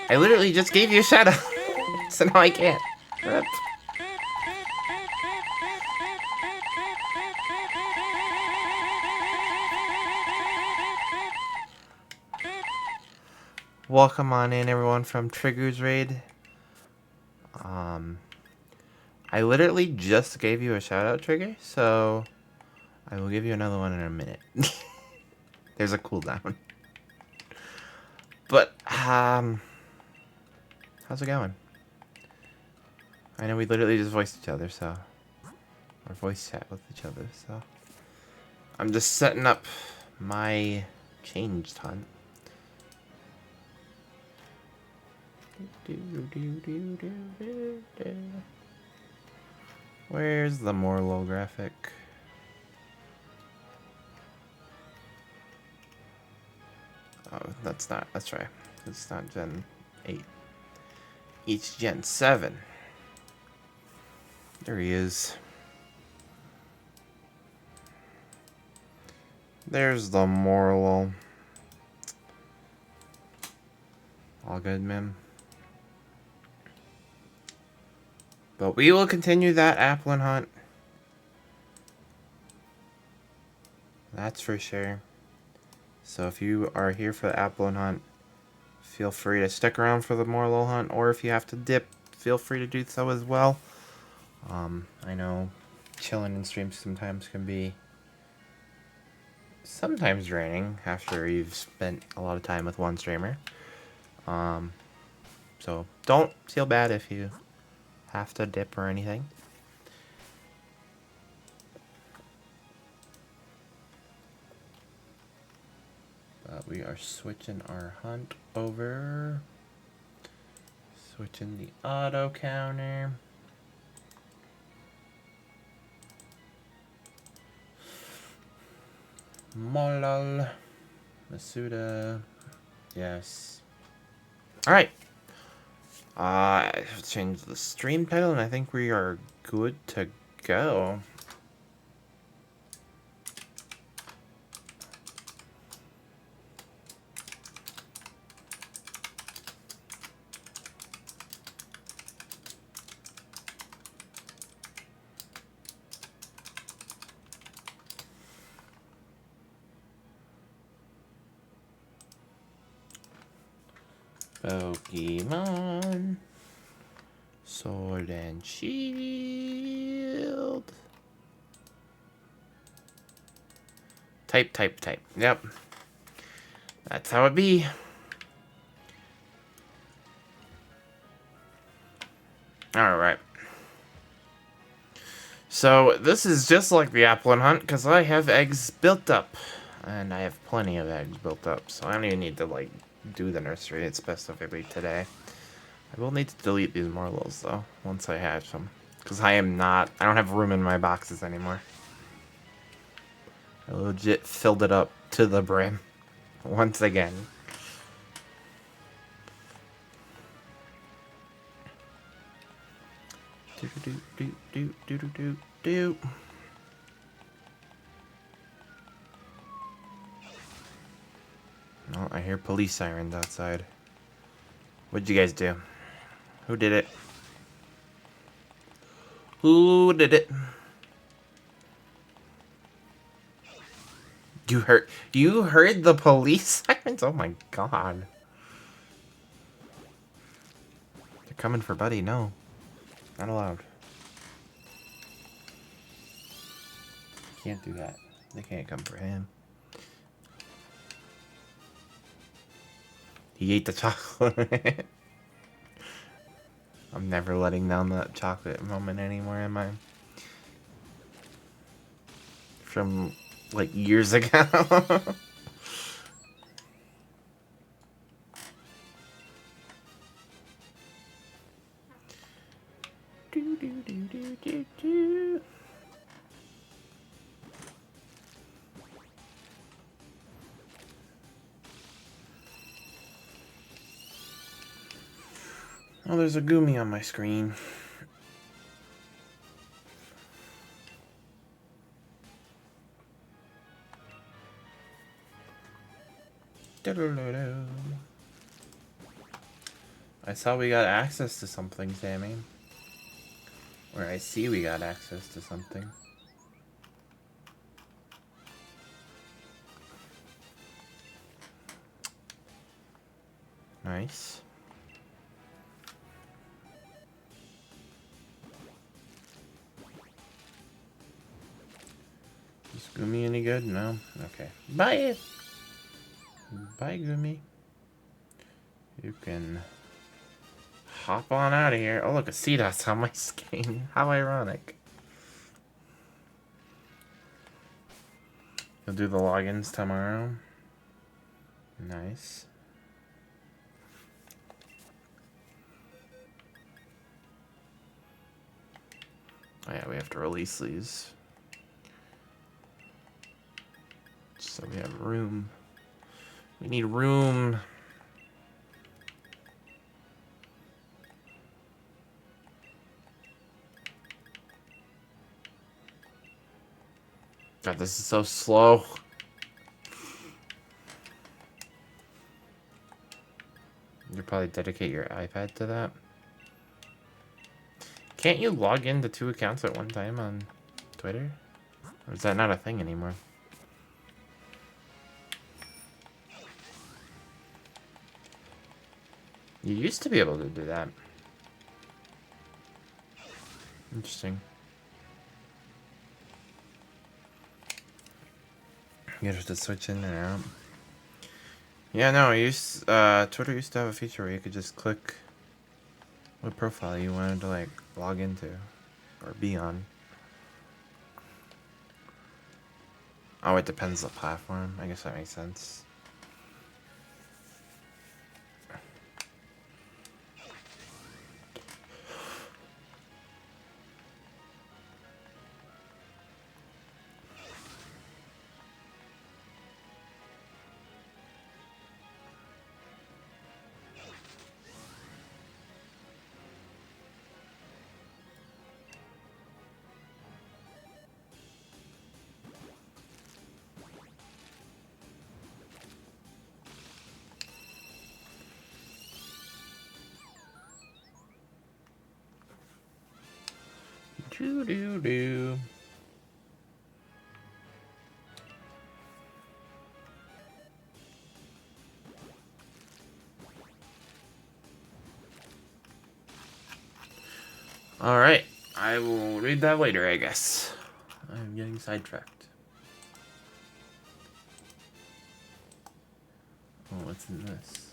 I literally just gave you a shout out. So now I can't. What? Welcome on in, everyone, from Trigger's Raid. I literally just gave you a shout out, Trigger, so I will give you another one in a minute. There's a cooldown. But, how's it going? I know we literally just voiced each other, so... Or voice chat with each other, so... I'm just setting up my changed hunt. Where's the Morelull graphic? Oh, that's right. It's not Gen 8. It's Gen 7. There he is. There's the Morelull. All good, man. But we will continue that Applin hunt. That's for sure. So if you are here for the Applin hunt, feel free to stick around for the Morelull hunt, or if you have to dip, feel free to do so as well. I know chilling in streams sometimes can be draining after you've spent a lot of time with one streamer. So don't feel bad if you have to dip or anything. But we are switching our hunt over. Switching the auto counter. Morelull. Masuda. Yes. Alright. I've changed the stream title and I think we are good to go. Pokemon Sword and Shield. Type. Yep. That's how it be. Alright. So, this is just like the Applin hunt, because I have eggs built up. And I have plenty of eggs built up, so I don't even need to, like, do the nursery specifically today. I will need to delete these Morelulls though, once I hatch them. Because I don't have room in my boxes anymore. I legit filled it up to the brim. Once again. Do. Oh, I hear police sirens outside. What'd you guys do? Who did it? Who did it? You heard the police sirens? Oh my god. They're coming for Buddy. No. Not allowed. Can't do that. They can't come for him. He ate the chocolate. I'm never letting down that chocolate moment anymore, am I? From, like, years ago. Oh, there's a Gumi on my screen. I saw we got access to something, Sammy. Or I see we got access to something. Nice. Is Gumi any good? No? Okay. Bye! Bye, Gumi. You can hop on out of here. Oh, look, a CDOT's on my screen. How ironic. You'll do the logins tomorrow. Nice. Oh yeah, we have to release these. So we have room. We need room. God, this is so slow. probably dedicate your iPad to that. Can't you log into 2 accounts at one time on Twitter? Or is that not a thing anymore? You used to be able to do that. Interesting. You have to switch in and out. Yeah, no, Twitter used to have a feature where you could just click what profile you wanted to, like, log into or be on. Oh, it depends on the platform. I guess that makes sense. Doo-doo-doo. Alright, I will read that later, I guess. I'm getting sidetracked. Oh, what's in this?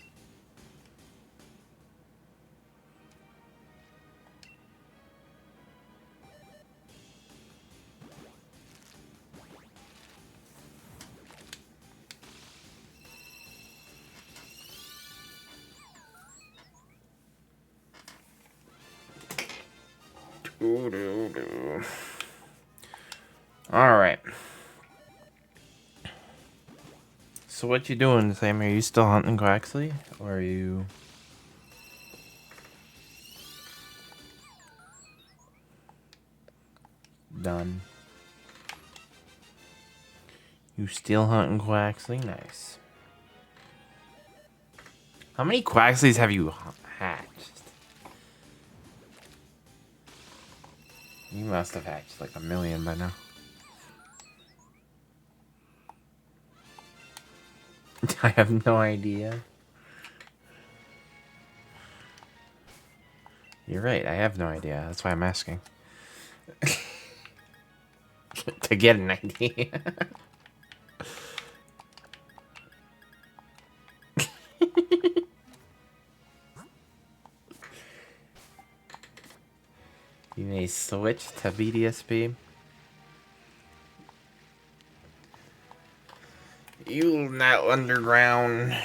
Doo-doo-doo. Alright. So what you doing, Sam? Are you still hunting Quaxley? Or are you... done? You still hunting Quaxley? Nice. How many Quaxleys have you hatched? You must have hatched like 1 million by now. I have no idea. You're right, I have no idea. That's why I'm asking. To get an idea. You may switch to BDSP. You net underground. I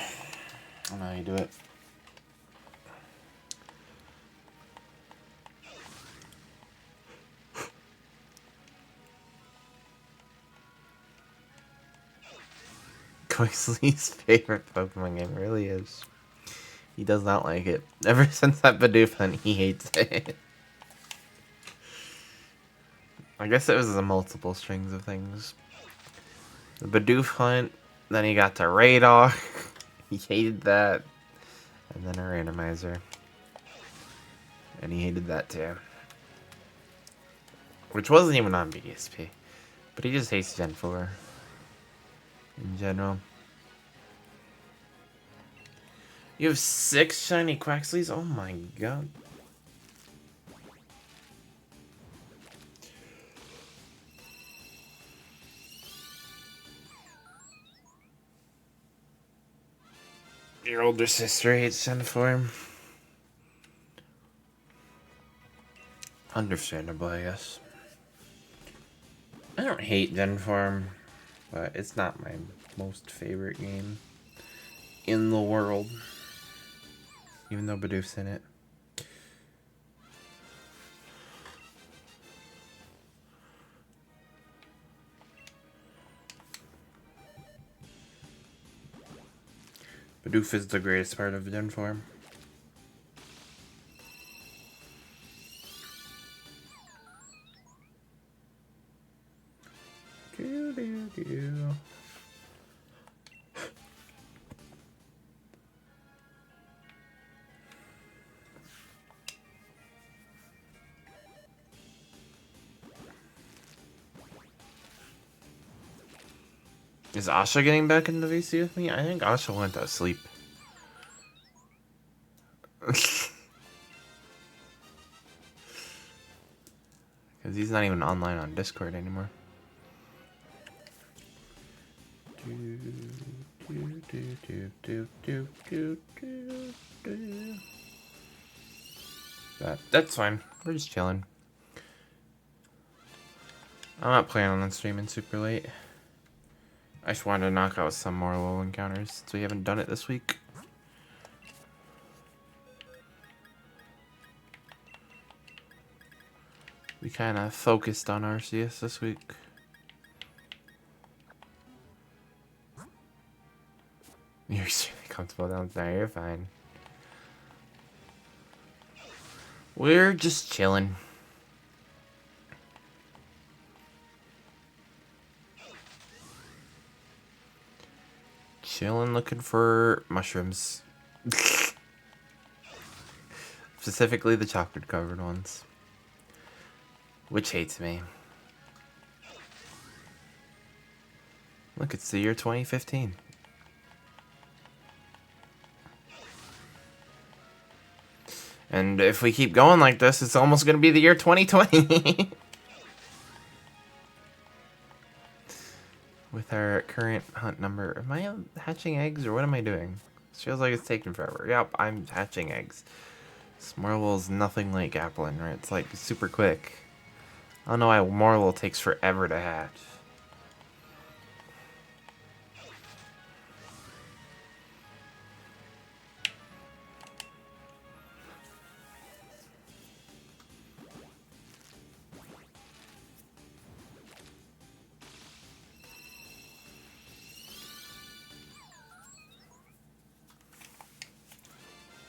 don't know how you do it. Quaxley's favorite Pokemon game really is. He does not like it. Ever since that Bidoof hunt, he hates it. I guess it was the multiple strings of things. The Bidoof hunt, then he got to Radar. He hated that. And then a randomizer. And he hated that too. Which wasn't even on BDSP. But he just hates Gen 4. In general. You have 6 shiny Quaxleys? Oh my god. Your older sister hates Gen 4. Understandable, I guess. I don't hate Gen 4, but it's not my most favorite game in the world. Even though Bidoof's in it. Bidoof is the greatest part of Gen 4. Is Asha getting back into VC with me? I think Asha went to sleep. Because he's not even online on Discord anymore. That's fine. We're just chilling. I'm not planning on streaming super late. I just wanted to knock out some more low encounters since we haven't done it this week. We kind of focused on RCS this week. You're extremely comfortable down there. You're fine. We're just chilling. Chilling, looking for mushrooms. Specifically the chocolate covered ones. Which hates me. Look, it's the year 2015. And if we keep going like this, it's almost going to be the year 2020. With our current hunt number. Am I hatching eggs or what am I doing? It feels like it's taking forever. Yep, I'm hatching eggs. Morelull's nothing like Applin, right? It's like super quick. I don't know why Morelull takes forever to hatch.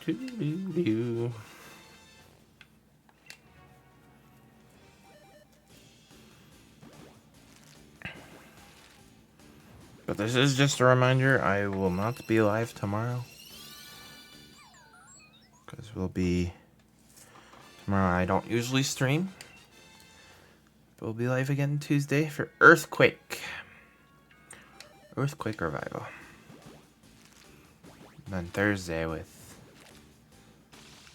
Doo-doo-doo. But this is just a reminder, I will not be live tomorrow. Because we'll be... Tomorrow I don't usually stream. But we'll be live again Tuesday for Earthquake. Earthquake Revival. And then Thursday with...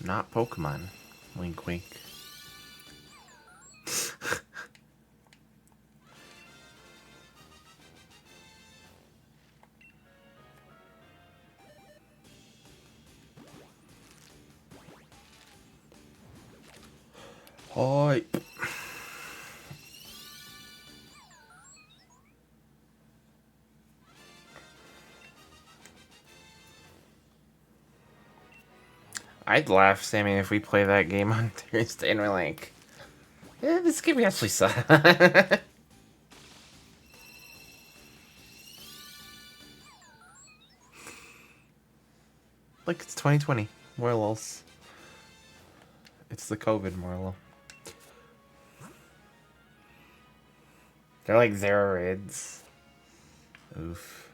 Not Pokemon. Wink wink. Hype. I'd laugh, Sammy, if we play that game on Thursday and we're like, yeah, this game actually sucks. Like, it's 2020. Morelull's. It's the COVID Morelull. They're like 0 raids. Oof.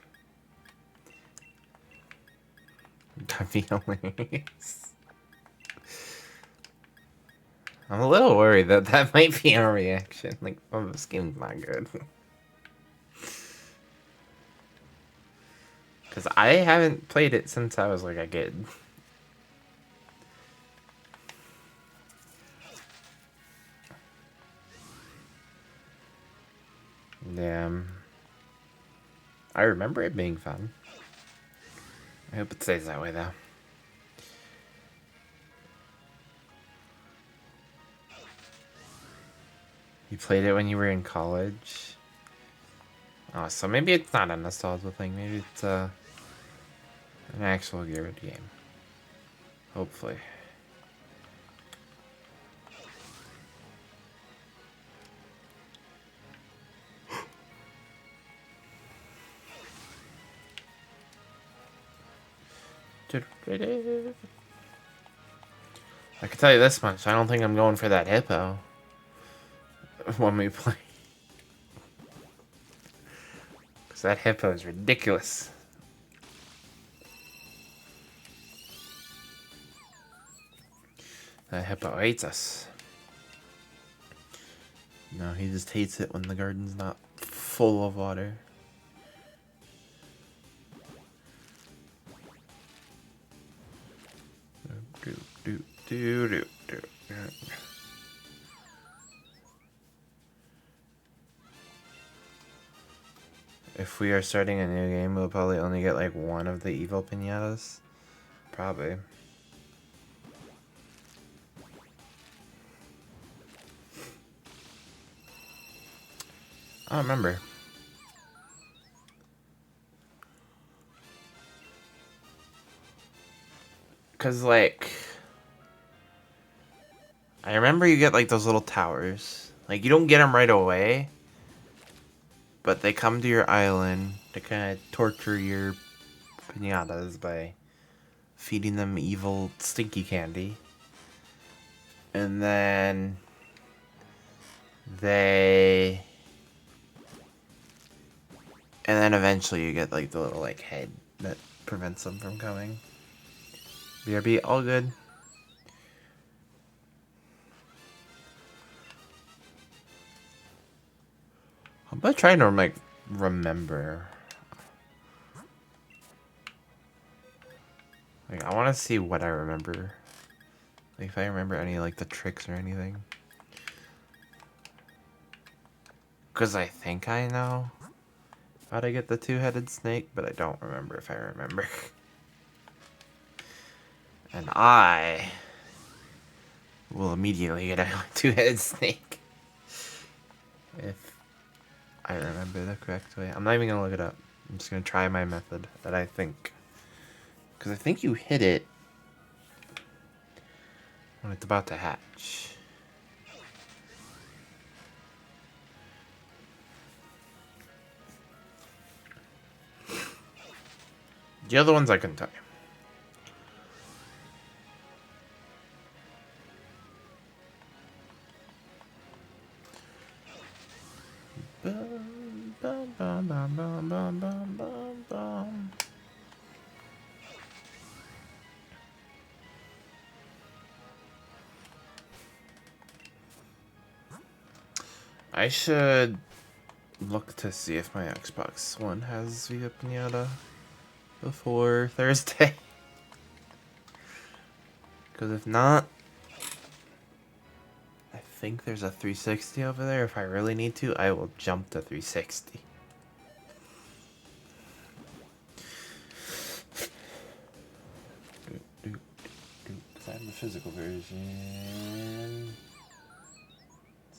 That'd be hilarious. I'm a little worried that that might be our reaction. Like, oh, this game's not good. Because I haven't played it since I was like a kid. Yeah. I remember it being fun. I hope it stays that way, though. You played it when you were in college? Oh, so maybe it's not a nostalgia thing. Maybe it's an actual good game. Hopefully. I can tell you this much. I don't think I'm going for that hippo when we play. Because that hippo is ridiculous. That hippo hates us. No, he just hates it when the garden's not full of water. do, do, do. If we are starting a new game, we'll probably only get like one of the evil pinatas. Probably. I don't remember. Cause like, I remember you get like those little towers. Like you don't get them right away, but they come to your island to kind of torture your pinatas by feeding them evil stinky candy. And then eventually you get like the little like head that prevents them from coming. BRB, all good. I'm gonna try to like remember. Like I want to see what I remember. Like if I remember any like the tricks or anything. Cause I think I know how to get the two-headed snake, but I don't remember if I remember. And I will immediately get a two-headed snake if I remember the correct way. I'm not even gonna look it up. I'm just gonna try my method that I think. Because I think you hit it when it's about to hatch. The other ones I can tell you. Bum, bum, bum, bum, bum, bum, bum, bum, bum. I should look to see if my Xbox One has Via Pinata before Thursday. Because if not, I think there's a 360 over there. If I really need to, I will jump to 360. Because I have the physical version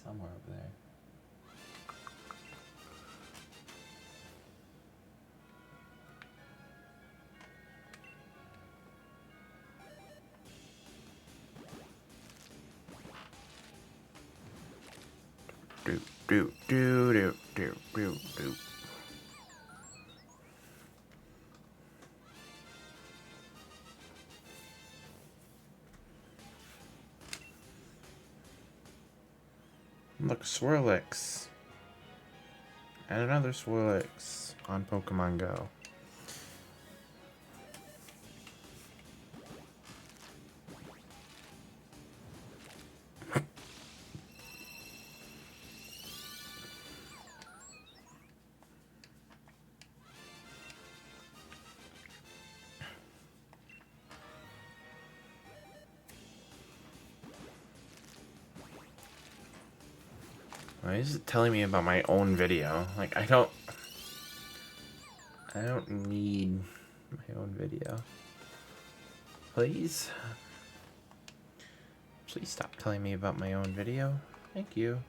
somewhere over there. Do do do do do do do. Look, Swirlix. And another Swirlix on Pokemon Go. Why is it telling me about my own video? Like, I don't need my own video. Please? Please stop telling me about my own video. Thank you.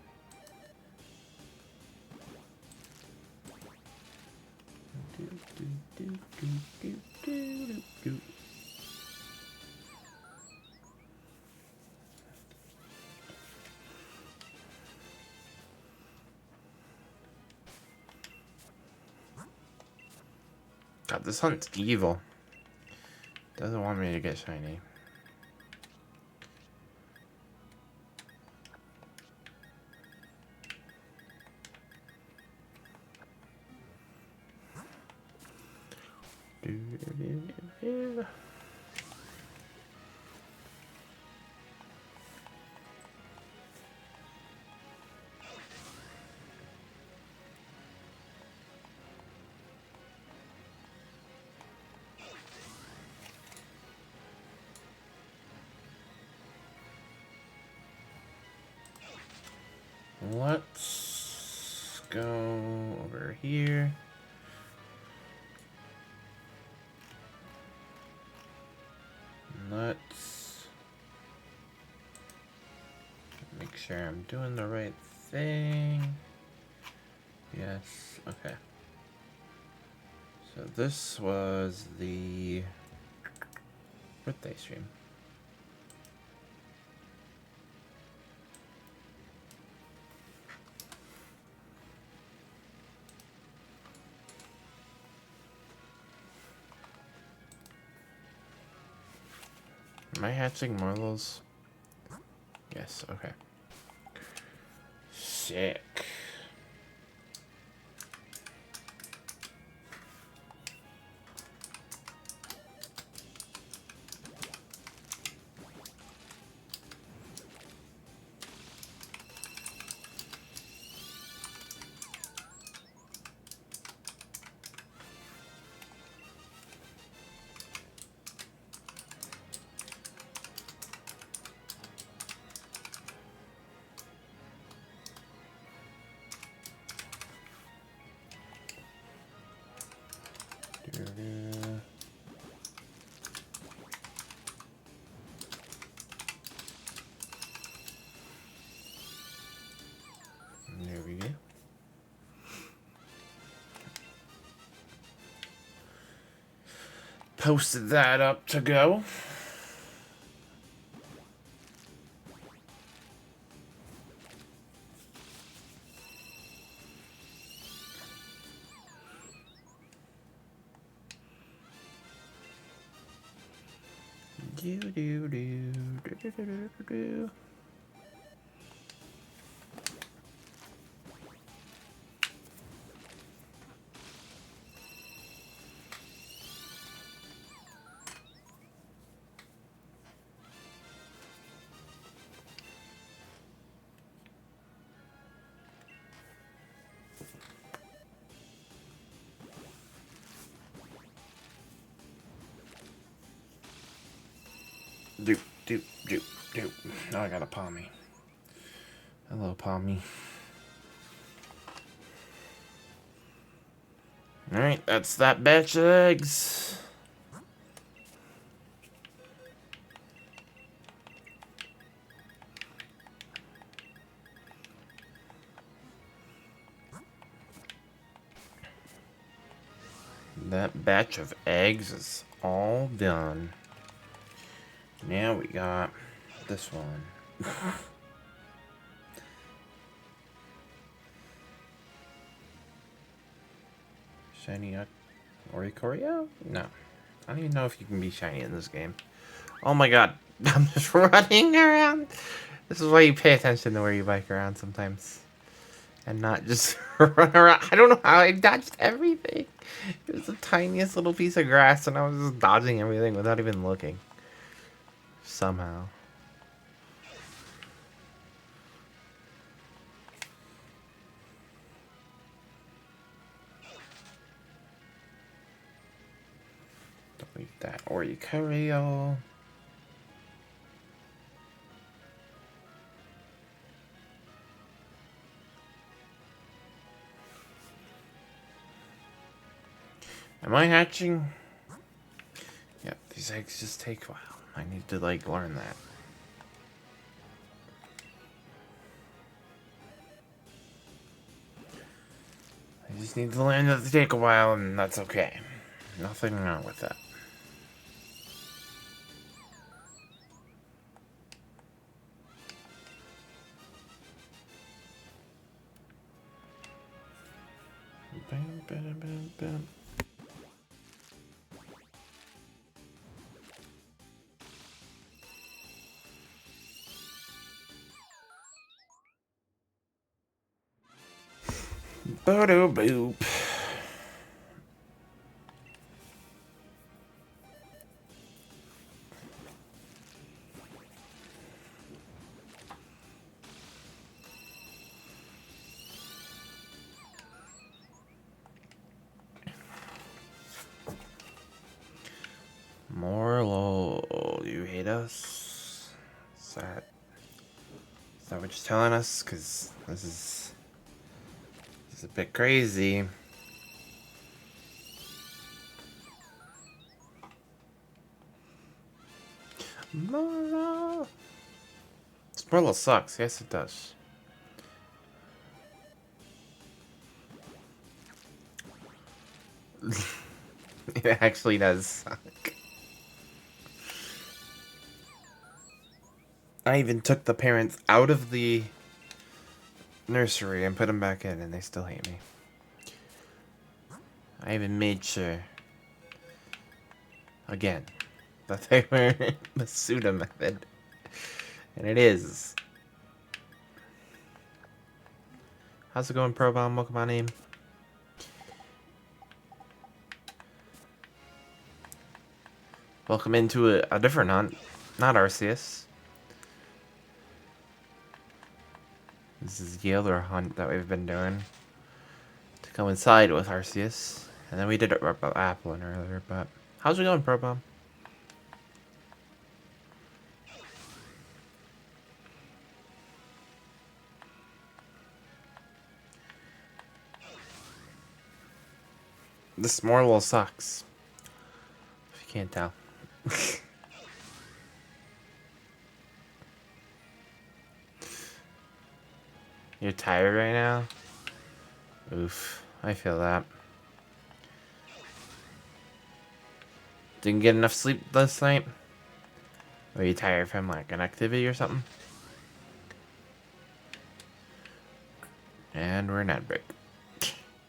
God, this hunt's evil. Doesn't want me to get shiny. Let's go over here. Let's make sure I'm doing the right thing. Yes, okay. So this was the birthday stream. Am I hatching Morelulls? Yes, okay. Sick. There we go. Posted that up to go. Do do do do do do do do. Doop, doop, doop, doop. Now I got a Pommy. Hello, Pommy. Alright, that's that batch of eggs. That batch of eggs is all done. Now we got this one. Shiny Oricorio? No. I don't even know if you can be shiny in this game. Oh my god. I'm just running around. This is why you pay attention to where you bike around sometimes. And not just run around. I don't know how I dodged everything. It was the tiniest little piece of grass and I was just dodging everything without even looking. Somehow. Delete that Oricorio. Am I hatching? Yep, these eggs just take a while. I need to, like, learn that. I just need to learn that they take a while, and that's okay. Nothing wrong with that. Bam, bam, bam, bam. Bodo boop. Morelull, you hate us? Is Is that what you're telling us? Because this is a bit crazy. Morelull. This Morelull sucks. Yes, it does. It actually does suck. I even took the parents out of the nursery and put them back in, and they still hate me. I even made sure, again, that they were the pseudo method. And it is. How's it going, Pro Bomb? Welcome on in. Welcome into a different hunt, not Arceus. This is the other hunt that we've been doing to coincide with Arceus. And then we did it about Applin earlier, but how's it going, Pro Bomb? This Morelull sucks. If you can't tell. You're tired right now? Oof. I feel that. Didn't get enough sleep last night? Were you tired from like an activity or something? And we're in ad break.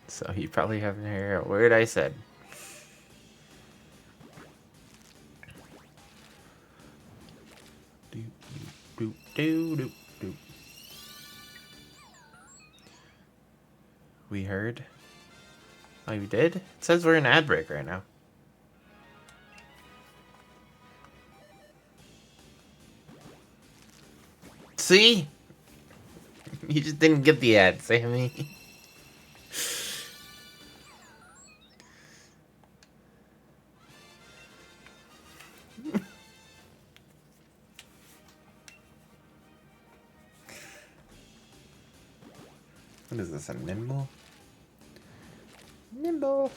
So you probably haven't heard a word I said. Do, do, do, do, do. We heard? Oh, you did? It says we're in ad break right now. See? You just didn't get the ad, Sammy. What is this, a nimble? Nimble.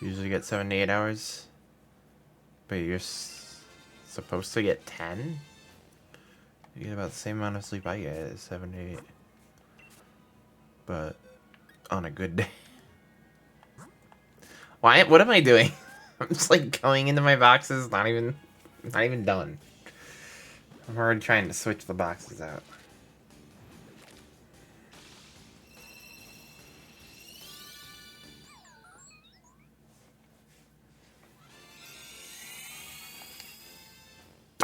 Usually get 7 to 8 hours. But you're supposed to get 10? You get about the same amount of sleep I get, 7 to 8. But on a good day. Why? What am I doing? I'm just like going into my boxes, not even done. I'm already trying to switch the boxes out.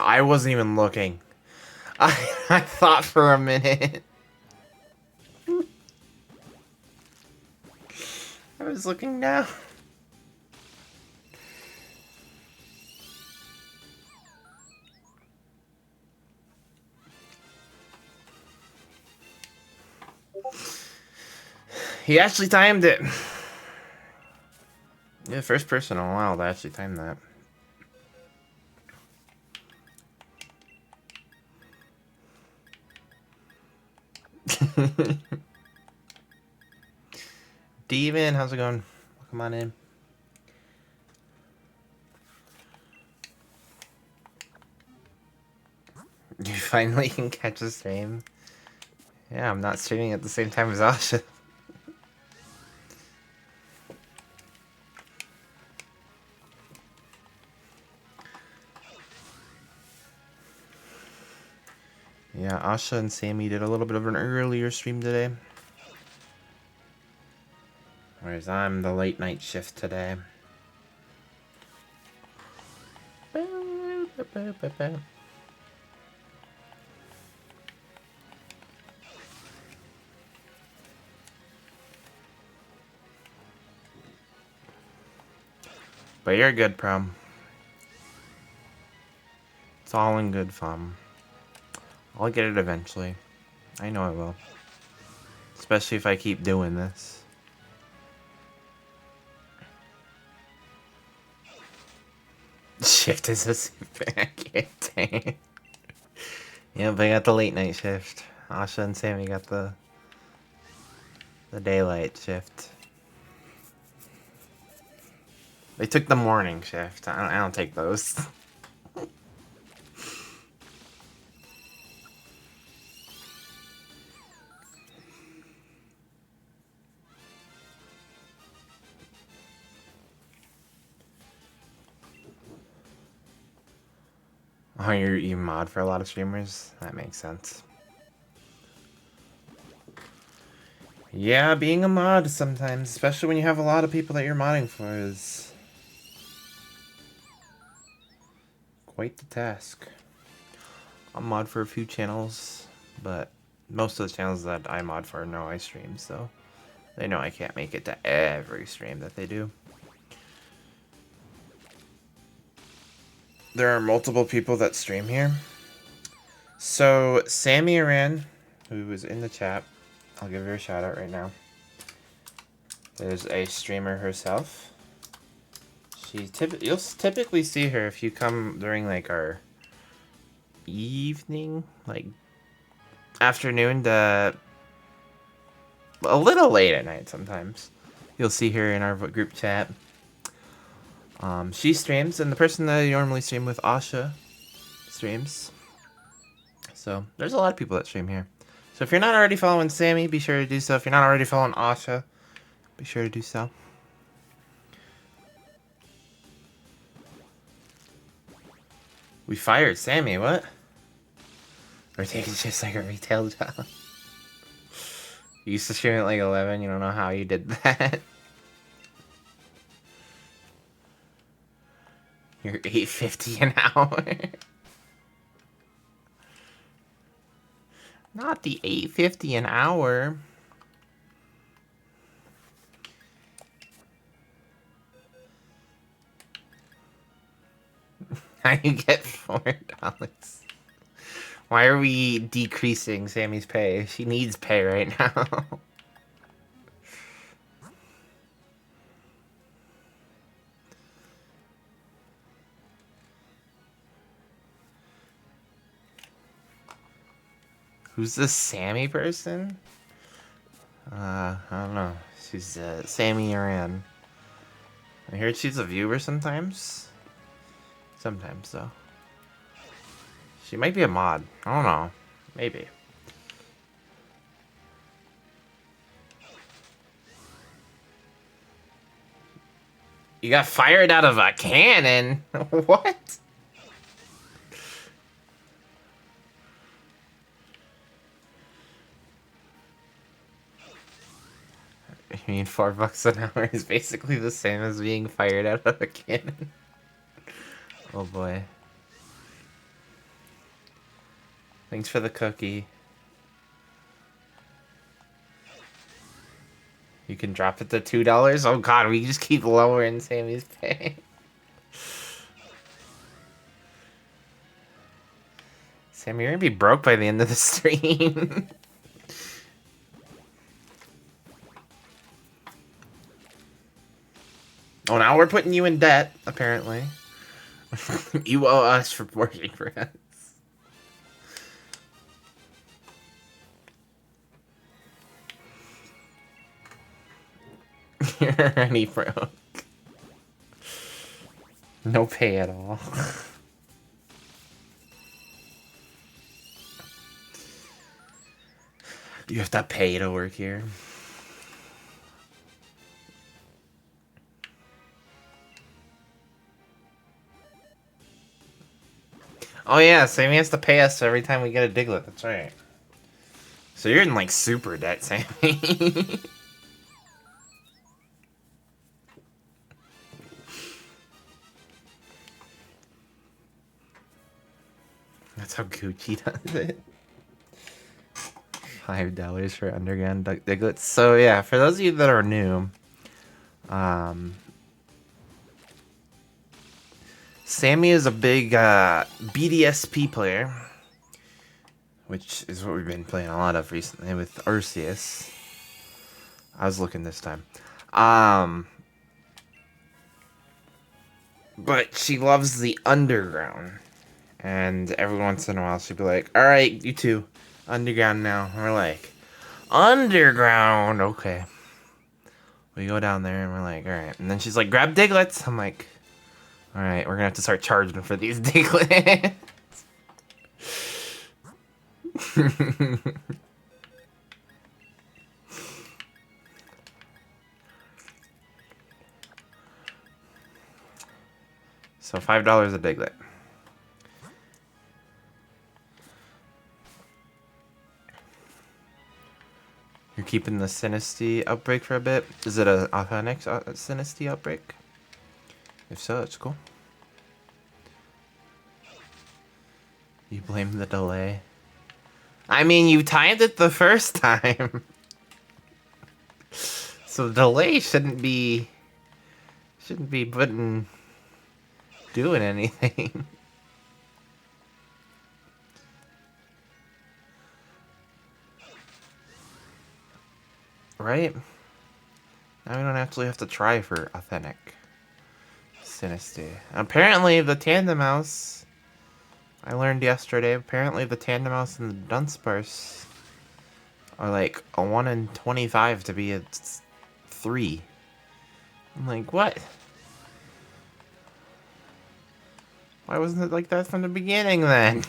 I wasn't even looking. I thought for a minute. I was looking now. He actually timed it. Yeah, first person in a while to actually time that. Demon, how's it going? Come on in. You finally can catch a stream. Yeah, I'm not streaming at the same time as Asha. Yeah, Asha and Sammy did a little bit of an earlier stream today. Whereas I'm the late night shift today. But you're good, Prom. It's all in good fun. I'll get it eventually. I know I will. Especially if I keep doing this. Shift is a super accurate. Yep, I got the late night shift. Asha and Sammy got the daylight shift. They took the morning shift. I don't take those. Oh, you mod for a lot of streamers? That makes sense. Yeah, being a mod sometimes, especially when you have a lot of people that you're modding for, is quite the task. I'll mod for a few channels, but most of the channels that I mod for know I stream, so they know I can't make it to every stream that they do. There are multiple people that stream here. So, Sammy Aran, who was in the chat, I'll give her a shout out right now. There's a streamer herself. You'll typically see her if you come during like our evening, like afternoon to a little late at night sometimes. You'll see her in our group chat. She streams, and the person that I normally stream with, Asha, streams. So there's a lot of people that stream here. So if you're not already following Sammy, be sure to do so. If you're not already following Asha, be sure to do so. We fired Sammy, what? We're taking just like a retail job. You used to stream at like 11, you don't know how you did that. You're $8.50 an hour. Not the $8.50 an hour. How you get $4? Why are we decreasing Sammy's pay? She needs pay right now. Who's this Sammy person? I don't know. She's Sammy Aran. I heard she's a viewer sometimes. Sometimes, though. She might be a mod. I don't know. Maybe. You got fired out of a cannon? What? I mean, $4 an hour is basically the same as being fired out of a cannon. Oh boy. Thanks for the cookie. You can drop it to $2? Oh god, we just keep lowering Sammy's pay. Sammy, you're gonna be broke by the end of the stream. Oh, now we're putting you in debt, apparently. You owe us for working for us. You're already broke. No pay at all. You have to pay to work here. Oh yeah, Sammy has to pay us every time we get a Diglett, that's right. So you're in like super debt, Sammy. That's how Gucci does it. $5 for underground Diglets. So yeah, for those of you that are new, Sammy is a big BDSP player, which is what we've been playing a lot of recently with Arceus. I was looking this time. But she loves the underground. And every once in a while she'd be like, alright, you two, underground now. And we're like, underground, okay. We go down there and we're like, alright. And then she's like, grab Diglets. I'm like, alright, we're gonna have to start charging for these Diglets. So $5 a Diglett. You're keeping the Sinisty outbreak for a bit? Is it an authentic Sinisty outbreak? If so, it's cool. You blame the delay. I mean, you timed it the first time. So the delay shouldn't be doing anything. Right? Now we don't actually have to try for authentic Sinisty. Apparently the Tandem Mouse, I learned yesterday, apparently the Tandem Mouse and the Dunsparce are like a 1 in 25 to be a 3. I'm like, what? Why wasn't it like that from the beginning then?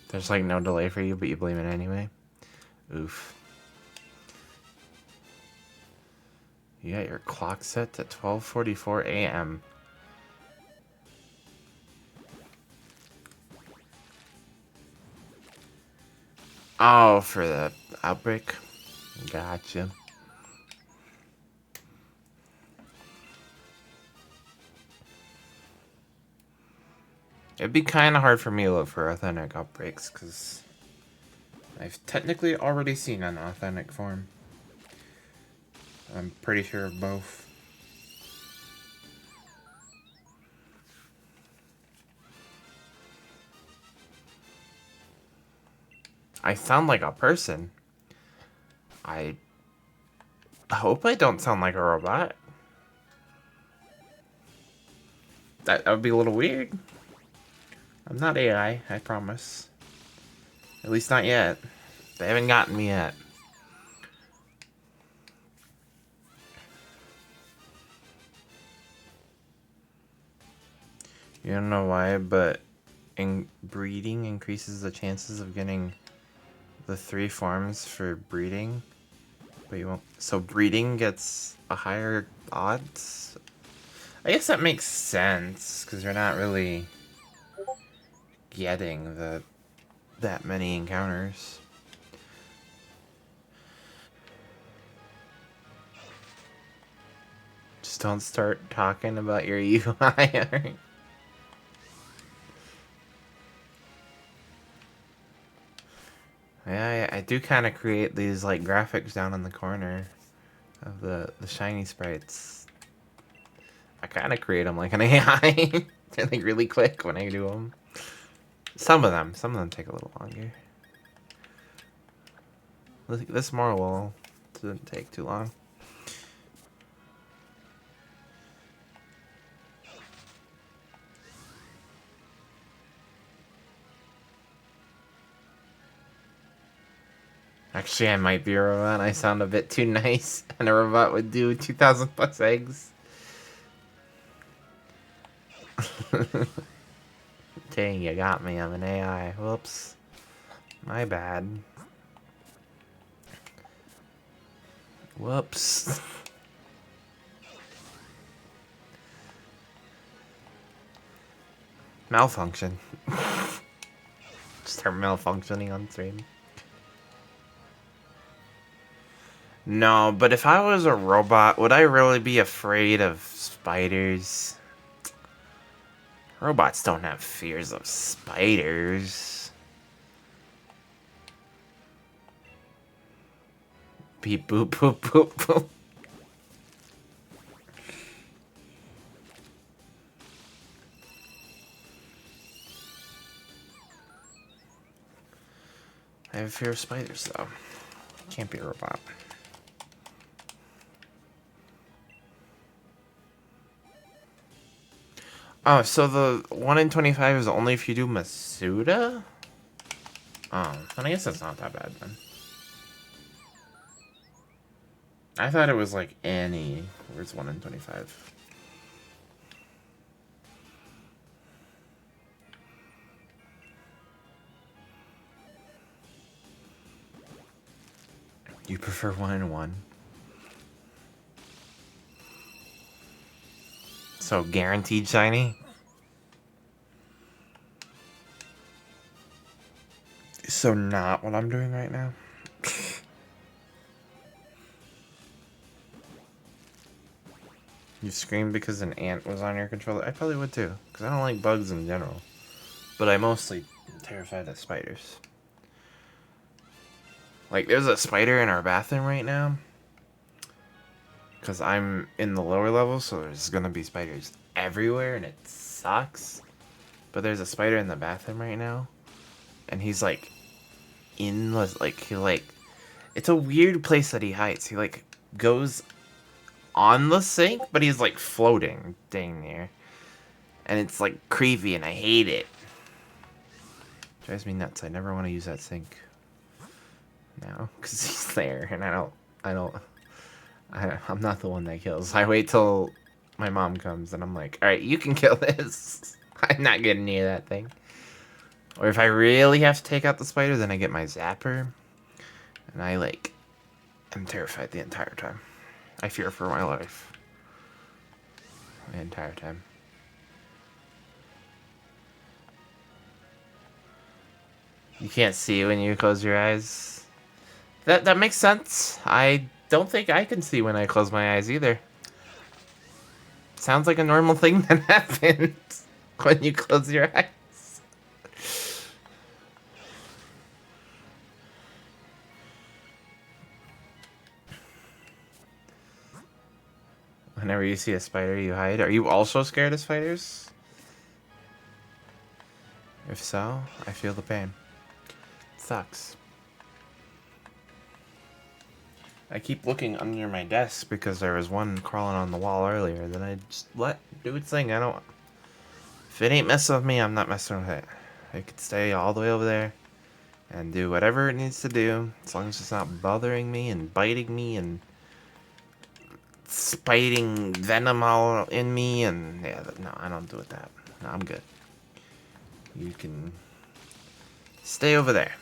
There's like no delay for you, but you blame it anyway. Oof. You got your clock set to 12:44 a.m. Oh, for the outbreak? Gotcha. It'd be kind of hard for me to look for authentic outbreaks, because I've technically already seen an authentic form. I'm pretty sure of both. I sound like a person. I hope I don't sound like a robot. That would be a little weird. I'm not AI, I promise. At least not yet. They haven't gotten me yet. You don't know why, but breeding increases the chances of getting the 3 forms for breeding. But you won't. So breeding gets a higher odds? I guess that makes sense, because you're not really getting that many encounters. Just don't start talking about your UI. Yeah, I do kind of create these like graphics down in the corner of the shiny sprites. I kind of create them like an AI. They're like really quick when I do them. Some of them take a little longer. This Morelull didn't take too long. Actually, I might be a robot. I sound a bit too nice, and a robot would do 2,000 plus eggs. Dang, you got me. I'm an AI. Whoops. My bad. Whoops. Malfunction. Start malfunctioning on stream. No, but if I was a robot, would I really be afraid of spiders? Robots don't have fears of spiders. Beep boop boop boop boop. I have a fear of spiders, though. Can't be a robot. Oh, so the 1 in 25 is only if you do Masuda? Oh, then I guess that's not that bad, then. I thought it was like any where it's 1 in 25. You prefer 1 in 1? So guaranteed shiny? So not what I'm doing right now? You screamed because an ant was on your controller? I probably would too, because I don't like bugs in general. But I mostly am terrified of spiders. Like, there's a spider in our bathroom right now. Because I'm in the lower level, so there's going to be spiders everywhere, and it sucks. But there's a spider in the bathroom right now. And he's, like, in the, like, he, like... It's a weird place that he hides. He, like, goes on the sink, but he's, like, floating dang near. And it's, like, creepy, and I hate it. Drives me nuts. I never want to use that sink. Now, because he's there, and I'm not the one that kills. I wait till my mom comes, and I'm like, alright, you can kill this. I'm not getting near that thing. Or if I really have to take out the spider, then I get my zapper. And I, like, am terrified the entire time. I fear for my life. The entire time. You can't see when you close your eyes. That makes sense. I don't think I can see when I close my eyes either. Sounds like a normal thing that happens when you close your eyes. Whenever you see a spider, you hide. Are you also scared of spiders? If so, I feel the pain. It sucks. I keep looking under my desk because there was one crawling on the wall earlier. Then I just let do its thing. I don't... If it ain't messing with me, I'm not messing with it. It could stay all the way over there and do whatever it needs to do, as long as it's not bothering me and biting me and spiting venom all in me. And yeah, no, I don't do it that. No, I'm good. You can stay over there.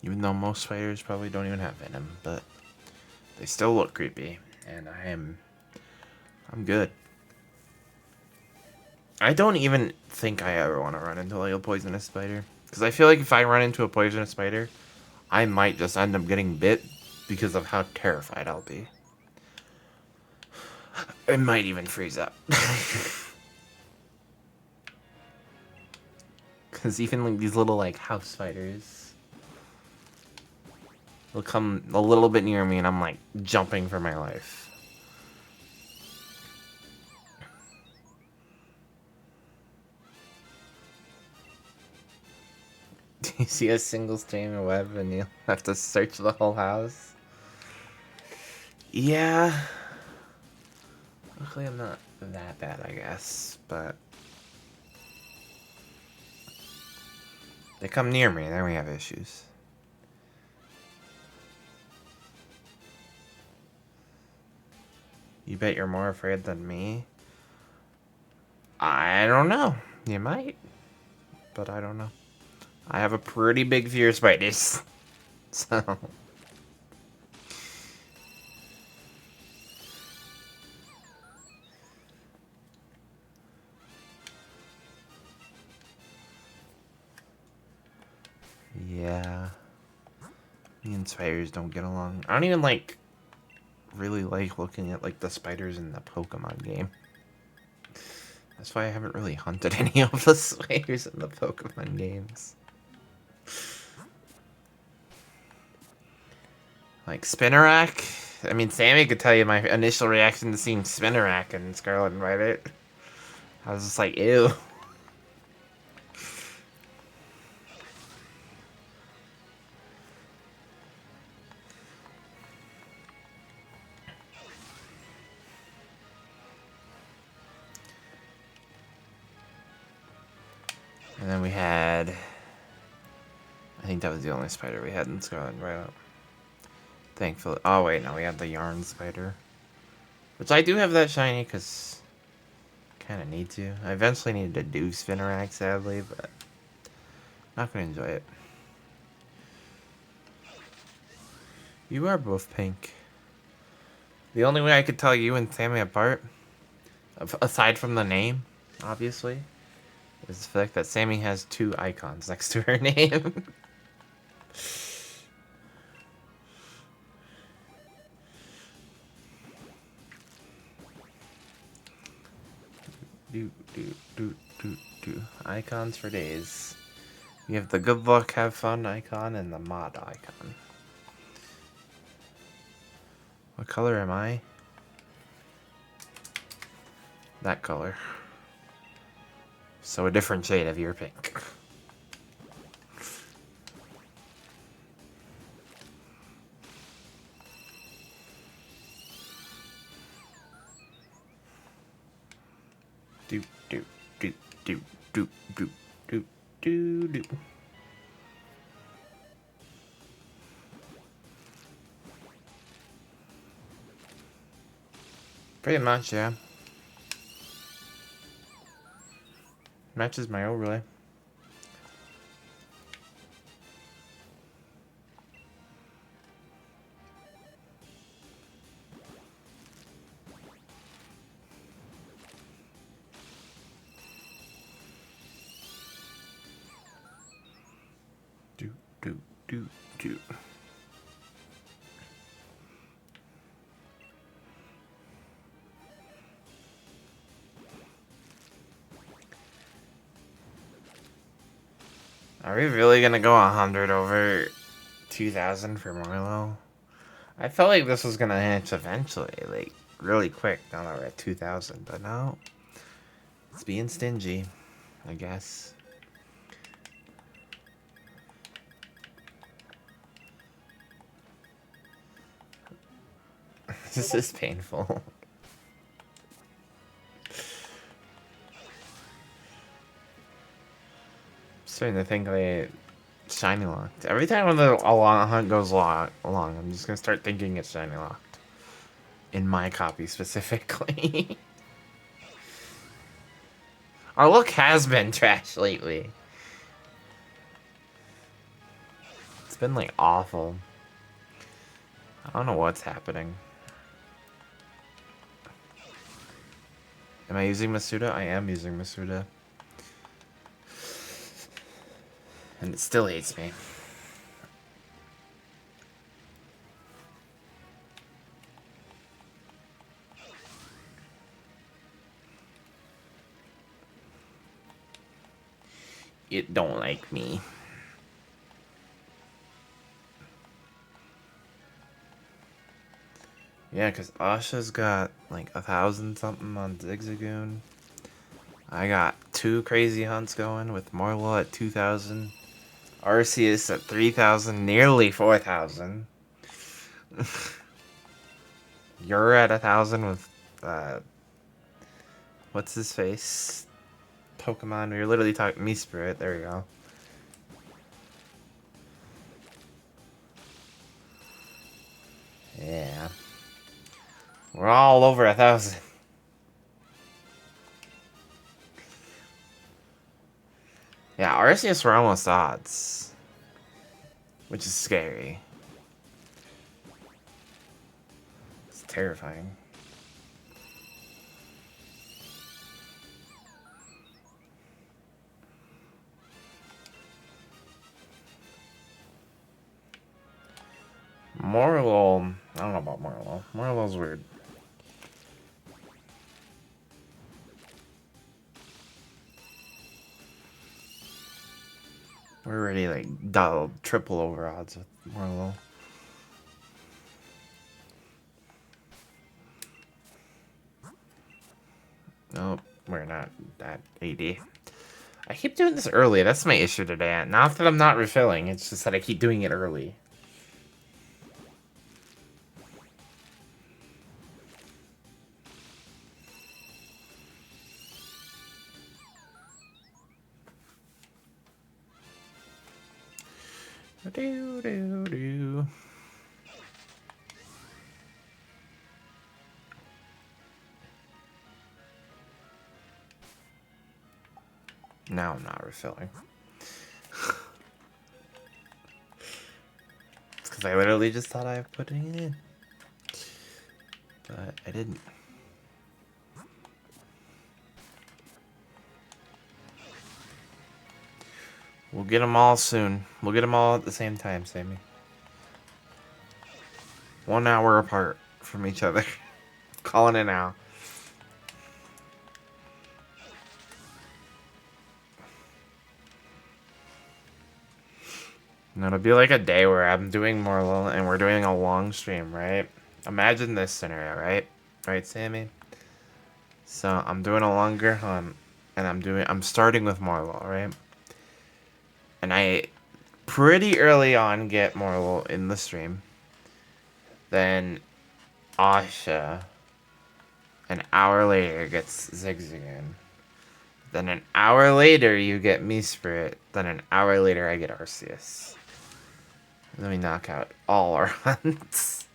Even though most spiders probably don't even have venom, but they still look creepy, and I'm good. I don't even think I ever want to run into like a poisonous spider, because I feel like if I run into a poisonous spider, I might just end up getting bit because of how terrified I'll be. I might even freeze up. Because even like these little like house spiders, they'll come a little bit near me and I'm like jumping for my life. Do you see a single strand of web and you have to search the whole house? Yeah. Luckily I'm not that bad, I guess, but they come near me, then we have issues. You bet you're more afraid than me? I don't know. You might. But I don't know. I have a pretty big fear of spiders. So... yeah. Me and spiders don't get along. I don't even really like looking at the spiders in the Pokemon game. That's why I haven't really hunted any of the spiders in the Pokemon games. Like Spinarak. I mean, Sammy could tell you my initial reaction to seeing Spinarak in Scarlet and Violet. I was just like, ew. then we had... I think that was the only spider we had in Scarlet right up. Thankfully. Oh, wait, no, we had the yarn spider. Which I do have that shiny, because... kind of need to. I eventually needed to do Spinnerack, sadly, but... not going to enjoy it. You are both pink. The only way I could tell you and Sammy apart, aside from the name, obviously, is the fact that Sammy has 2 icons next to her name. do. Icons for days. You have the good luck, have fun icon and the mod icon. What color am I? That color. So a different shade of your pink. Do. Pretty much, yeah. Matches my overlay. Do. Are we really gonna go 100 over 2,000 for Morelull? I felt like this was gonna hatch eventually, like, really quick, now that we're at 2,000, but no. It's being stingy, I guess. This is painful. Starting to think they shiny locked. Every time when the hunt goes along, I'm just gonna start thinking it's shiny locked. In my copy specifically. Our luck has been trash lately. It's been like awful. I don't know what's happening. Am I using Masuda? I am using Masuda. And it still hates me. It don't like me. Yeah, because Asha's got like 1,000 something on Zigzagoon. I got 2 crazy hunts going with Morelull at 2,000. Arceus at 3,000, nearly 4,000. You're at 1,000 with, what's his face? Pokemon. You're literally talking me Spirit. There you go. Yeah. We're all over 1,000. Yeah, Arceus were almost odds. Which is scary. It's terrifying. Morelull. I don't know about Morelull. Morelull's weird. We're already like double, triple over odds with Morelull. Nope, we're not at 80. I keep doing this early. That's my issue today. Not that I'm not refilling. It's just that I keep doing it early. Do, do, do. Now I'm not refilling. It's because I literally just thought I was putting it in. But I didn't. We'll get them all soon. We'll get them all at the same time, Sammy. 1 hour apart from each other. Calling it now. And it'll be like a day where I'm doing Morelull and we're doing a long stream, right? Imagine this scenario, right? Right, Sammy? So I'm doing a longer hunt and I'm starting with Morelull, right? And I pretty early on get Morelull in the stream. Then Asha an hour later gets Zigzagoon. Then an hour later you get Me Spirit. Then an hour later I get Arceus. Let me knock out all our hunts.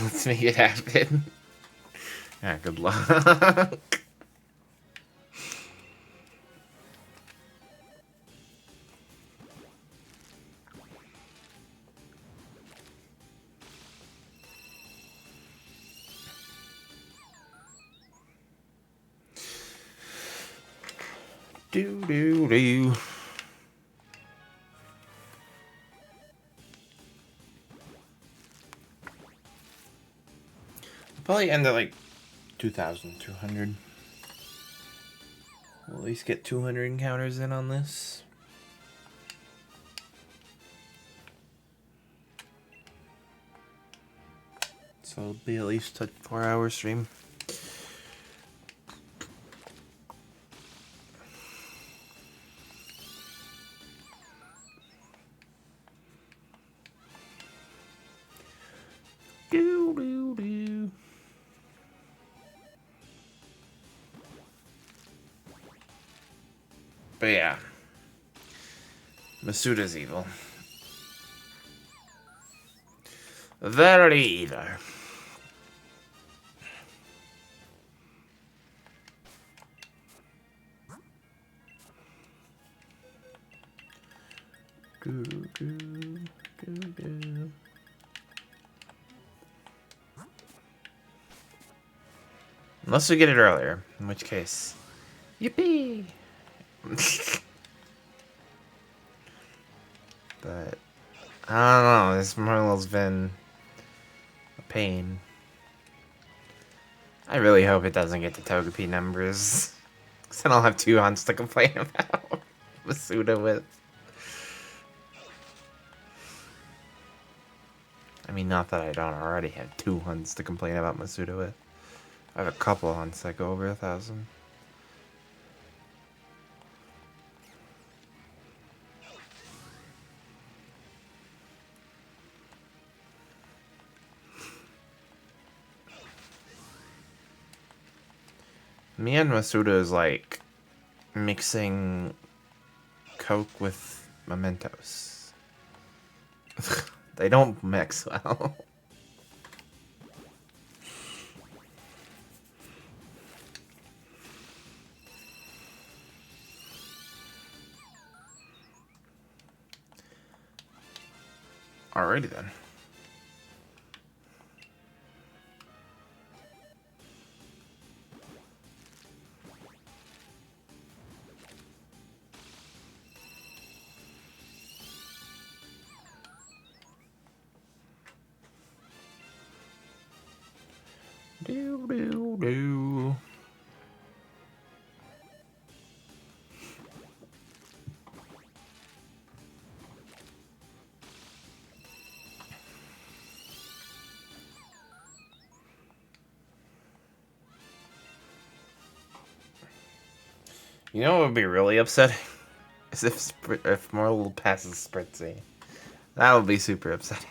Let's make it happen. Yeah, good luck. Do do do. Probably end at like 2,200. We'll at least get 200 encounters in on this. So it'll be at least a 4-hour stream. Do do do. But yeah, Masuda's evil. Very evil. Do, do, do, do. Unless we get it earlier, in which case, yippee! But I don't know. This Morelull's been a pain. I really hope it doesn't get to Togepi numbers, because then I'll have 2 hunts to complain about Masuda with. I mean, not that I don't already have 2 hunts to complain about Masuda with. I have a couple hunts that go over 1,000. Me and Masuda is like mixing Coke with Mementos. They don't mix well. Alrighty then. Do do do. You know what would be really upsetting? Is if Morelull passes Spritzy. That would be super upsetting.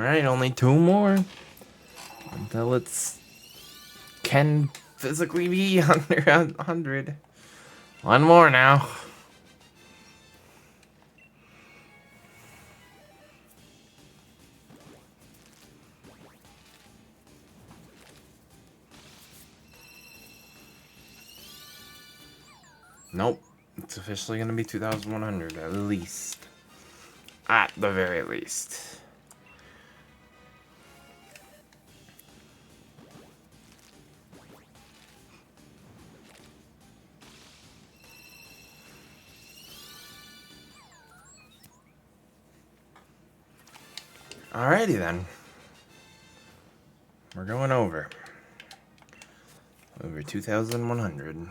Alright, only 2 more. Until it's... can physically be under 100. 1 more now. Nope. It's officially going to be 2,100 at least. At the very least. Alrighty then. We're going over. Over 2,100.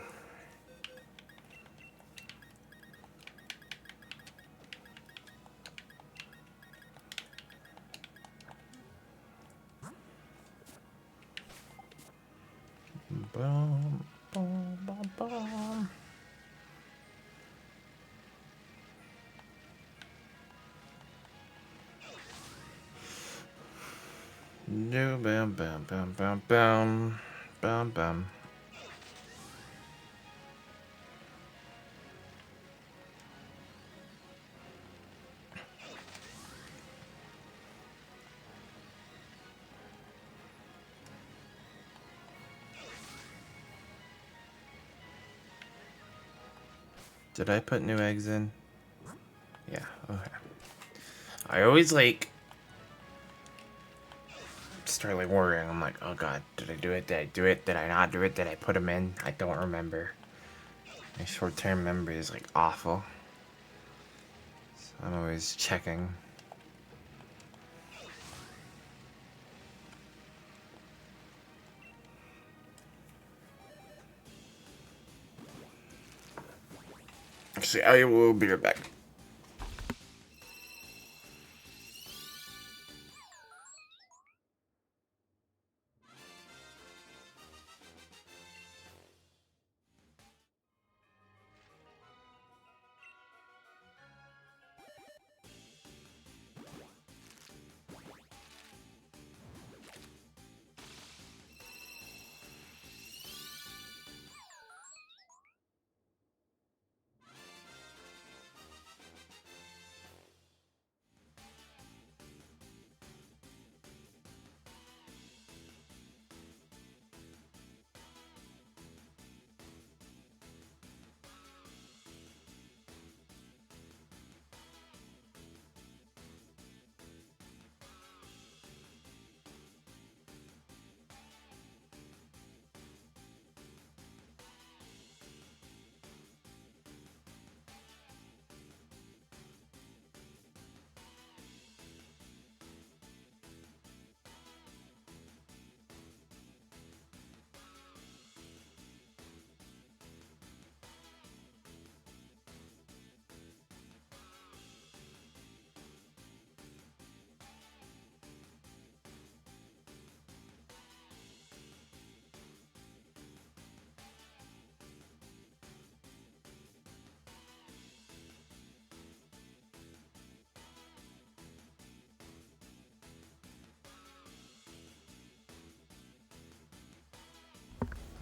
Boom, boom, boom, boom. No, bam, bam, bam, bam, bam, bam, bam. Did I put new eggs in? Yeah, okay. I always start worrying. I'm like, oh god, did I do it? Did I do it? Did I not do it? Did I put them in? I don't remember. My short-term memory is awful. So I'm always checking. Actually, I will be right back.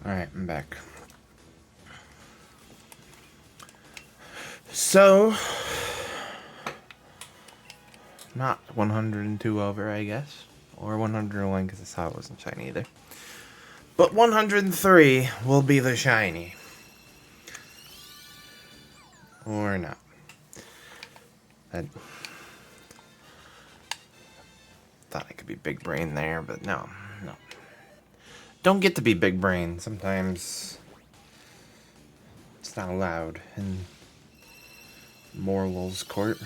Alright, I'm back. So, not 102 over, I guess. Or 101 because I saw it wasn't shiny either. But 103 will be the shiny. Or not. I thought I could be big brain there, but no. Don't get to be big brain. Sometimes it's not allowed in Morelull's court.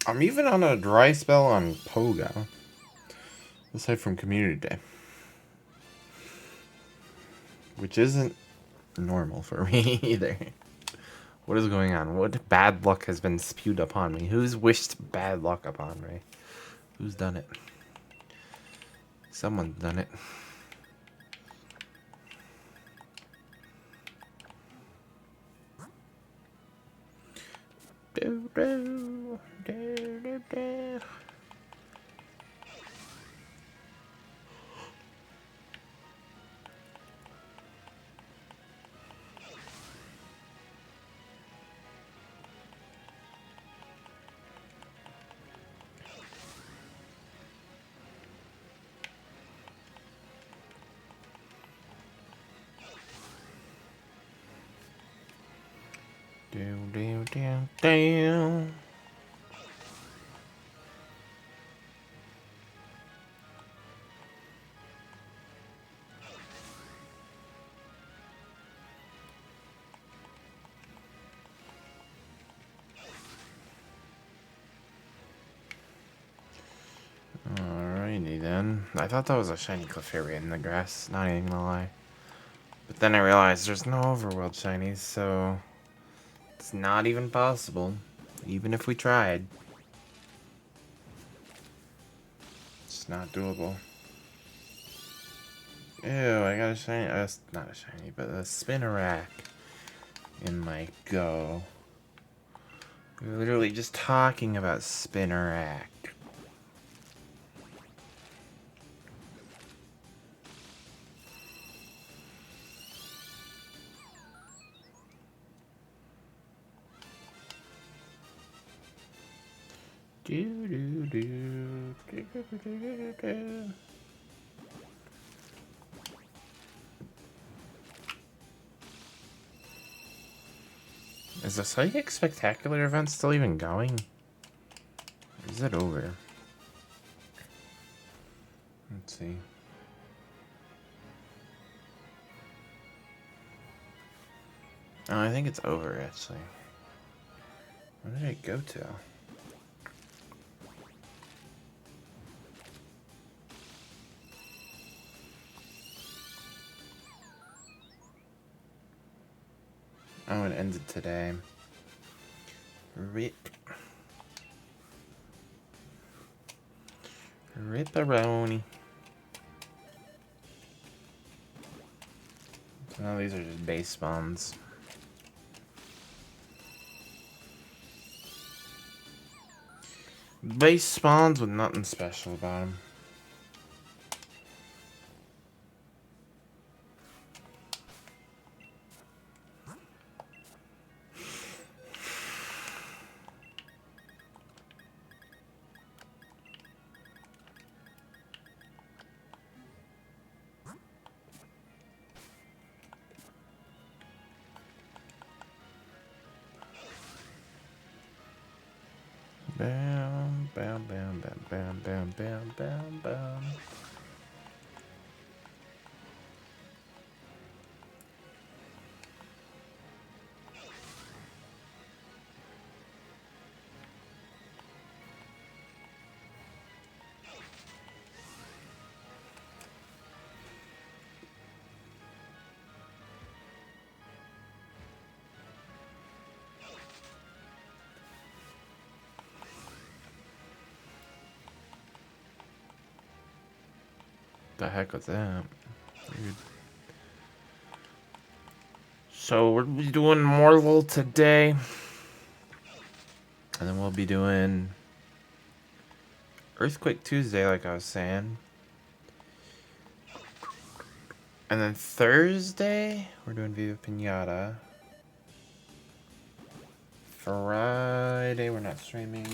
I'm even on a dry spell on Pogo. Aside from Community Day. Which isn't normal for me either. What is going on? What bad luck has been spewed upon me? Who's wished bad luck upon me? Who's done it? Someone's done it. Do, do, do, do, do. Do, do, do, do. Alrighty then. I thought that was a shiny Clefairy in the grass, not even gonna lie. But then I realized there's no overworld shinies, so it's not even possible. Even if we tried. It's not doable. Ew, I got a shiny, not a shiny, but a Spinnerack in my go. We were literally just talking about Spinnerack. Do, do, do, do, do, do, do, do. Is the Psychic Spectacular event still even going? Or is it over? Let's see. Oh, I think it's over, actually. Where did it go to? Oh, it ended today. Rip. Ripperoni. So now these are just base spawns. Base spawns with nothing special about them. Bam, bam, bam, bam, bam, bam, bam, bam, bam. The heck was that? Weird. So we'll be doing Morelull today. And then we'll be doing Earthquake Tuesday, like I was saying. And then Thursday, we're doing Viva Pinata. Friday, we're not streaming.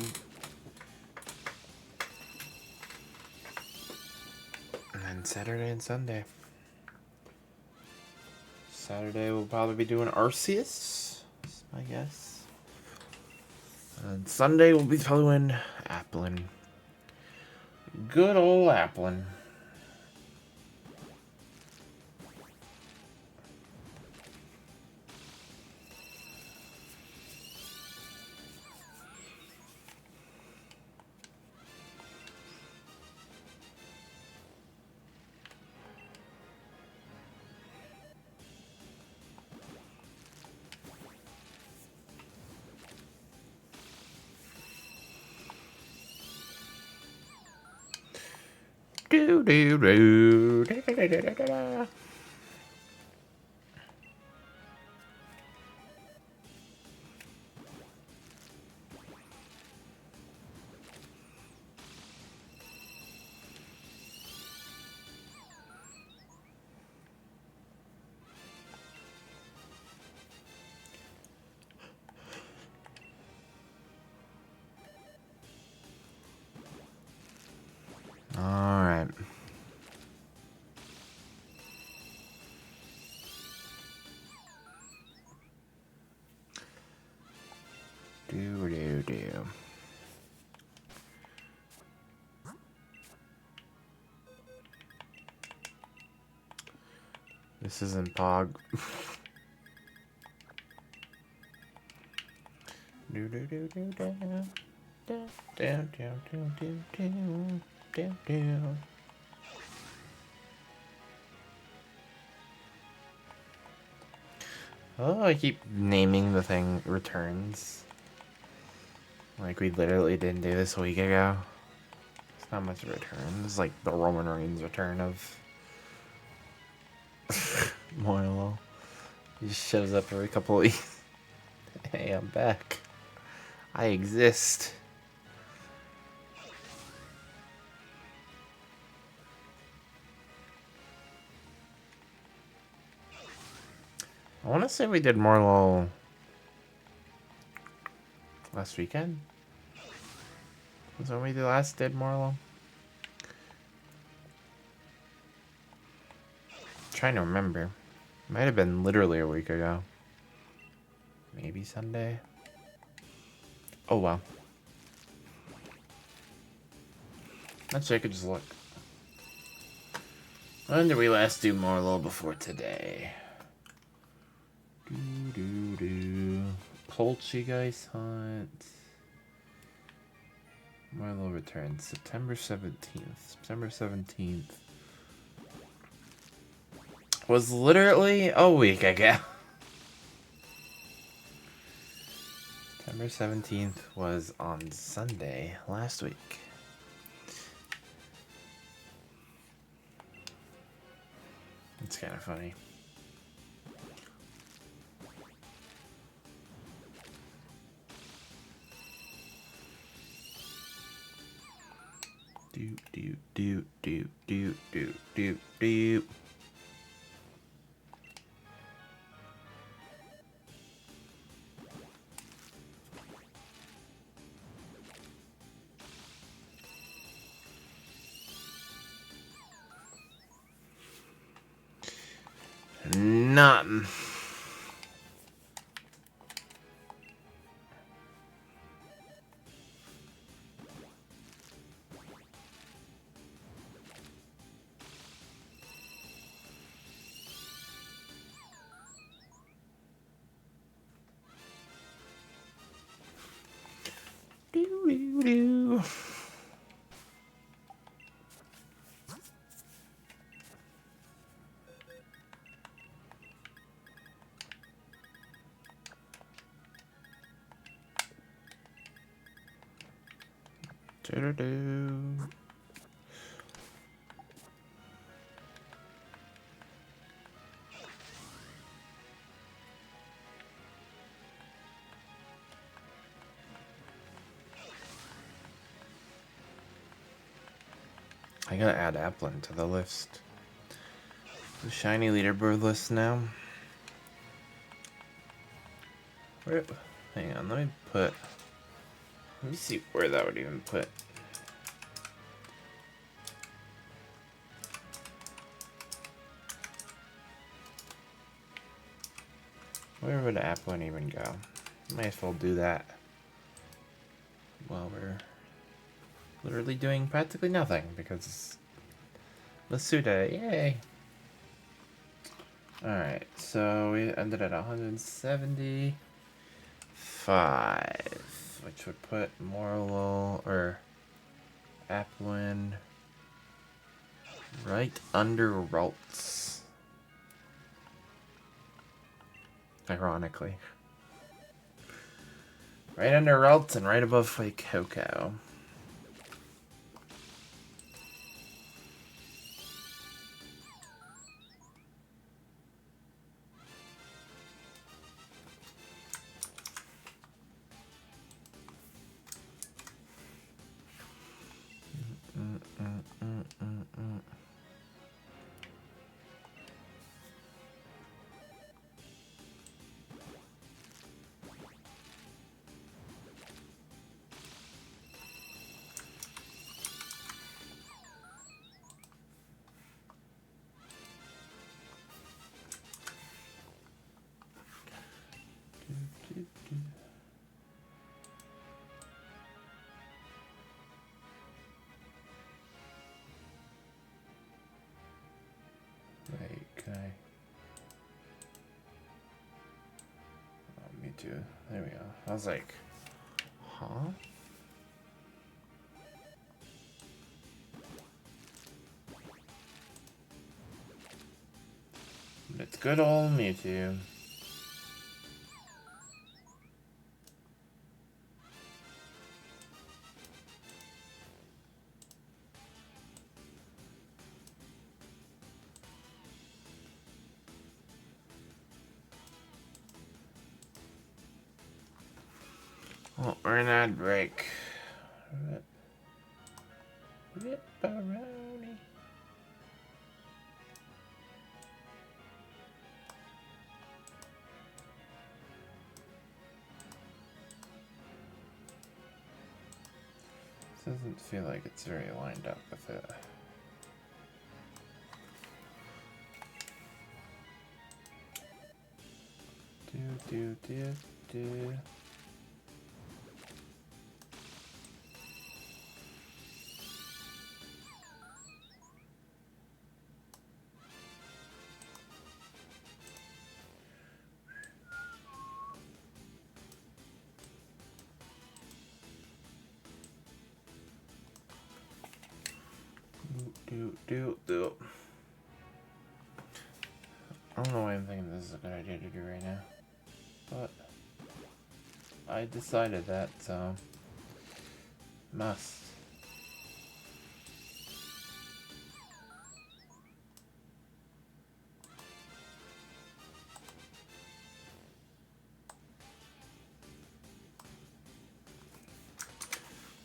And then Saturday and Sunday. Saturday, we'll probably be doing Arceus, I guess. And Sunday, we'll be doing Applin. Good old Applin. Do do do. Da, da, da, da, da, da. All right. Do do do. This isn't Pog. Do do do do do. Do do do do do do do do. Oh, I keep naming the thing returns. Like we literally didn't do this a week ago. It's not much of a return. It's like the Roman Reigns return of Morelull. He just shows up every couple of weeks. Hey, I'm back. I exist. I want to say we did Morelull last weekend. Was that when we did Morelull? Trying to remember. Might have been literally a week ago. Maybe Sunday. Oh wow. Actually, I could just look. When did we last do Morelull before today? Poltergeist Hunt. Morelull returns September 17th. September 17th was literally a week ago. September 17th was on Sunday last week. It's kind of funny. Do do do do do do do do. Nothing. Do do do. Do-do-do. I gotta add Applin to the list. The shiny leaderboard list now. Where? Hang on, let me see where that would even put. Where would Applin even go? Might as well do that while we're literally doing practically nothing because Lasuda, yay! Alright, so we ended at 175, which would put Morelull or Applin right under Ralts. Ironically. Right under Ralts and right above Fuecoco. Mewtwo. There we go. I was like, huh? It's good old Mewtwo. Oh, we're in ad break. Ripperoni. Doesn't feel like it's very lined up with it. Do. Do. I don't know why I'm thinking this is a good idea to do right now, but I decided that, so must.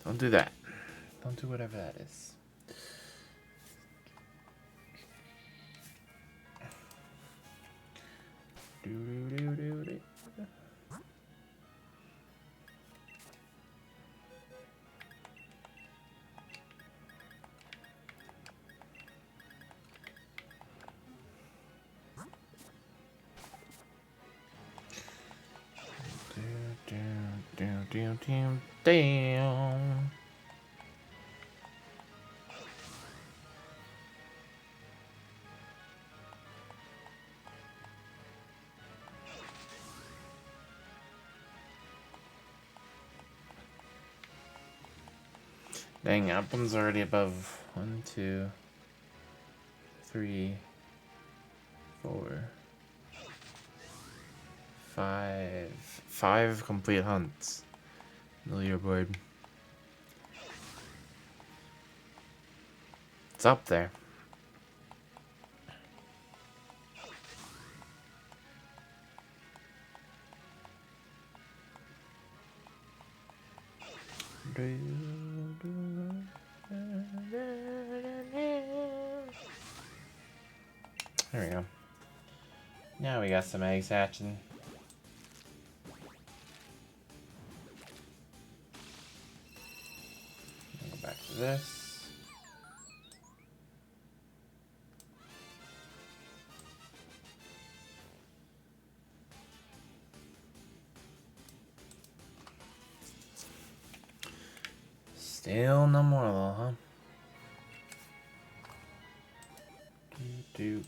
Don't do that. Don't do whatever that is. Do. Damn. Dang, Applem's already above 1, 2, 3, 4, 5. 5 complete hunts. The leaderboard. It's up there. There we go. Now we got some eggs hatching. Go back to this. Still no Morelull, huh? Do.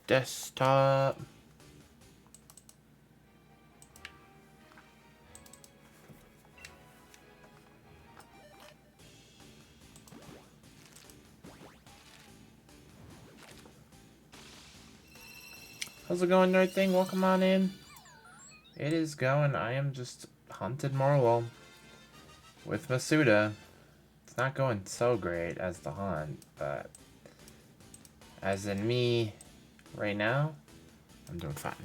Desktop. How's it going, nerd thing? Welcome on in. It is going. I am just hunted Morelull with Masuda. It's not going so great as the hunt, but as in me right now, I'm doing fine.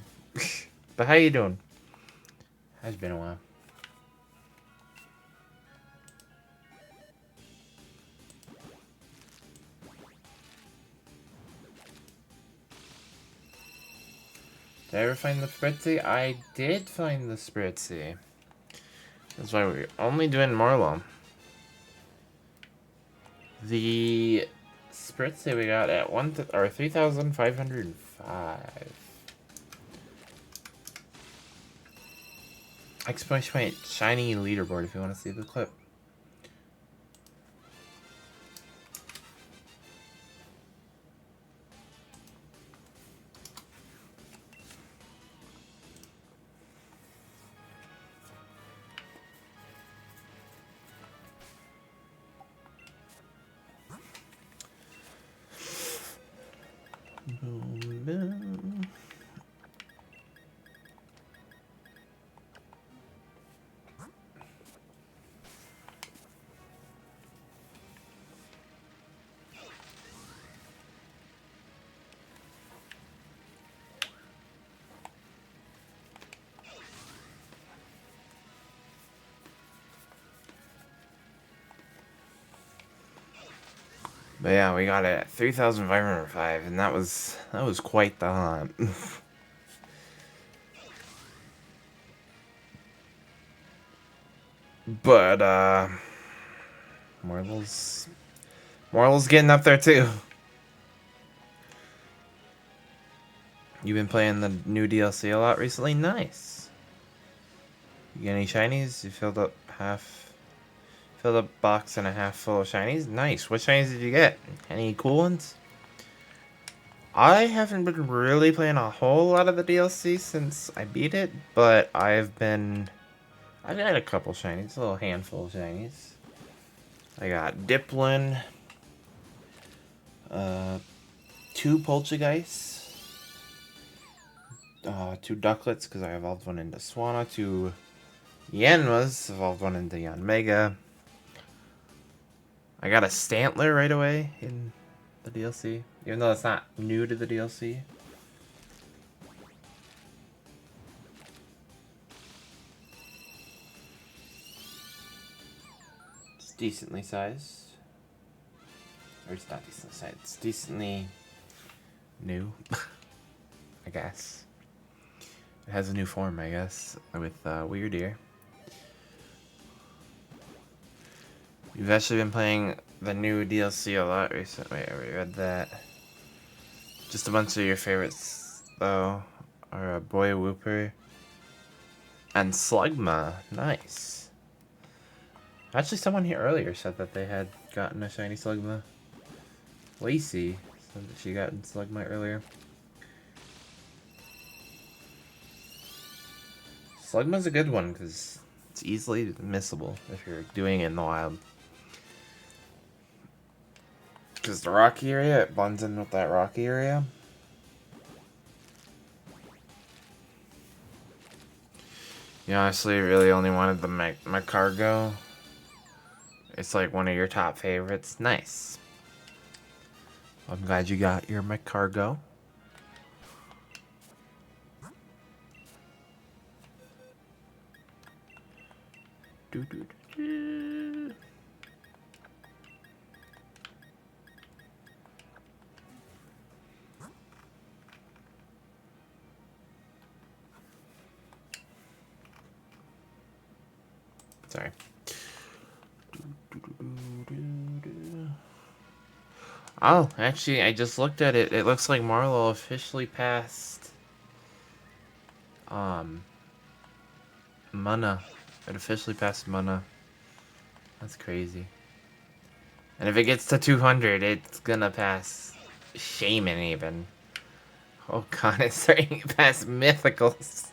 But how you doing? Has been a while. Did I ever find the Spritzy? I did find the Spritzy. That's why we're only doing Morelull. The Spritzy we got at 3,505. Exclamation point shiny leaderboard if you want to see the clip. Boom, boom. But yeah, we got it at 3,505, and that was quite the hunt. But Morelull's getting up there too. You've been playing the new DLC a lot recently? Nice. You get any shinies? You filled up box and a half full of shinies? Nice. What shinies did you get? Any cool ones? I haven't been really playing a whole lot of the DLC since I beat it, but I've got a couple shinies, a little handful of shinies. I got Diplin, 2 Poltergeists, 2 Ducklets, because I evolved one into Swanna, 2 Yanmas, evolved one into Yanmega. I got a Stantler right away in the DLC, even though it's not new to the DLC. It's decently sized. Or it's not decently sized, it's decently new, I guess. It has a new form, I guess, with Weird Ear. You've actually been playing the new DLC a lot recently. I already read that. Just a bunch of your favorites, though, are Boy Wooper and Slugma. Nice. Actually, someone here earlier said that they had gotten a shiny Slugma. Lacey said that she got Slugma earlier. Slugma's a good one because it's easily missable if you're doing it in the wild. Because the rocky area, it blends in with that rocky area. You honestly really only wanted the Macargo. It's like one of your top favorites. Nice. I'm glad you got your Macargo. Sorry. Oh, actually, I just looked at it. It looks like Morelull officially passed Mana. It officially passed Mana. That's crazy. And if it gets to 200, it's gonna pass Shaman even. Oh god, it's starting to pass Mythicals.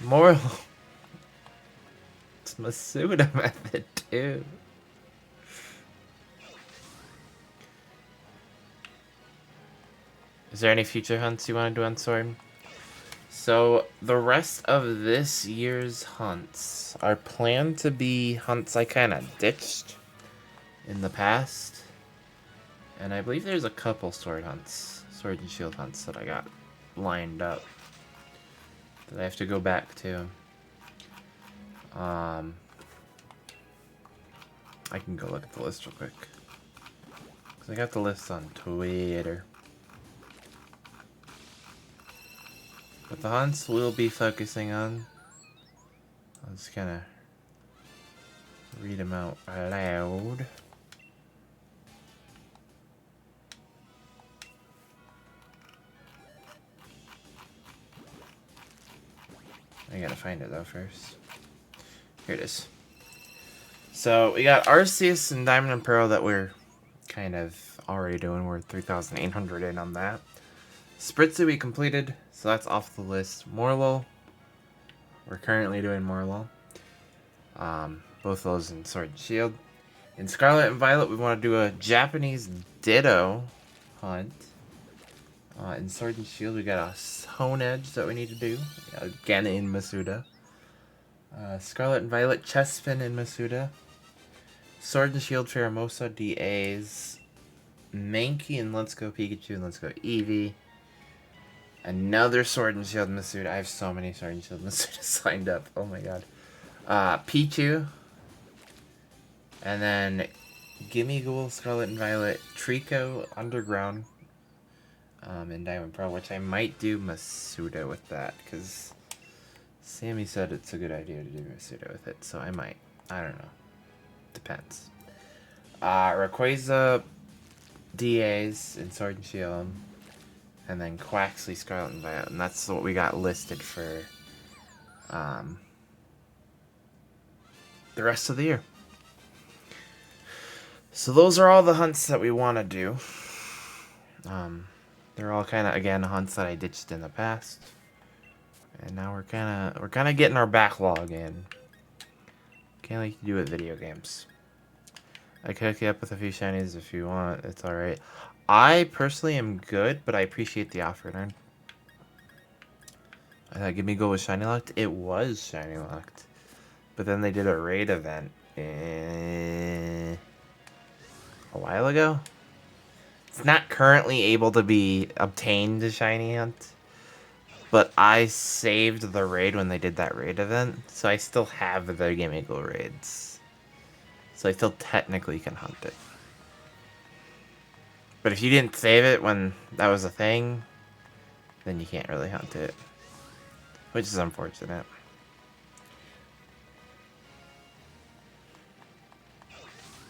Morelull. It's Masuda method too. Is there any future hunts you want to do on Sword? So, the rest of this year's hunts are planned to be hunts I kind of ditched in the past. And I believe there's a couple sword and shield hunts that I got lined up that I have to go back to. I can go look at the list real quick. Because I got the list on Twitter. But the hunts we'll be focusing on, I'll just kind of read them out loud. I I gotta find it though first. Here it is. So we got Arceus and Diamond and Pearl that we're kind of already doing. We're 3,800 in on that. Spritzy we completed, so that's off the list. Morelull, we're currently doing Morelull. Both those in Sword and Shield. In Scarlet and Violet, we want to do a Japanese Ditto hunt. In Sword and Shield, we got a Hone Edge that we need to do. Again in Masuda. Scarlet and Violet, Chespin in Masuda. Sword and Shield, Pheromosa, DAs. Mankey and Let's Go Pikachu and Let's Go Eevee. Another Sword and Shield Masuda. I have so many Sword and Shield Masuda signed up. Oh my god. Pichu. And then Gimme Ghoul, Scarlet and Violet, Trico, Underground, and Diamond Pearl, which I might do Masuda with that, because Sammy said it's a good idea to do Masuda with it, so I might. I don't know. Depends. Rayquaza, DAs, and Sword and Shield, and then Quaxley, Scarlet and Violet, and that's what we got listed for the rest of the year. So those are all the hunts that we want to do. They're all kind of, again, hunts that I ditched in the past. And now we're kind of getting our backlog in. Can't like to do with video games. I could hook you up with a few shinies if you want. It's alright. I personally am good, but I appreciate the offer, Darn. I thought Gimme Go was shiny locked. It was shiny locked. But then they did a raid event a while ago. It's not currently able to be obtained to shiny hunt, but I saved the raid when they did that raid event, so I still have the Gimme Go raids. So I still technically can hunt it. But if you didn't save it when that was a thing, then you can't really hunt it, which is unfortunate.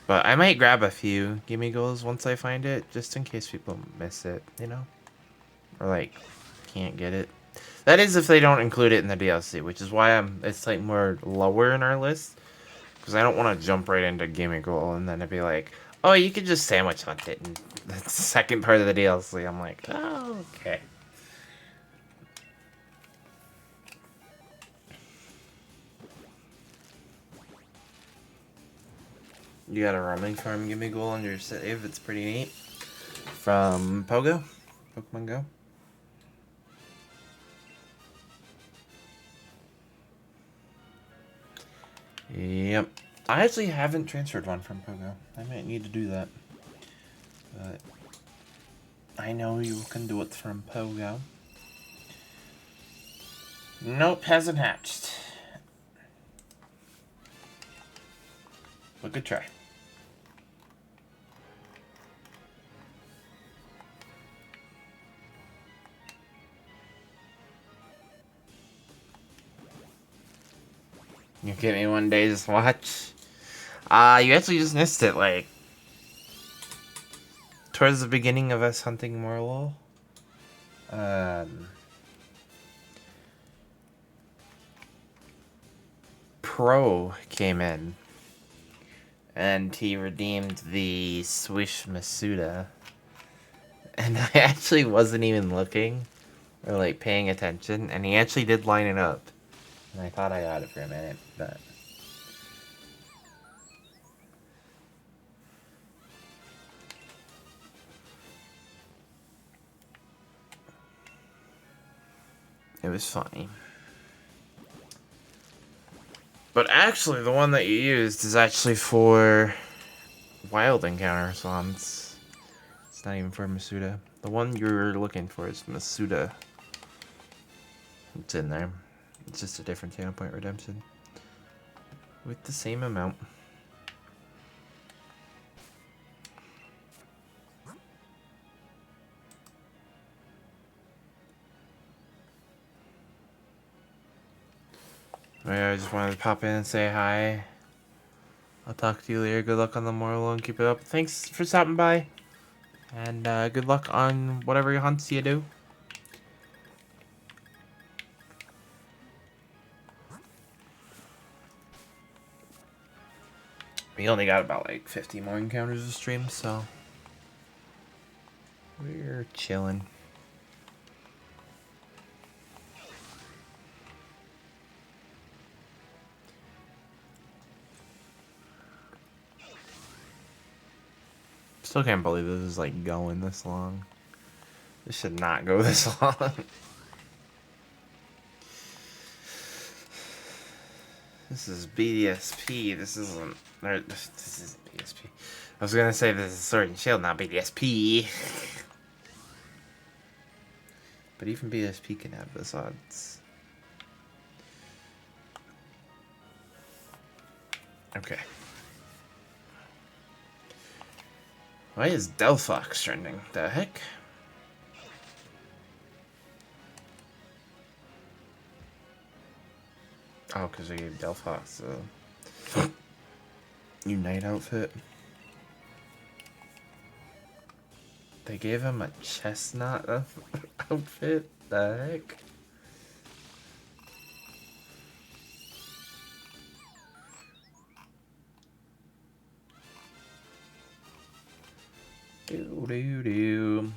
But I might grab a few Gimme Goals once I find it, just in case people miss it, you know? Or, like, can't get it. That is if they don't include it in the DLC, which is why it's, like, more lower in our list. Because I don't want to jump right into Gimme Goal and then it'd be like, oh, you could just sandwich hunt it in the second part of the DLC. I'm like, oh, okay. You got a roaming farm Gimme Goal on your save. It's pretty neat. From Pogo. Pokemon Go. Yep. I actually haven't transferred one from Pogo. I might need to do that. But I know you can do it from Pogo. Nope, hasn't hatched. But good try. You give me one day's watch? You actually just missed it, like, towards the beginning of us hunting Morelull. Pro came in, and he redeemed the Swish Masuda. And I actually wasn't even looking, or, like, paying attention, and he actually did line it up. And I thought I got it for a minute, but... it was funny. But actually, the one that you used is actually for wild encounter swans. It's not even for Masuda. The one you're looking for is Masuda. It's in there. It's just a different channel point redemption. With the same amount. I just wanted to pop in and say hi. I'll talk to you later. Good luck on the Morelull and keep it up. Thanks for stopping by. And good luck on whatever hunts you do. We only got about like 50 more encounters to stream, so we're chilling. Still can't believe this is like going this long. This should not go this long. This is BDSP. This isn't. Or, this isn't BSP. I was gonna say this is Sword and Shield, not BDSP. But even BDSP can have this odds. Okay. Why is Delphox trending? The heck? Oh, because they gave Delphox a Unite outfit. They gave him a chestnut outfit? The heck? Do.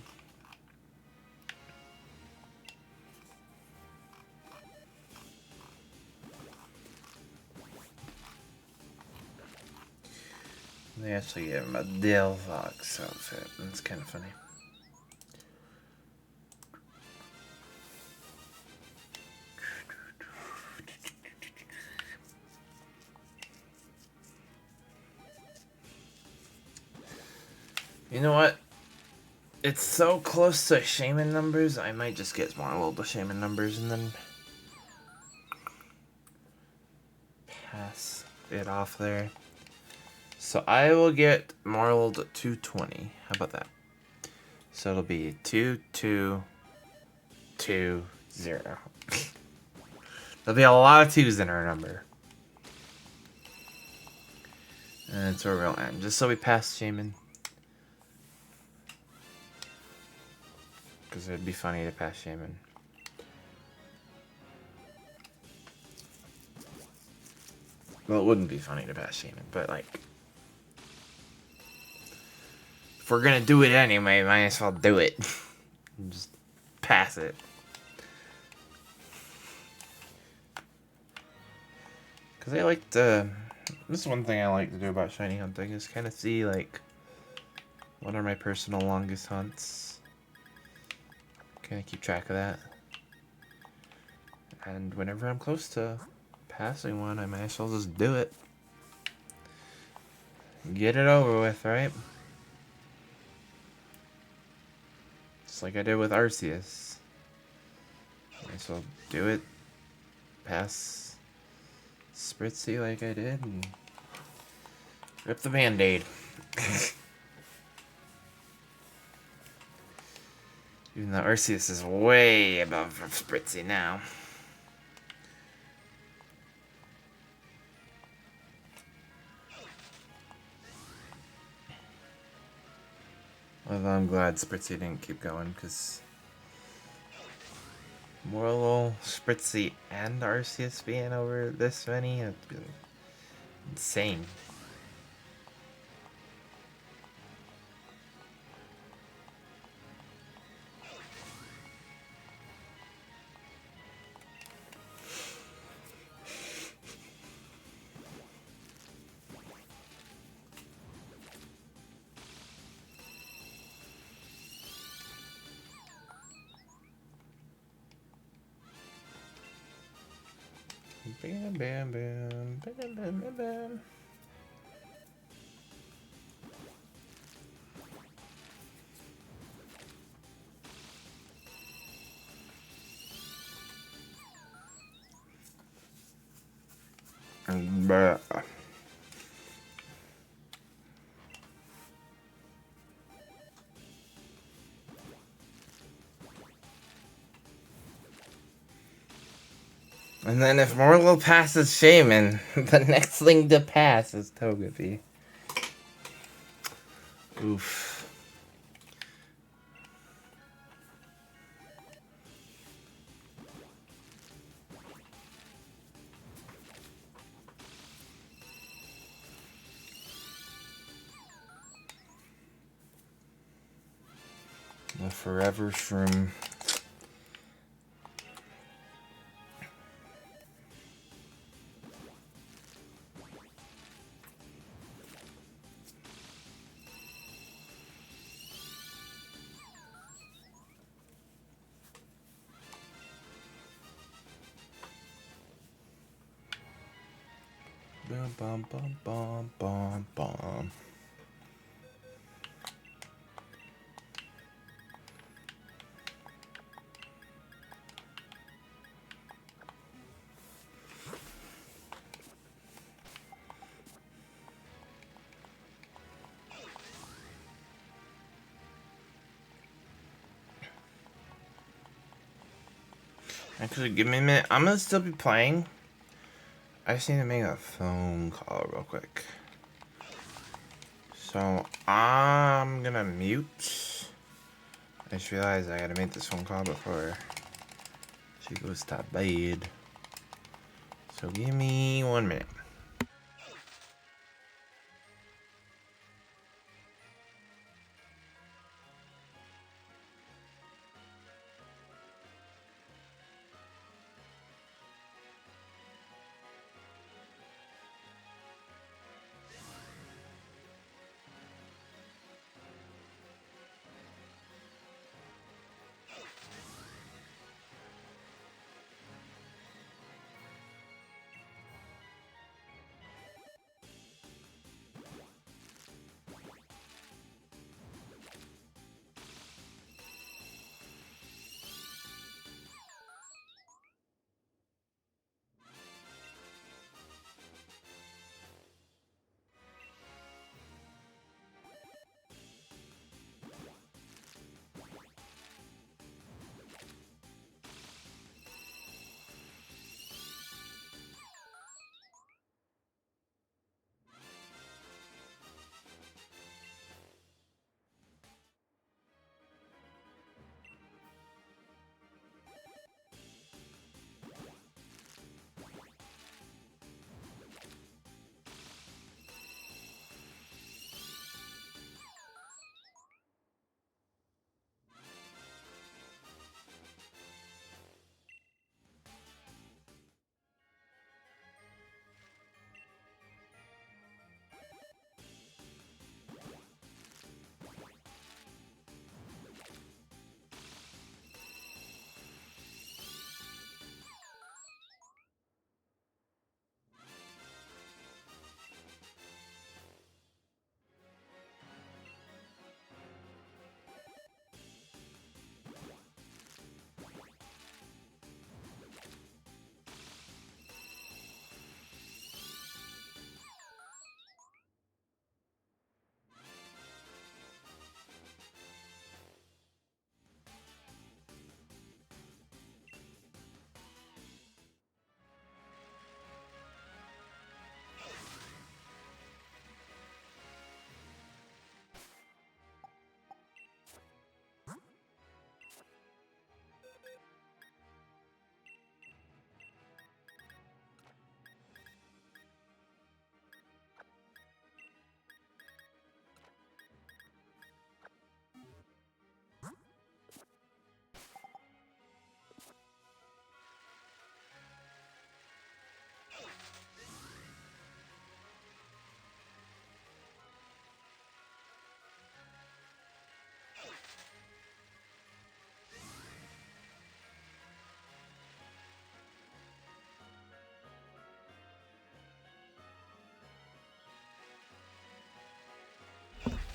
They actually gave him a Delphox outfit. That's kind of funny. You know what? It's so close to Shaman numbers, I might just get Morelull to Shaman numbers and then pass it off there. So I will get Morelull to 220. How about that? So it'll be 2220. There'll be a lot of twos in our number. And that's where we'll end. Just so we pass Shaman. Because it'd be funny to pass Shaman. Well, it wouldn't be funny to pass Shaman, but like... if we're gonna do it anyway, might as well do it. Just pass it. Because I like to... this is one thing I like to do about shiny hunting, is kind of see, like... what are my personal longest hunts? Kind of keep track of that. And whenever I'm close to passing one, I might as well just do it. Get it over with, right? Just like I did with Arceus. Might as well do it. Pass Spritzy like I did, and rip the Band-Aid. Even though Arceus is way above Spritzy now. Although I'm glad Spritzy didn't keep going, because Morelull, Spritzy, and Arceus being over this many would be insane. Bam, bam, bam, bam, bam, bam, bam. Bruh. And then if Morelull passes Shaman, the next thing to pass is Togepi. Oof. forever shroom. Bum bum bum bum bum bum. Actually, give me a minute. I'm gonna still be playing. I just need to make a phone call real quick. So, I'm gonna mute. I just realized I gotta make this phone call before she goes to bed. So, give me 1 minute.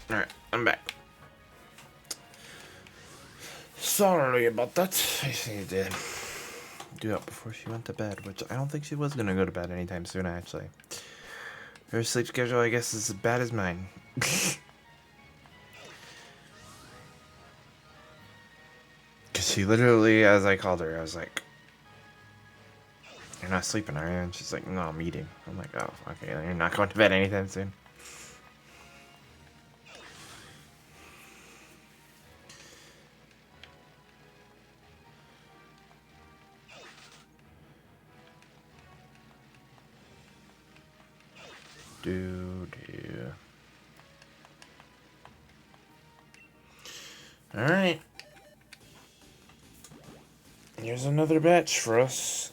Alright, I'm back. Sorry about that. I think I did do that before she went to bed, which I don't think she was gonna go to bed anytime soon, actually. Her sleep schedule, I guess, is as bad as mine. Because she literally, as I called her, I was like, "You're not sleeping, are you?" And she's like, "No, I'm eating." I'm like, "Oh, okay, you're not going to bed anytime soon." Do. Alright. Here's another batch for us.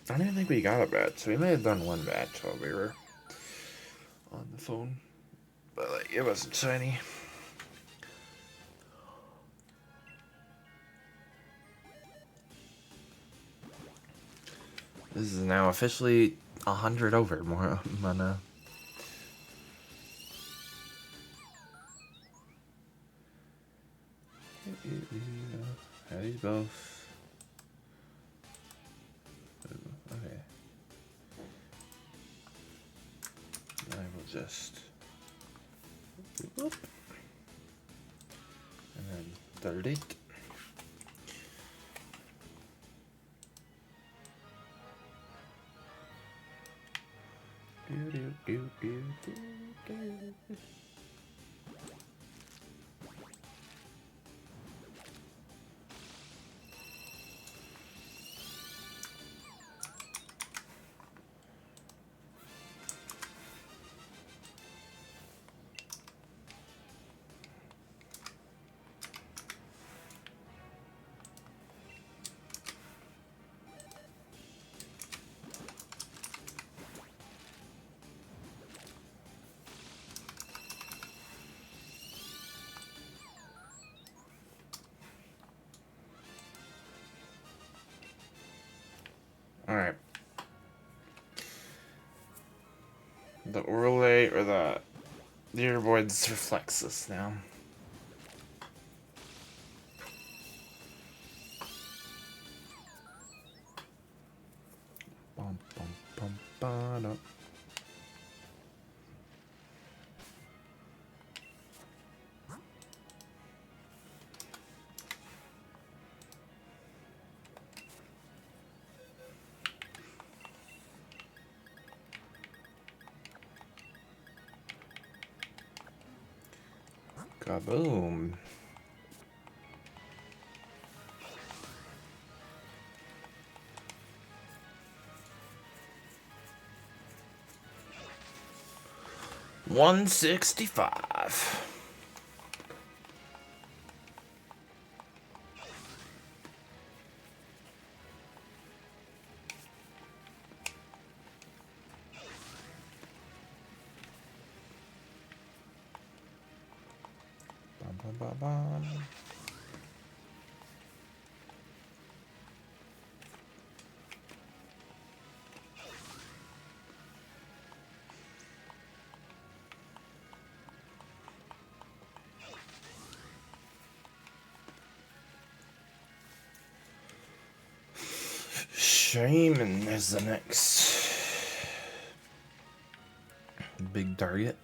I don't even think we got a batch. We may have done one batch while we were on the phone. But, like, it wasn't shiny. This is now officially 100 over more mana. Are these both? Okay. I will just whoop, and then 30. Alright. The overlay or the leaderboards reflects this now. Bum, bum, bum, ba-da. Kaboom. $165. Bum, bum, bum, bum. Shaman is the next big target.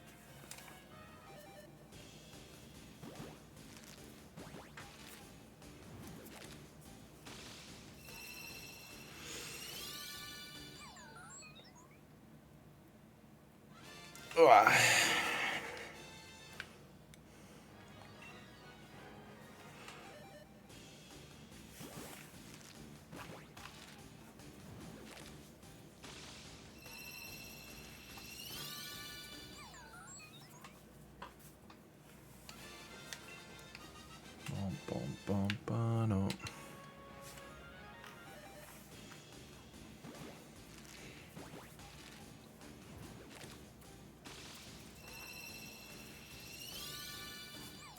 Ugh. Bum, bum, bum, ba-dum.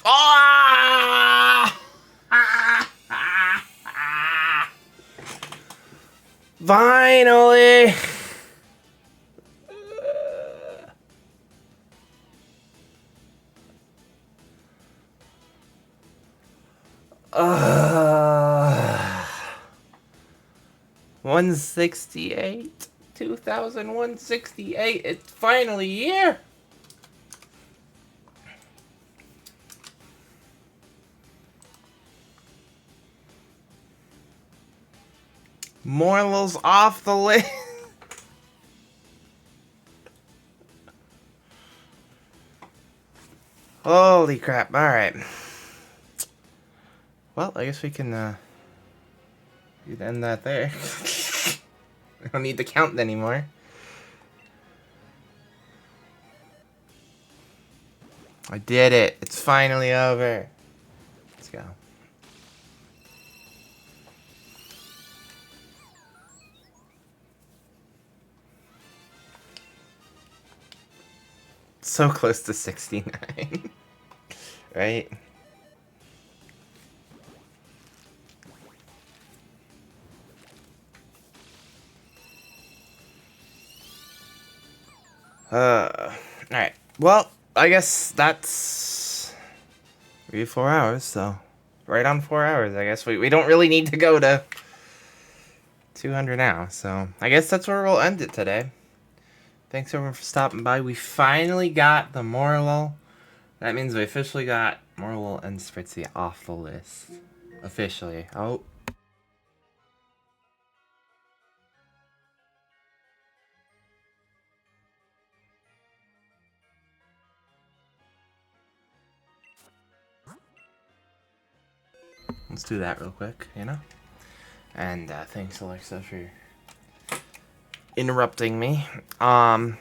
Ah! Finally! Uh, 168. 2,168. It's finally here. Morelull's off the list. Holy crap. Alright. Well, I guess we can end that there. I don't need to count anymore. I did it. It's finally over. Let's go. So close to 69. Right? Alright. Well, I guess that's 3-4 hours, so right on 4 hours. I guess we don't really need to go to 200 now, so I guess that's where we'll end it today. Thanks everyone for stopping by. We finally got the Morelull. That means we officially got Morelull and Spritzy off the list. Officially. Oh. Let's do that real quick, you know? And thanks Alexa for interrupting me. But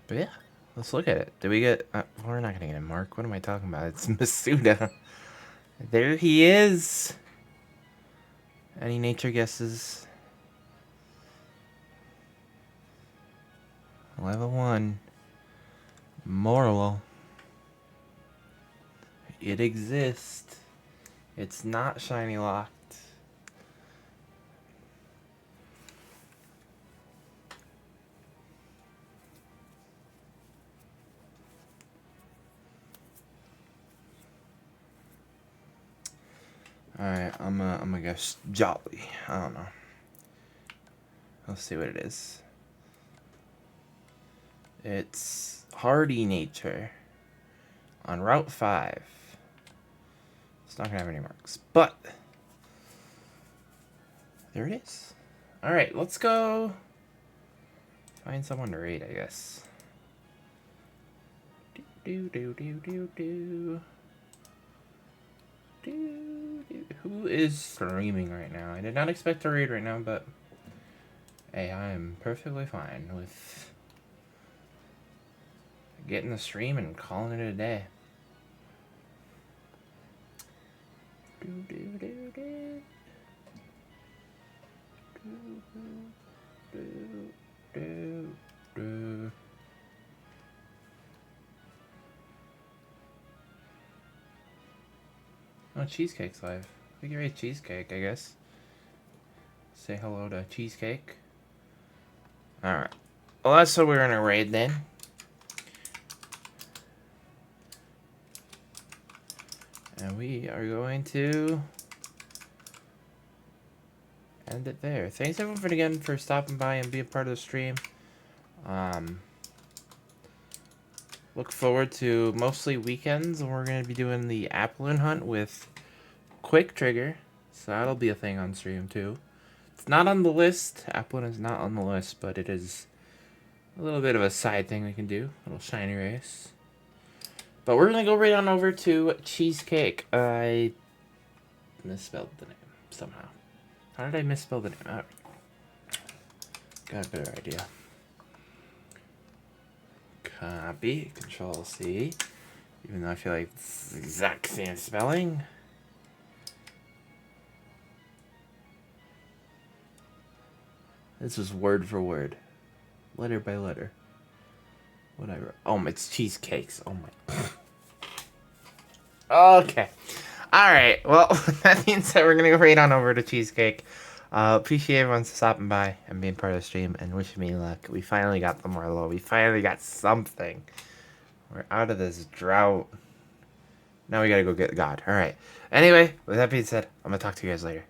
yeah, let's look at it. Did we get... we're not gonna get a mark. What am I talking about? It's Masuda. There he is. Any nature guesses? Level 1. Morelull. It exists. It's not shiny locked. Alright, I'm gonna guess Jolly. I don't know. Let's see what it is. It's Hardy Nature on Route 5. It's not gonna have any marks, but there it is. Alright, let's go find someone to raid, I guess. Who is streaming right now? I did not expect to raid right now, but hey, I am perfectly fine with getting the stream and calling it a day. Oh, Cheesecake's live. We can raid Cheesecake, I guess. Say hello to Cheesecake. Alright. Well, that's what we're gonna raid then. And we are going to end it there. Thanks everyone again for stopping by and being part of the stream. Look forward to mostly weekends, and we're going to be doing the Applin hunt with Quick Trigger. So that'll be a thing on stream too. It's not on the list. Applin is not on the list, but it is a little bit of a side thing we can do. A little shiny race. But we're going to go right on over to Cheesecake. I misspelled the name somehow. How did I misspell the name? Oh, got a better idea. Copy, Control C. Even though I feel like it's the exact same spelling. This is word for word. Letter by letter. Whatever. Oh, it's cheesecakes. Oh my. Okay. Alright. Well, that means that we're going to go right on over to Cheesecake. Appreciate everyone stopping by and being part of the stream and wishing me luck. We finally got the Morelull. We finally got something. We're out of this drought. Now we got to go get God. Alright. Anyway, with that being said, I'm going to talk to you guys later.